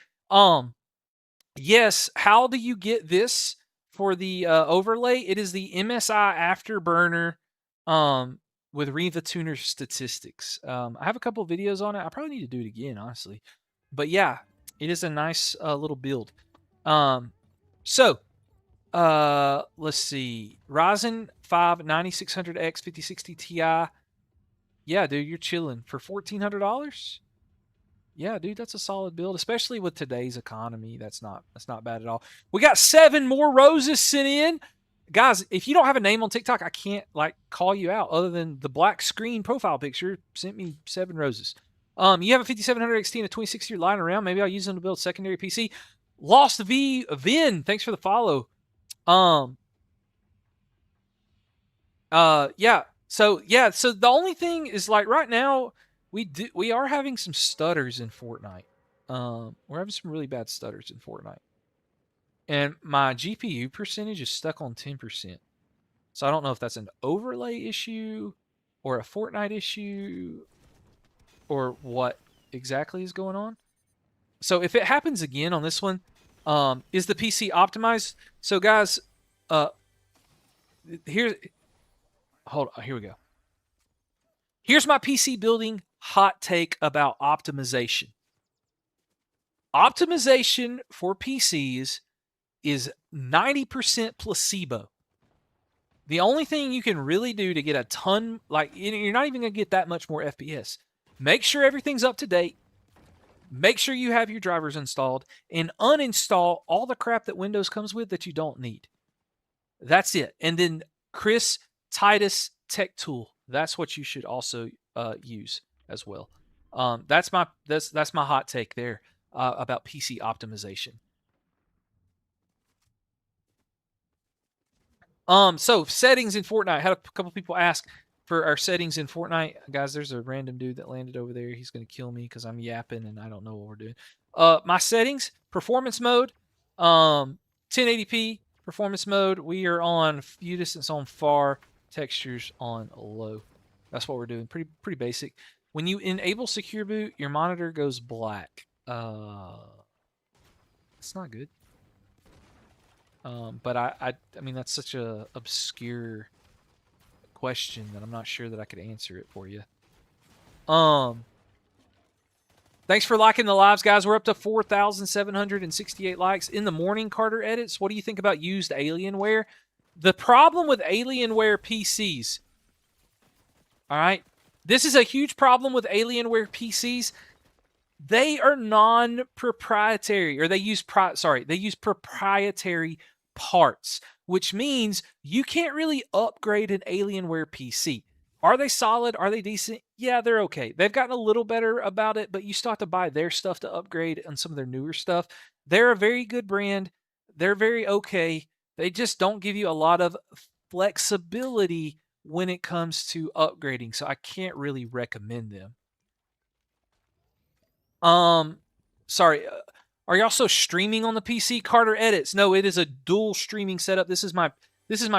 yes, how do you get this for the overlay? It is the MSI Afterburner with Riva Tuner statistics. I have a couple of videos on it. I probably need to do it again, honestly. But yeah, it is a nice little build. So let's see. Ryzen 5 9600X 5060 Ti. Yeah, dude, you're chilling for $1,400. Yeah, dude, that's a solid build, especially with today's economy. That's not bad at all. We got 7 more roses sent in. Guys, if you don't have a name on TikTok, I can't like call you out other than the black screen profile picture sent me 7 roses. You have a 5700 XT and a 2060 you're lying around. Maybe I'll use them to build secondary PC. Lost V Vin, thanks for the follow. Yeah. So the only thing is like right now we are having some stutters in Fortnite. We're having some really bad stutters in Fortnite. And my GPU percentage is stuck on 10%. So I don't know if that's an overlay issue or a Fortnite issue or what exactly is going on. So if it happens again on this one, is the PC optimized? So guys, here we go. Here's my PC building hot take about optimization. Optimization for PCs is 90% placebo. The only thing you can really do to get a ton, like you're not even going to get that much more FPS. Make sure everything's up to date. Make sure you have your drivers installed and uninstall all the crap that Windows comes with that you don't need. That's it. And then Chris Titus Tech Tool. That's what you should also use as well. That's my hot take there about PC optimization. So settings in Fortnite. I had a couple people ask for our settings in Fortnite. Guys, there's a random dude that landed over there. He's going to kill me because I'm yapping and I don't know what we're doing. My settings, performance mode, 1080p performance mode. We are on view distance on far, textures on low. That's what we're doing. Pretty basic. When you enable secure boot, your monitor goes black. It's not good. But I mean, that's such a obscure question that I'm not sure that I could answer it for you. Thanks for liking the lives, guys. We're up to 4,768 likes. In the morning, Carter edits. What do you think about used Alienware? The problem with Alienware PCs, all right, this is a huge problem with Alienware PCs. They are non-proprietary, or they use proprietary parts, which means you can't really upgrade an Alienware PC. Are they solid? Are they decent? Yeah, they're okay. They've gotten a little better about it, but you still have to buy their stuff to upgrade on some of their newer stuff. They're a very good brand. They're very okay. They just don't give you a lot of flexibility when it comes to upgrading, so I can't really recommend them. Sorry. Are you also streaming on the PC? Carter edits. No, it is a dual streaming setup. This is my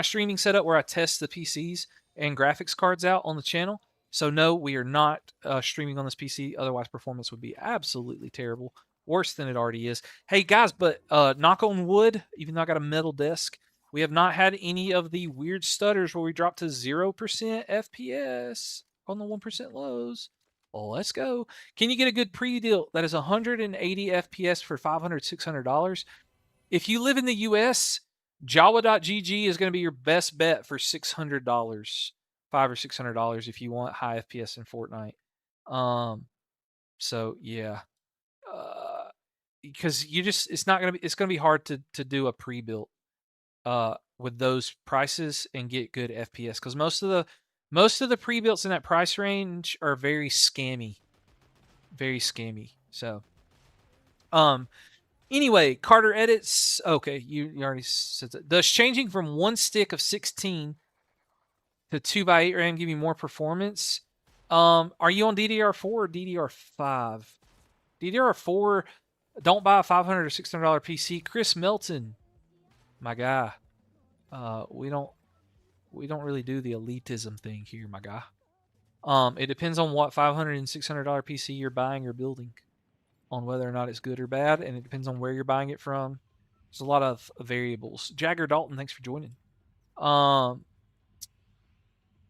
streaming setup where I test the PCs and graphics cards out on the channel. So no, we are not streaming on this PC. Otherwise, performance would be absolutely terrible, worse than it already is. Hey guys, but knock on wood, even though I got a metal desk, we have not had any of the weird stutters where we drop to 0% FPS on the 1% lows. Let's go. Can you get a good pre-deal that is 180 FPS for $500, $600? If you live in the US, Jawa.gg is going to be your best bet for $600, $500 or $600 if you want high FPS in Fortnite. So yeah, because it's going to be hard to do a pre-built with those prices and get good FPS, because most of the pre-builts in that price range are very scammy. Very scammy. So, anyway, Carter edits. Okay, you already said that. Thus, changing from one stick of 16 The 2x8 RAM give you more performance. Are you on DDR4 or DDR5? DDR4, don't buy a $500 or $600 PC. Chris Melton, my guy. We don't really do the elitism thing here, my guy. It depends on what $500 and $600 PC you're buying or building, on whether or not it's good or bad, and it depends on where you're buying it from. There's a lot of variables. Jagger Dalton, thanks for joining.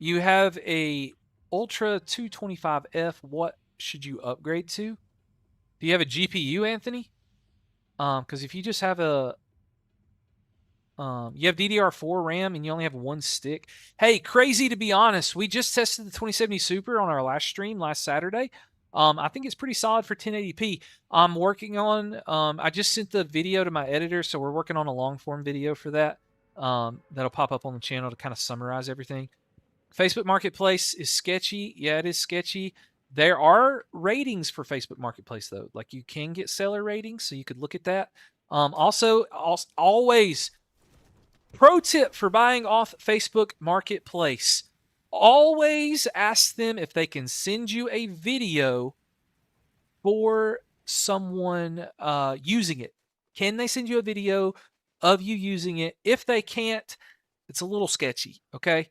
You have a Ultra 225F. What should you upgrade to? Do you have a GPU, Anthony? Because if you just have a you have DDR4 RAM and you only have one stick. Hey, crazy to be honest. We just tested the 2070 Super on our last stream last Saturday. I think it's pretty solid for 1080p. I'm working on. I just sent the video to my editor, so we're working on a long form video for that. That'll pop up on the channel to kind of summarize everything. Facebook Marketplace is sketchy. Yeah, it is sketchy. There are ratings for Facebook Marketplace though. Like you can get seller ratings, so you could look at that. Also, always pro tip for buying off Facebook Marketplace. Always ask them if they can send you a video for someone using it. Can they send you a video of you using it? If they can't, it's a little sketchy, okay?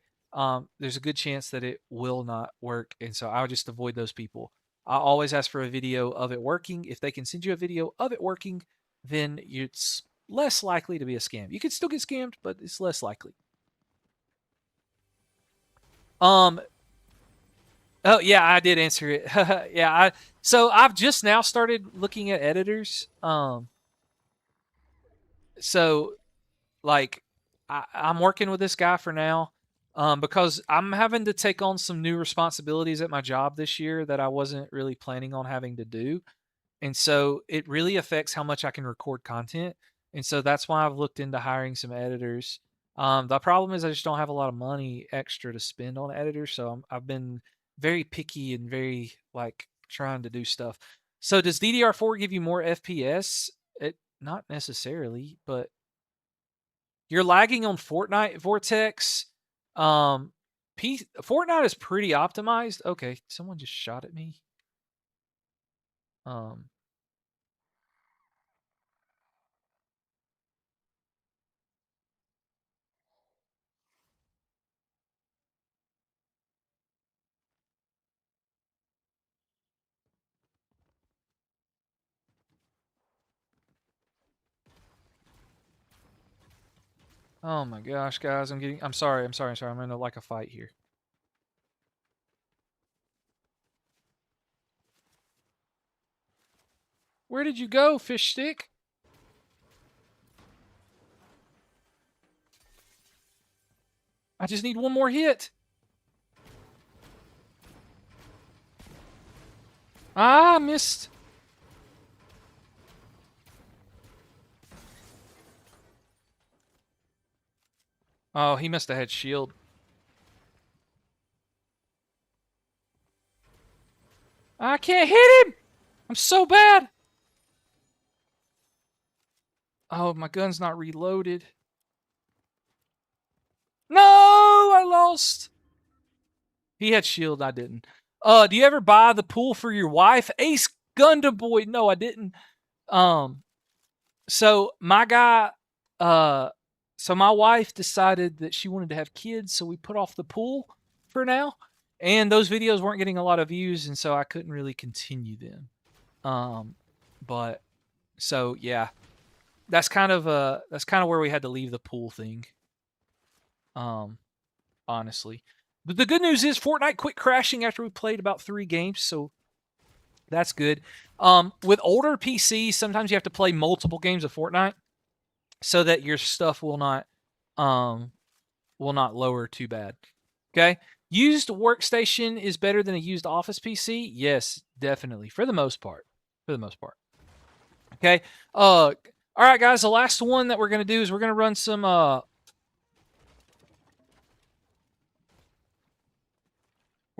There's a good chance that it will not work, and so I would just avoid those people. I always ask for a video of it working. If they can send you a video of it working, then it's less likely to be a scam. You could still get scammed, but it's less likely. Oh yeah, I did answer it. Yeah, so I've just now started looking at editors. So like I'm working with this guy for now. Because I'm having to take on some new responsibilities at my job this year that I wasn't really planning on having to do. And so it really affects how much I can record content. And so that's why I've looked into hiring some editors. The problem is I just don't have a lot of money extra to spend on editors. So I've been very picky and very like trying to do stuff. So does DDR4 give you more FPS? Not necessarily, but you're lagging on Fortnite, Vortex. Fortnite is pretty optimized. Okay, someone just shot at me. Oh my gosh, guys, I'm sorry. I'm in like a fight here. Where did you go, fish stick? I just need one more hit. Ah, missed. Oh, he must have had shield. I can't hit him. I'm so bad. Oh, my gun's not reloaded. No, I lost. He had shield, I didn't. Do you ever buy the pool for your wife? Ace Gundam Boy. No, I didn't. So my guy, so my wife decided that she wanted to have kids, so we put off the pool for now. And those videos weren't getting a lot of views, and so I couldn't really continue them. But so yeah, that's kind of where we had to leave the pool thing. Honestly. But the good news is Fortnite quit crashing after we played about 3 games, so that's good. With older PCs, sometimes you have to play multiple games of Fortnite so that your stuff will not lower too bad. Okay? Used workstation is better than a used office PC? Yes, definitely. For the most part. Okay? All right, guys, the last one that we're going to do is we're going to run some what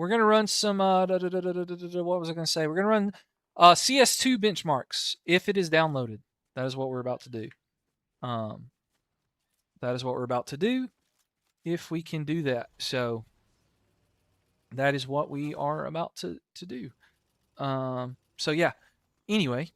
was I going to say? We're going to run CS2 benchmarks if it is downloaded. That is what we're about to do. That is what we're about to do if we can do that. So that is what we are about to do. So yeah. Anyway,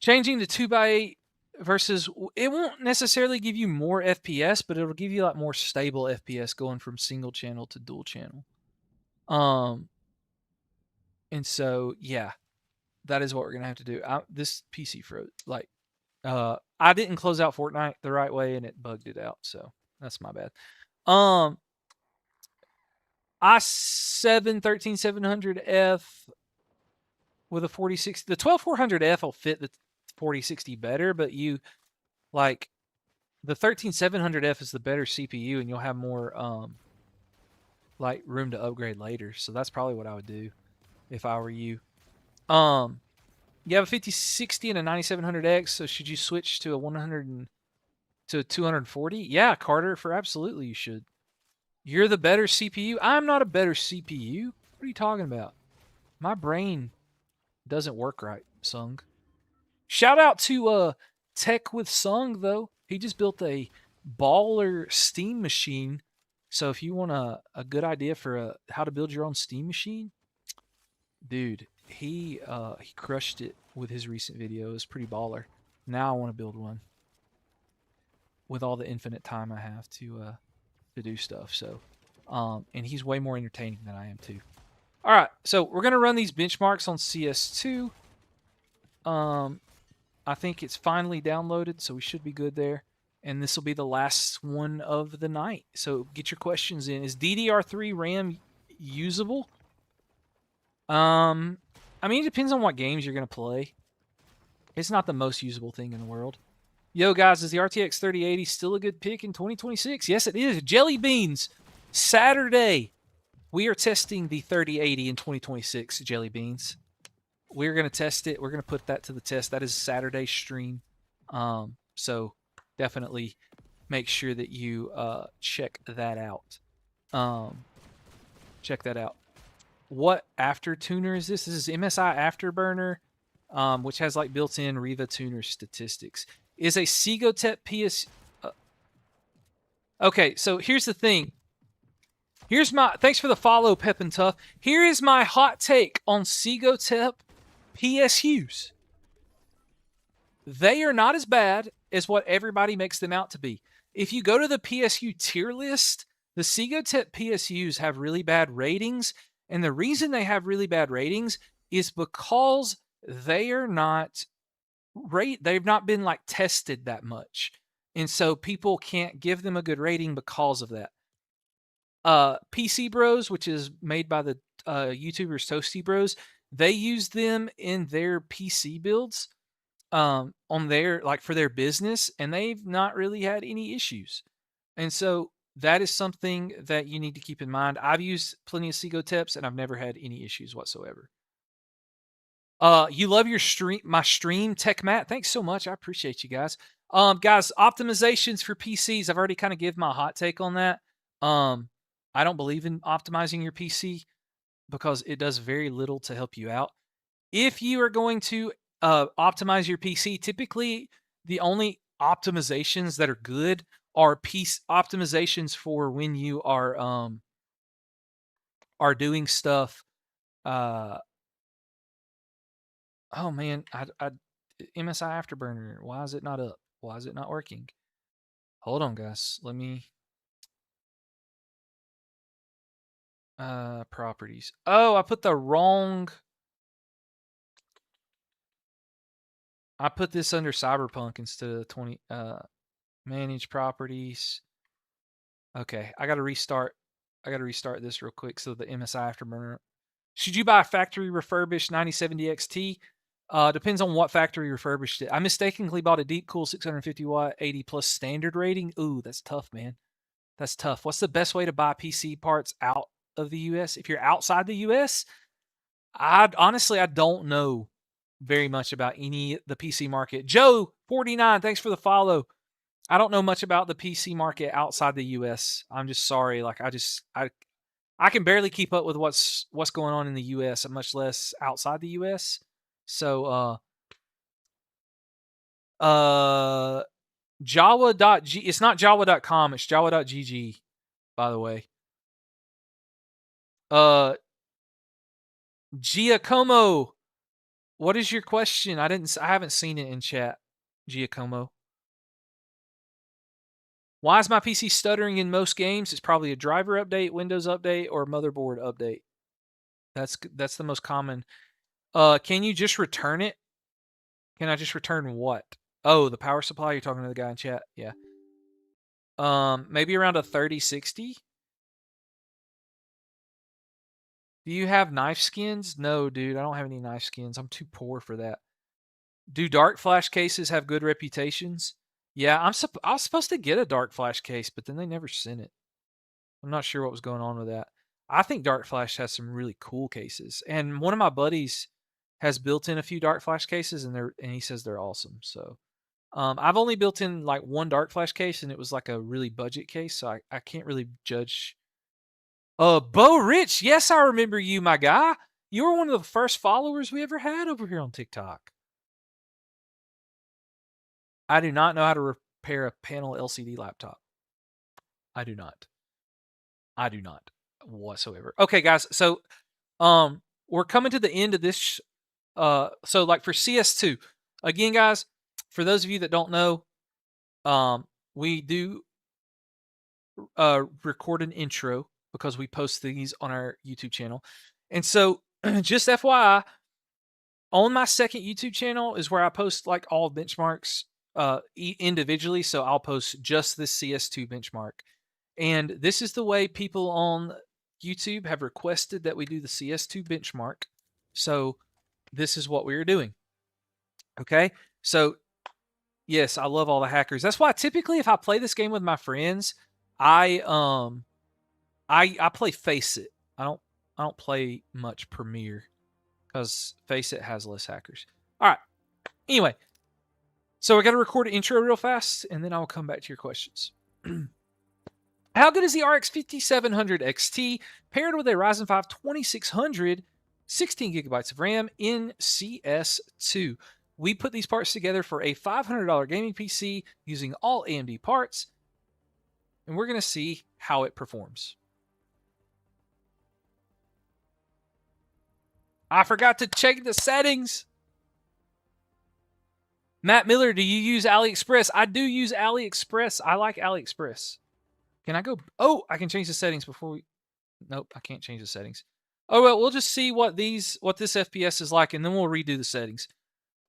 changing to 2x8 versus, it won't necessarily give you more FPS, but it'll give you like more stable FPS going from single channel to dual channel. And so yeah, that is what we're gonna have to do. This PC froze. Like, I didn't close out Fortnite the right way, and it bugged it out. So that's my bad. i7 13700F with a 4060. The 12400F will fit the 4060 better, but you like the 13700F is the better CPU, and you'll have more like room to upgrade later. So that's probably what I would do if I were you. You have a 5060 and a 9700X, so should you switch to a 100 to a 240? Yeah, Carter, for absolutely you should. You're the better CPU. I'm not a better CPU. What are you talking about? My brain doesn't work right, Sung. Shout out to Tech with Sung though. He just built a baller Steam machine. So if you want a good idea for how to build your own Steam machine, dude, he crushed it with his recent video. It was pretty baller. Now I want to build one with all the infinite time I have to do stuff. So, and he's way more entertaining than I am too. All right, so we're gonna run these benchmarks on CS2. I think it's finally downloaded, so we should be good there. And this will be the last one of the night. So get your questions in. Is DDR3 RAM usable? I mean, it depends on what games you're gonna play. It's not the most usable thing in the world. Yo, guys, is the RTX 3080 still a good pick in 2026? Yes, it is. Jelly Beans, Saturday, we are testing the 3080 in 2026, Jelly Beans. We're going to test it. We're going to put that to the test. That is Saturday's stream. So definitely make sure that you check that out. Check that out. What after tuner is this? This is MSI Afterburner, which has like built-in Riva tuner statistics. Is a Sigotep PS... okay, so here's the thing. Here's my... thanks for the follow, Pep and Tough. Here is my hot take on Sigotep PSUs. They are not as bad as what everybody makes them out to be. If you go to the PSU tier list, the Sigotep PSUs have really bad ratings, and the reason they have really bad ratings is because they are not... they've not been like tested that much, and so people can't give them a good rating because of that. PC Bros, which is made by the YouTubers Toasty Bros, they use them in their PC builds on their, like, for their business, and they've not really had any issues. And so that is something that you need to keep in mind. I've used plenty of Sigoteps and I've never had any issues whatsoever. You love your stream, my stream, Tech Matt. Thanks so much. I appreciate you guys. Guys, optimizations for PCs. I've already kind of given my hot take on that. I don't believe in optimizing your PC because it does very little to help you out. If you are going to optimize your PC, typically the only optimizations that are good are piece optimizations for when you are doing stuff. Oh man, MSI Afterburner. Why is it not up? Why is it not working? Hold on, guys. Let me. Properties. Oh, I put the wrong. I put this under CyberPunk instead of 20. Manage properties. Okay, I got to restart. I got to restart this real quick. So the MSI Afterburner. Should you buy a factory refurbished 9070 XT? Depends on what factory refurbished it. I mistakenly bought a Deepcool 650 watt 80 plus standard rating. Ooh, that's tough, man. That's tough. What's the best way to buy PC parts out of the US? If you're outside the US, I don't know very much about the PC market. Joe 49, thanks for the follow. I don't know much about the PC market outside the US. I'm just sorry. Like I can barely keep up with what's going on in the US, much less outside the US. So Jawa.g. It's not Jawa.com. It's Jawa.gg. By the way. Giacomo, what is your question? I haven't seen it in chat. Giacomo. Why is my PC stuttering in most games? It's probably a driver update, Windows update, or motherboard update. That's the most common. Can you just return it? Can I just return what? Oh, the power supply. You're talking to the guy in chat. Yeah. Maybe around a 3060. Do you have knife skins? No, dude. I don't have any knife skins. I'm too poor for that. Do dark flash cases have good reputations? Yeah, I was supposed to get a dark flash case, but then they never sent it. I'm not sure what was going on with that. I think Dark Flash has some really cool cases, and one of my buddies has built in a few Dark Flash cases, and he says they're awesome. So, I've only built in like one Dark Flash case, and it was like a really budget case, so I can't really judge. Bo Rich, yes, I remember you, my guy. You were one of the first followers we ever had over here on TikTok. I do not know how to repair a panel LCD laptop. I do not. I do not whatsoever. Okay, guys. So, we're coming to the end of this. So like for CS2, again, guys, for those of you that don't know, we do record an intro because we post these on our YouTube channel, and so just FYI, on my second YouTube channel is where I post like all benchmarks individually. So I'll post just this CS2 benchmark. And this is the way people on YouTube have requested that we do the CS2 benchmark. So this is what we are doing. Okay. So yes, I love all the hackers. That's why typically if I play this game with my friends, I play Face It. I don't play much Premiere because Face It has less hackers. All right. Anyway, so I got to record an intro real fast, and then I'll come back to your questions. How good is the RX 5700 XT paired with a Ryzen 5 2600, 16 gigabytes of RAM in CS2? We put these parts together for a $500 gaming PC using all AMD parts, and we're going to see how it performs. I forgot to check the settings. Matt Miller, do you use AliExpress? I do use AliExpress. I like AliExpress. Can I go? Oh, I can change the settings before we. Nope, I can't change the settings. Oh well, we'll just see what this FPS is like, and then we'll redo the settings.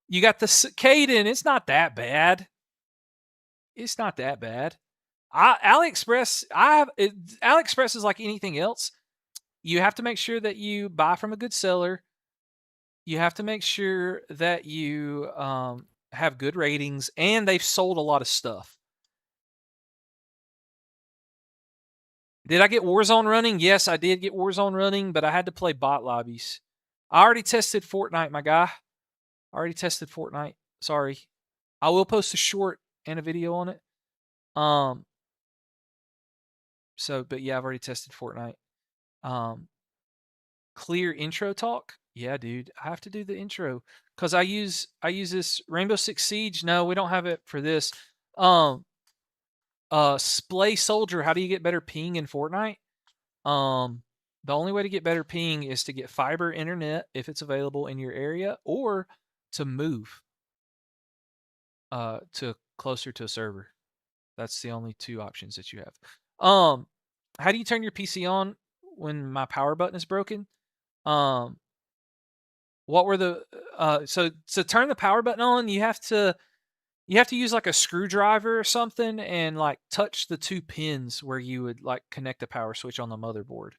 You got the Caden. It's not that bad. It's not that bad. AliExpress. AliExpress is like anything else. You have to make sure that you buy from a good seller. You have to make sure that you have good ratings, and they've sold a lot of stuff. Did I get Warzone running? Yes, I did get Warzone running, but I had to play bot lobbies. I already tested Fortnite, my guy. I already tested Fortnite. Sorry. I will post a short and a video on it. But yeah, I've already tested Fortnite. Clear intro talk? Yeah, dude. I have to do the intro because I use this Rainbow Six Siege. No, we don't have it for this. Splay Soldier, how do you get better ping in Fortnite? The only way to get better ping is to get fiber internet if it's available in your area, or to move to closer to a server. That's the only two options that you have. How do you turn your PC on when my power button is broken? What were the so to turn the power button on, you have to use like a screwdriver or something and like touch the two pins where you would like connect the power switch on the motherboard.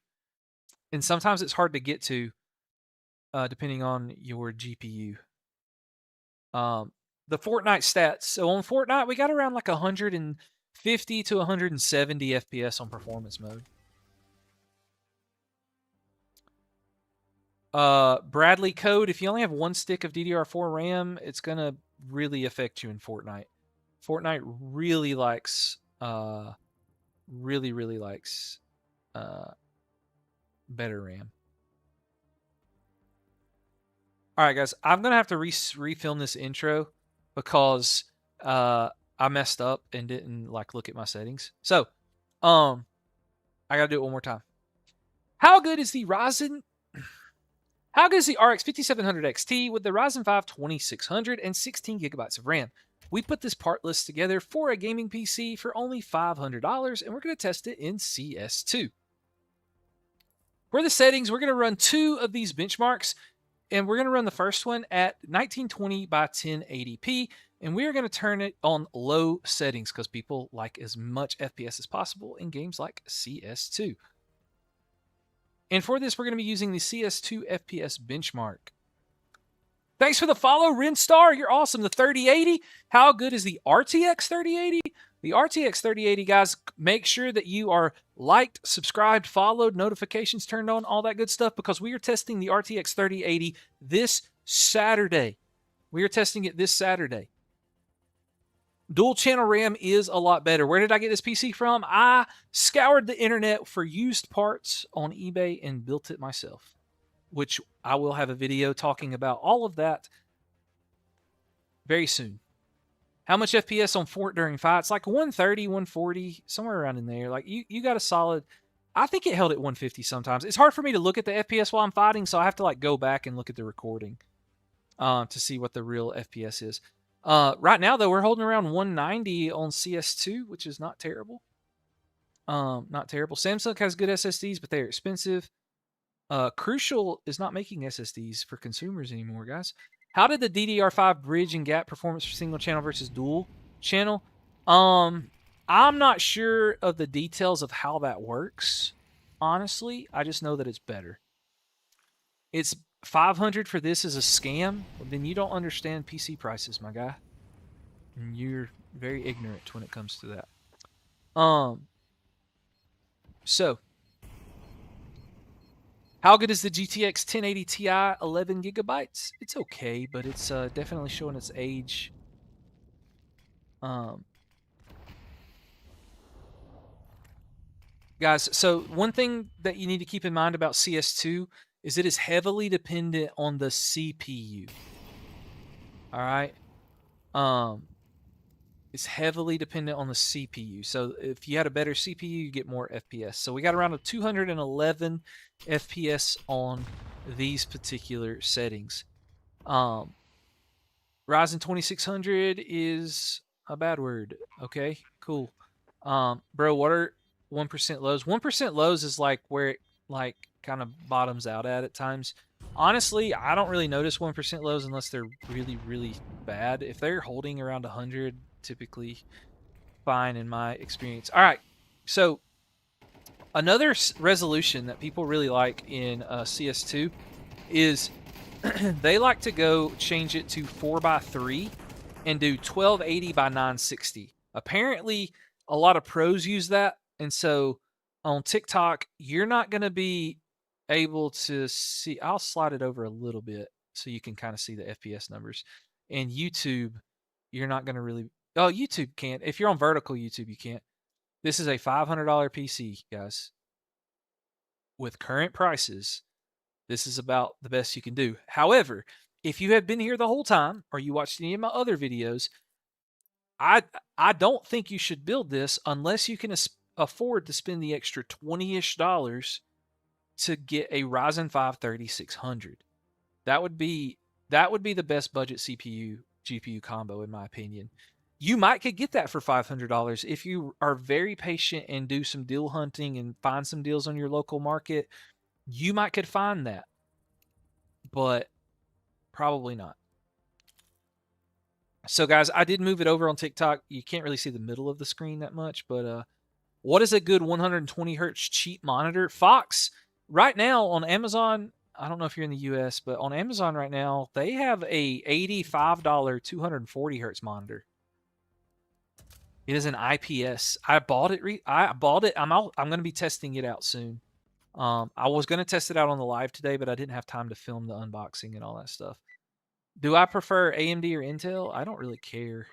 And sometimes it's hard to get to depending on your GPU. The Fortnite stats. So on Fortnite, we got around like 150 to 170 FPS on performance mode. Bradley Code, if you only have one stick of DDR4 RAM, it's going to really affect you in Fortnite. Fortnite really likes really likes better RAM. All right, guys, I'm going to have to refilm this intro because I messed up and didn't like look at my settings. So, I gotta do it one more time. How good is the Ryzen? How good is the RX 5700 XT with the Ryzen 5 2600 and 16 gigabytes of RAM? We put this part list together for a gaming PC for only $500, and we're going to test it in CS2. For the settings, we're going to run 2 of these benchmarks, and we're going to run the first one at 1920 by 1080p, and we are going to turn it on low settings because people like as much FPS as possible in games like CS2. And for this, we're going to be using the CS2 FPS benchmark. Thanks for the follow, Rinstar. You're awesome. The 3080. How good is the RTX 3080? The RTX 3080, guys, make sure that you are liked, subscribed, followed, notifications turned on, all that good stuff, because we are testing the RTX 3080 this Saturday. We are testing it this Saturday. Dual channel RAM is a lot better. Where did I get this PC from? I scoured the internet for used parts on eBay and built it myself, which I will have a video talking about all of that very soon. How much FPS on Fort during fights? Like 130, 140, somewhere around in there. Like you got a solid, I think it held at 150 sometimes. It's hard for me to look at the FPS while I'm fighting, so I have to like go back and look at the recording to see what the real FPS is. Right now, though, we're holding around 190 on CS2, which is not terrible. Not terrible. Samsung has good SSDs, but they're expensive. Crucial is not making SSDs for consumers anymore, guys. How did the DDR5 bridge and gap performance for single channel versus dual channel? I'm not sure of the details of how that works. Honestly, I just know that it's better. It's 500 for this is a scam. Well, then you don't understand PC prices, my guy. And you're very ignorant when it comes to that. So, how good is the GTX 1080 Ti 11 gigabytes? It's okay, but it's definitely showing its age. Guys, so one thing that you need to keep in mind about CS2 is it is heavily dependent on the CPU. All right? It's heavily dependent on the CPU. So if you had a better CPU, you get more FPS. So we got around a 211 FPS on these particular settings. Ryzen 2600 is a bad word. Okay, cool. Bro, what are 1% lows? 1% lows is like where it like kind of bottoms out at times. Honestly, I don't really notice 1% lows unless they're really, really bad. If they're holding around 100, typically fine in my experience. All right, so another resolution that people really like in CS2 is they like to go change it to 4:3 and do 1280 by 960. Apparently, a lot of pros use that, and so on TikTok, you're not going to be able to see. I'll slide it over a little bit so you can kind of see the FPS numbers. And YouTube, you're not going to really. Oh, YouTube can't. If you're on vertical YouTube, you can't. This is a $500 PC, guys. With current prices, this is about the best you can do. However, if you have been here the whole time or you watched any of my other videos, I don't think you should build this unless you can afford to spend the extra $20-ish to get a Ryzen 5 3600. That would be the best budget CPU GPU combo in my opinion. You might could get that for $500 if you are very patient and do some deal hunting and find some deals on your local market. You might could find that, but probably not. So guys, I did move it over on TikTok. You can't really see the middle of the screen that much, but what is a good 120 hertz cheap monitor? Fox, right now on Amazon, I don't know if you're in the US, but on Amazon right now, they have a $85 240 hertz monitor. It is an IPS. I bought it. I'm going to be testing it out soon. I was going to test it out on the live today, but I didn't have time to film the unboxing and all that stuff. Do I prefer AMD or Intel? I don't really care.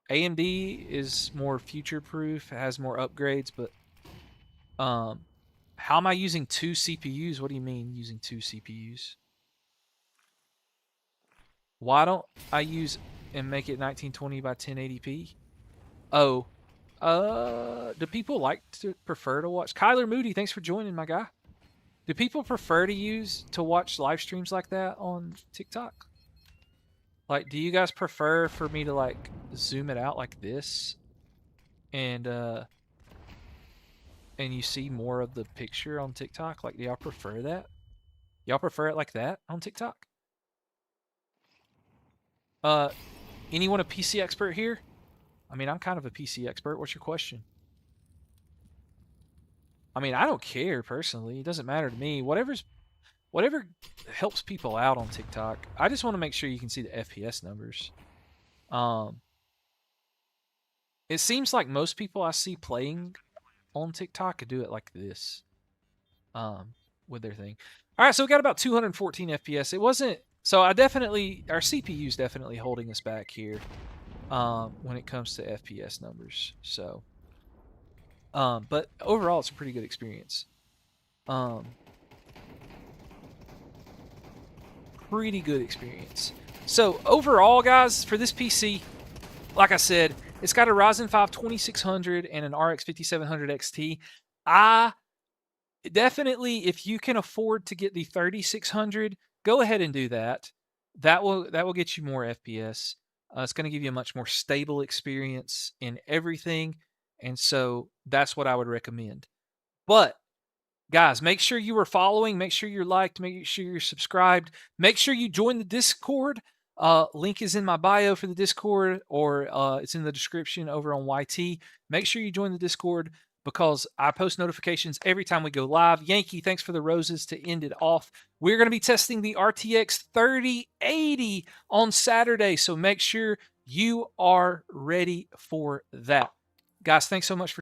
AMD is more future-proof, has more upgrades, but how am I using 2 CPUs? What do you mean using 2 CPUs? Why don't I use and make it 1920 by 1080p? Oh, do people like to prefer to watch? Kyler Moody, thanks for joining, my guy. Do people prefer to watch live streams like that on TikTok? Like, do you guys prefer for me to like zoom it out like this, and you see more of the picture on TikTok? Like, do y'all prefer that? Y'all prefer it like that on TikTok? Anyone a PC expert here? I mean, I'm kind of a PC expert. What's your question? I mean, I don't care personally. It doesn't matter to me. Whatever helps people out on TikTok. I just want to make sure you can see the FPS numbers. It seems like most people I see playing on TikTok do it like this, with their thing. All right, so we got about 214 FPS. It wasn't so. Our CPU's definitely holding us back here, when it comes to FPS numbers. So, but overall, it's a pretty good experience. Pretty good experience. So overall, guys, for this PC, like I said, it's got a Ryzen 5 2600 and an RX 5700 XT. I definitely, if you can afford to get the 3600, go ahead and do that. That will get you more FPS. It's going to give you a much more stable experience in everything, and so that's what I would recommend. But guys, make sure you are following, make sure you're liked, make sure you're subscribed, make sure you join the Discord. Link is in my bio for the Discord, or it's in the description over on YT. Make sure you join the Discord because I post notifications every time we go live. Yankee, thanks for the roses to end it off. We're going to be testing the RTX 3080 on Saturday, so make sure you are ready for that. Guys, thanks so much for